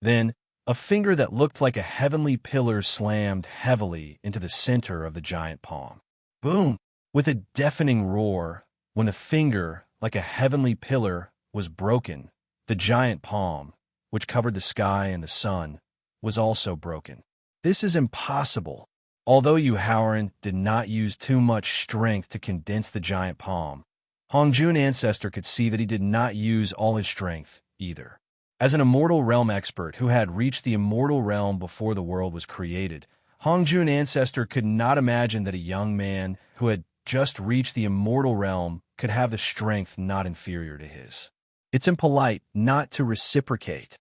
Then, a finger that looked like a heavenly pillar slammed heavily into the center of the giant palm. Boom! With a deafening roar, when the finger, like a heavenly pillar, was broken, the giant palm, which covered the sky and the sun, was also broken. This is impossible. Although Yu Haoran did not use too much strength to condense the giant palm, Hongjun Ancestor could see that he did not use all his strength either. As an immortal realm expert who had reached the immortal realm before the world was created, Hongjun Ancestor could not imagine that a young man who had just reached the immortal realm could have the strength not inferior to his. It's impolite not to reciprocate.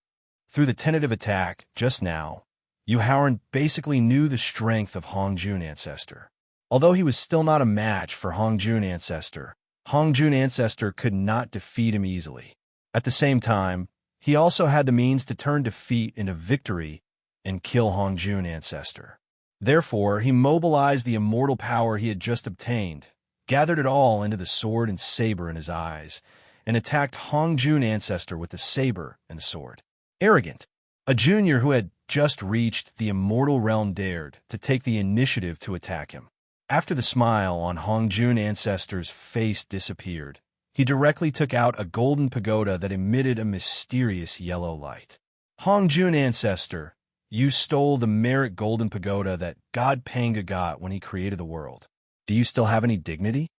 Through the tentative attack just now, Yu Haoran basically knew the strength of Hongjun Ancestor. Although he was still not a match for Hongjun Ancestor could not defeat him easily. At the same time, he also had the means to turn defeat into victory and kill Hongjun Ancestor. Therefore, he mobilized the immortal power he had just obtained, gathered it all into the sword and saber in his eyes, and attacked Hongjun Ancestor with the saber and the sword. Arrogant. A junior who had just reached the immortal realm dared to take the initiative to attack him. After the smile on Hongjun Ancestor's face disappeared, he directly took out a golden pagoda that emitted a mysterious yellow light. Hongjun Ancestor, you stole the merit golden pagoda that God Panga got when he created the world. Do you still have any dignity?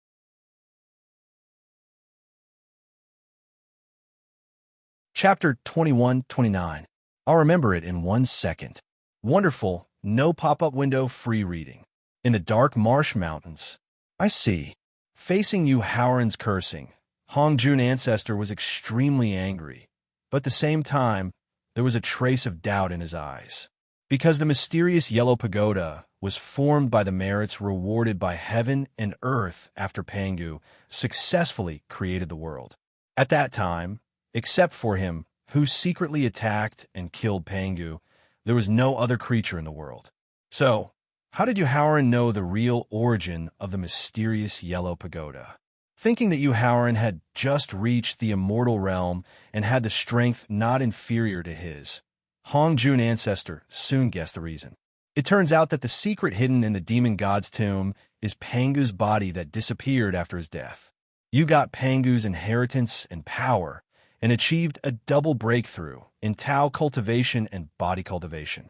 Chapter 21-29. I'll remember it in 1 second. Wonderful, no pop-up window free reading. In the dark marsh mountains. I see. Facing Yu Haoran's cursing, Hongjun Ancestor was extremely angry, but at the same time, there was a trace of doubt in his eyes. Because the mysterious yellow pagoda was formed by the merits rewarded by heaven and earth after Pangu successfully created the world. At that time, except for him, who secretly attacked and killed Pangu, there was no other creature in the world. So, how did Yu Haoran know the real origin of the mysterious yellow pagoda? Thinking that Yu Haoran had just reached the immortal realm and had the strength not inferior to his, Hongjun Ancestor soon guessed the reason. It turns out that the secret hidden in the demon god's tomb is Pangu's body that disappeared after his death. You got Pangu's inheritance and power and achieved a double breakthrough in Tao cultivation and body cultivation.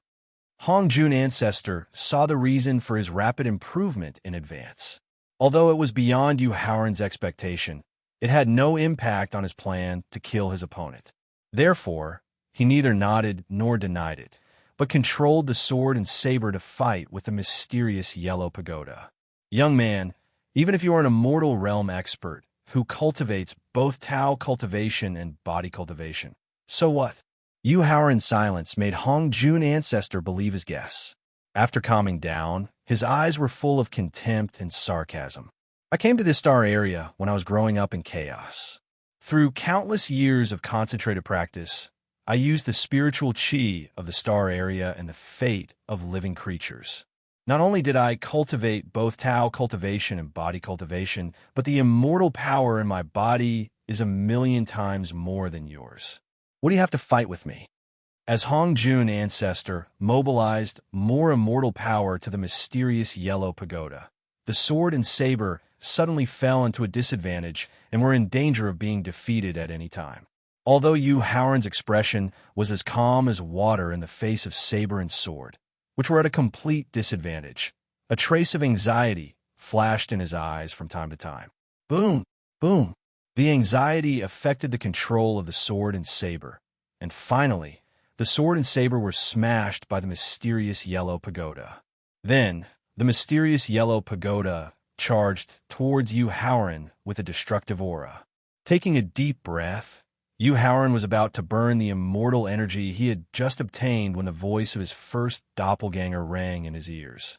Hongjun Ancestor saw the reason for his rapid improvement in advance. Although it was beyond Yu Haoran's expectation, it had no impact on his plan to kill his opponent. Therefore, he neither nodded nor denied it, but controlled the sword and saber to fight with the mysterious yellow pagoda. Young man, even if you are an immortal realm expert who cultivates both Tao cultivation and body cultivation, so what? Yu Haoran's silence made Hongjun Ancestor believe his guess. After calming down, his eyes were full of contempt and sarcasm. I came to this star area when I was growing up in chaos. Through countless years of concentrated practice, I used the spiritual chi of the star area and the fate of living creatures. Not only did I cultivate both Tao cultivation and body cultivation, but the immortal power in my body is 1,000,000 times more than yours. What do you have to fight with me? As Hongjun Ancestor mobilized more immortal power to the mysterious yellow pagoda, the sword and saber suddenly fell into a disadvantage and were in danger of being defeated at any time. Although Yu Haoran's expression was as calm as water in the face of saber and sword, which were at a complete disadvantage, a trace of anxiety flashed in his eyes from time to time. Boom! Boom! The anxiety affected the control of the sword and saber, and finally, the sword and saber were smashed by the mysterious yellow pagoda. Then, the mysterious yellow pagoda charged towards Yu Haoran with a destructive aura. Taking a deep breath, Yu Haoran was about to burn the immortal energy he had just obtained when the voice of his first doppelganger rang in his ears.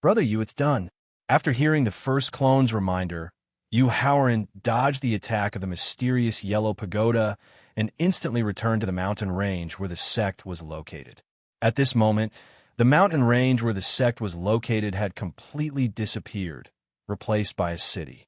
Brother Yu, it's done. After hearing the first clone's reminder, Yu Haoran dodged the attack of the mysterious yellow pagoda and instantly returned to the mountain range where the sect was located. At this moment, the mountain range where the sect was located had completely disappeared, replaced by a city.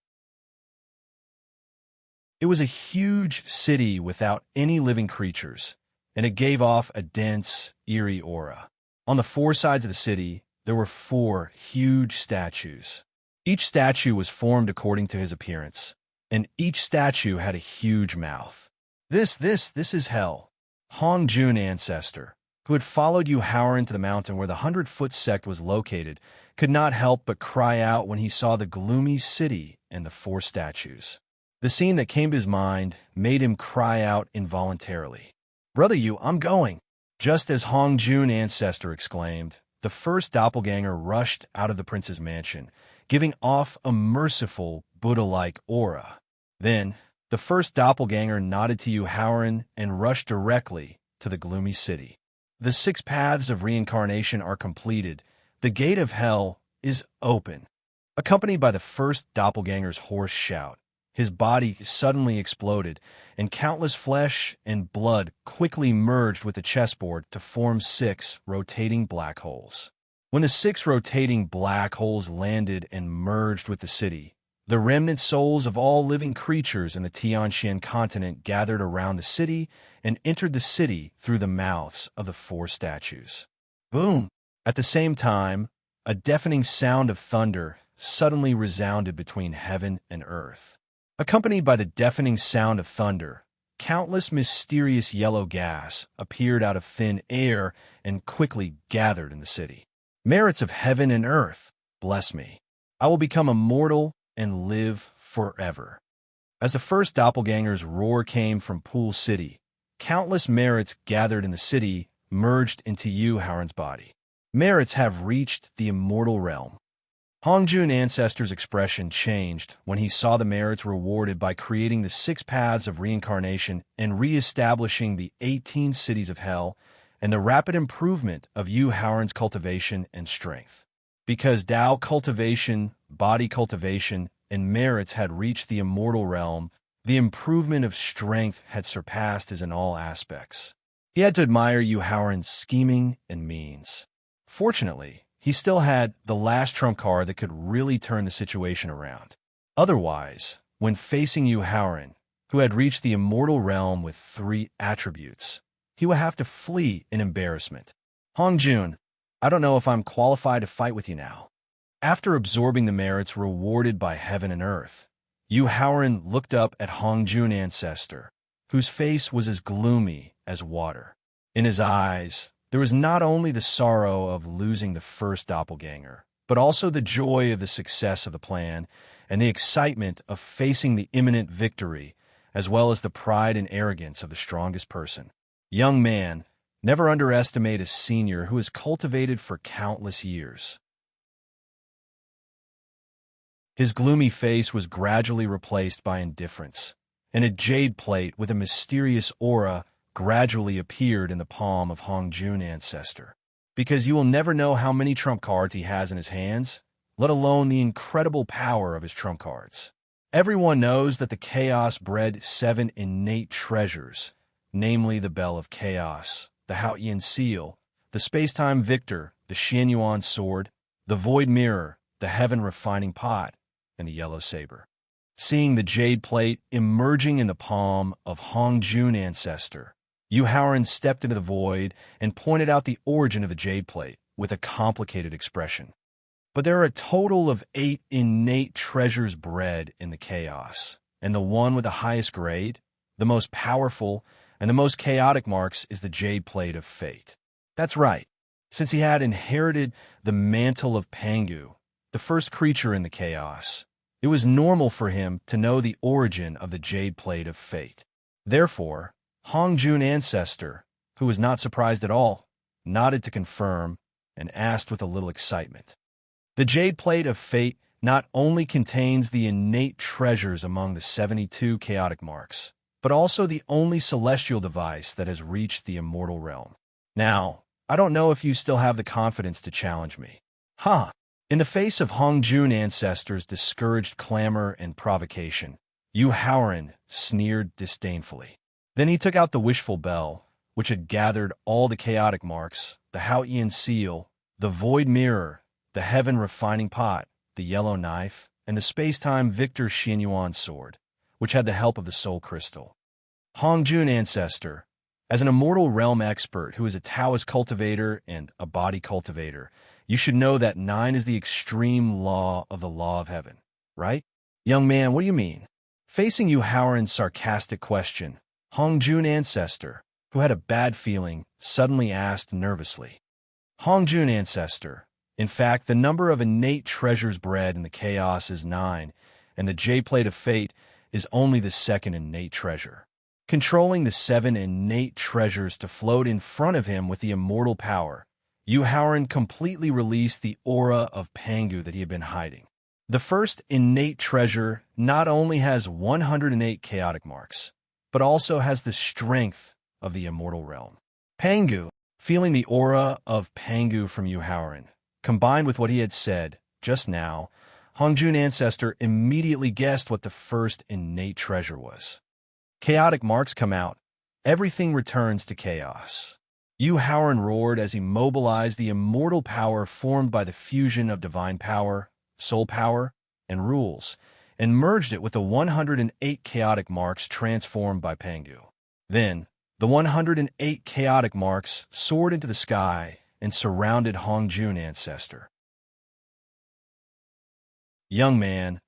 It was a huge city without any living creatures, and it gave off a dense, eerie aura. On the four sides of the city, there were four huge statues. Each statue was formed according to his appearance, and each statue had a huge mouth. This is Hell. Hong Jun ancestor, who had followed Yu Haoran to the mountain where the 100-foot sect was located, could not help but cry out when he saw the gloomy city and the four statues. The scene that came to his mind made him cry out involuntarily. "Brother Yu, I'm going!" Just as Hong Jun ancestor exclaimed, the first doppelganger rushed out of the prince's mansion, giving off a merciful, Buddha-like aura. Then, the first doppelganger nodded to Yu Haoran and rushed directly to the gloomy city. The 6 paths of reincarnation are completed. The gate of hell is open. Accompanied by the first doppelganger's hoarse shout, his body suddenly exploded, and countless flesh and blood quickly merged with the chessboard to form 6 rotating black holes. When the 6 rotating black holes landed and merged with the city, the remnant souls of all living creatures in the Tianxian continent gathered around the city and entered the city through the mouths of the 4 statues. Boom! At the same time, a deafening sound of thunder suddenly resounded between heaven and earth. Accompanied by the deafening sound of thunder, countless mysterious yellow gas appeared out of thin air and quickly gathered in the city. Merits of heaven and earth, bless me. I will become immortal and live forever. As the first doppelganger's roar came from Pool City, countless merits gathered in the city merged into Yu Haoran's body. Merits have reached the immortal realm. Hong Jun ancestor's expression changed when he saw the merits rewarded by creating the 6 paths of reincarnation and re-establishing the 18 cities of hell and the rapid improvement of Yu Haoran's cultivation and strength. Because Tao cultivation, body cultivation, and merits had reached the immortal realm, the improvement of strength had surpassed his in all aspects. He had to admire Yu Haoran's scheming and means. Fortunately, he still had the last trump card that could really turn the situation around. Otherwise, when facing Yu Haoran, who had reached the immortal realm with 3 attributes, he would have to flee in embarrassment. Hong Jun, I don't know if I'm qualified to fight with you now. After absorbing the merits rewarded by heaven and earth, Yu Haoran looked up at Hong Jun ancestor, whose face was as gloomy as water. In his eyes, there was not only the sorrow of losing the first doppelganger, but also the joy of the success of the plan and the excitement of facing the imminent victory, as well as the pride and arrogance of the strongest person. Young man, never underestimate a senior who has cultivated for countless years. His gloomy face was gradually replaced by indifference, and a jade plate with a mysterious aura gradually appeared in the palm of Hong Jun ancestor. Because you will never know how many trump cards he has in his hands, let alone the incredible power of his trump cards. Everyone knows that the chaos bred 7 innate treasures, namely the Bell of Chaos, the Haotian Seal, the Space-Time Victor, the Xianyuan Sword, the Void Mirror, the Heaven Refining Pot, and the Yellow Saber. Seeing the jade plate emerging in the palm of Hong Jun ancestor, Yu Haoran stepped into the void and pointed out the origin of the jade plate with a complicated expression. But there are a total of 8 innate treasures bred in the chaos, and the one with the highest grade, the most powerful, and the most chaotic marks is the jade plate of fate. That's right, since he had inherited the mantle of Pangu, the first creature in the chaos, it was normal for him to know the origin of the jade plate of fate. Therefore, Hong Jun ancestor, who was not surprised at all, nodded to confirm and asked with a little excitement. The jade plate of fate not only contains the innate treasures among the 72 chaotic marks, but also the only celestial device that has reached the immortal realm. Now, I don't know if you still have the confidence to challenge me. Huh. In the face of Hong Jun ancestor's discouraged clamor and provocation, Yu Haoran sneered disdainfully. Then he took out the wishful bell, which had gathered all the chaotic marks, the Haotian Seal, the Void Mirror, the Heaven Refining Pot, the Yellow Knife, and the Space-Time Victor Xianyuan Sword, which had the help of the soul crystal. Hongjun Ancestor. As an immortal realm expert who is a Taoist cultivator and a body cultivator, you should know that 9 is the extreme law of the law of heaven, right? Young man, what do you mean? Facing Yu Haoran's sarcastic question, Hongjun Ancestor, who had a bad feeling, suddenly asked nervously. Hongjun Ancestor. In fact, the number of innate treasures bred in the chaos is 9, and the Jade Plate of Fate is only the second innate treasure. Controlling the 7 innate treasures to float in front of him with the immortal power, Yu Haoran completely released the aura of Pangu that he had been hiding. The first innate treasure not only has 108 chaotic marks, but also has the strength of the immortal realm. Pangu, feeling the aura of Pangu from Yu Haoran, combined with what he had said just now, Hongjun Ancestor immediately guessed what the first innate treasure was. Chaotic marks come out. Everything returns to chaos. Yu Haoran roared as he mobilized the immortal power formed by the fusion of divine power, soul power, and rules, and merged it with the 108 chaotic marks transformed by Pangu. Then, the 108 chaotic marks soared into the sky and surrounded Hongjun Ancestor. Young man,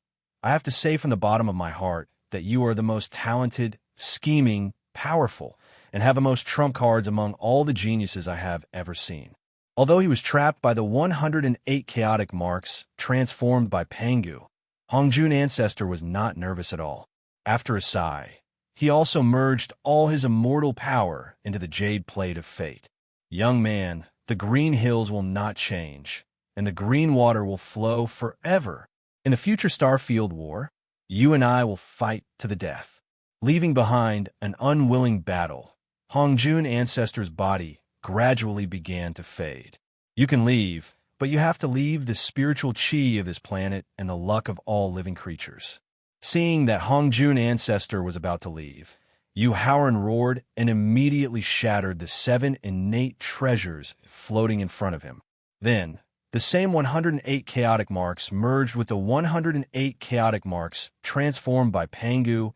I have to say from the bottom of my heart that you are the most talented, scheming, powerful, and have the most trump cards among all the geniuses I have ever seen. Although he was trapped by the 108 chaotic marks transformed by Pangu, Hongjun Ancestor was not nervous at all. After a sigh, he also merged all his immortal power into the Jade Plate of Fate. Young man, the green hills will not change, and the green water will flow forever. In the future Starfield War, you and I will fight to the death. Leaving behind an unwilling battle, Hongjun Ancestor's body gradually began to fade. You can leave, but you have to leave the spiritual chi of this planet and the luck of all living creatures. Seeing that Hongjun Ancestor was about to leave, Yu Haoran roared and immediately shattered the 7 innate treasures floating in front of him. Then, the same 108 chaotic marks merged with the 108 chaotic marks transformed by Pangu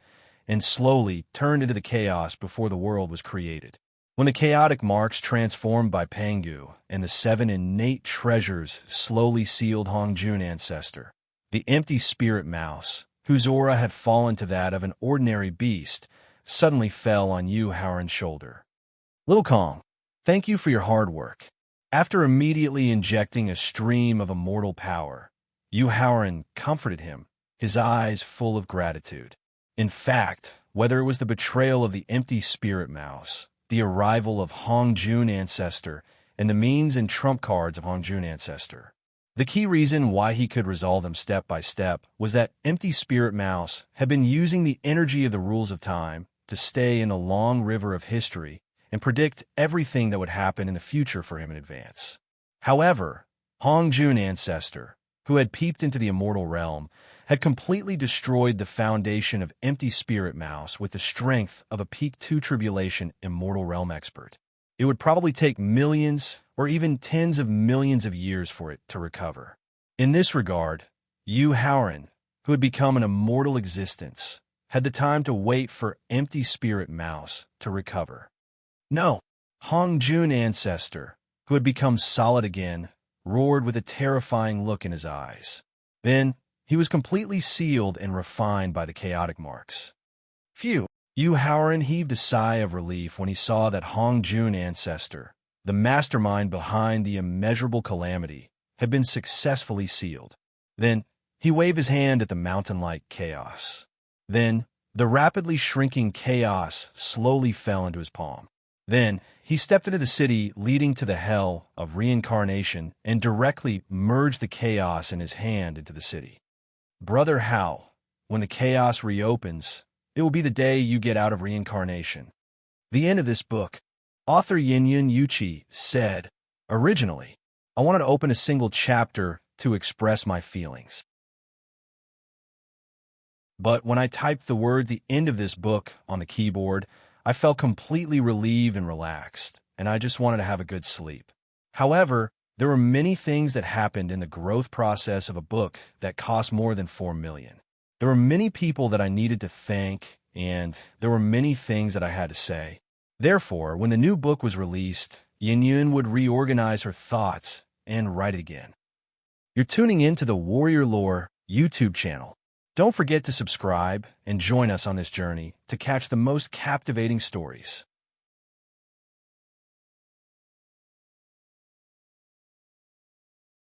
and slowly turned into the chaos before the world was created. When the chaotic marks transformed by Pangu and the 7 innate treasures slowly sealed Hongjun Ancestor, the empty spirit mouse, whose aura had fallen to that of an ordinary beast, suddenly fell on Yu Haoran's shoulder. Little Kong, thank you for your hard work. After immediately injecting a stream of immortal power, Yu Haoran comforted him, his eyes full of gratitude. In fact, whether it was the betrayal of the empty spirit mouse, the arrival of Hongjun Ancestor, and the means and trump cards of Hongjun Ancestor, the key reason why he could resolve them step by step was that empty spirit mouse had been using the energy of the rules of time to stay in the long river of history and predict everything that would happen in the future for him in advance. However, Hongjun Ancestor, who had peeped into the immortal realm, had completely destroyed the foundation of empty spirit mouse with the strength of a peak 2 tribulation immortal realm expert. It would probably take millions or even tens of millions of years for it to recover. In this regard, Yu Haoran, who had become an immortal existence, had the time to wait for empty spirit mouse to recover. No, Hongjun Ancestor, who had become solid again, roared with a terrifying look in his eyes. Then, he was completely sealed and refined by the chaotic marks. Phew! Yu Haoran heaved a sigh of relief when he saw that Hongjun Ancestor, the mastermind behind the immeasurable calamity, had been successfully sealed. Then, he waved his hand at the mountain-like chaos. Then, the rapidly shrinking chaos slowly fell into his palm. Then, he stepped into the city leading to the hell of reincarnation and directly merged the chaos in his hand into the city. Brother Hao, when the chaos reopens, it will be the day you get out of reincarnation. The end of this book. Author Yinyun Yuchi said, originally, I wanted to open a single chapter to express my feelings. But when I typed the word "the end of this book" on the keyboard, I felt completely relieved and relaxed, and I just wanted to have a good sleep. However, there were many things that happened in the growth process of a book that cost more than $4 million. There were many people that I needed to thank, and there were many things that I had to say. Therefore, when the new book was released, Yin Yun would reorganize her thoughts and write it again. You're tuning in to the Warrior Lore YouTube channel. Don't forget to subscribe and join us on this journey to catch the most captivating stories.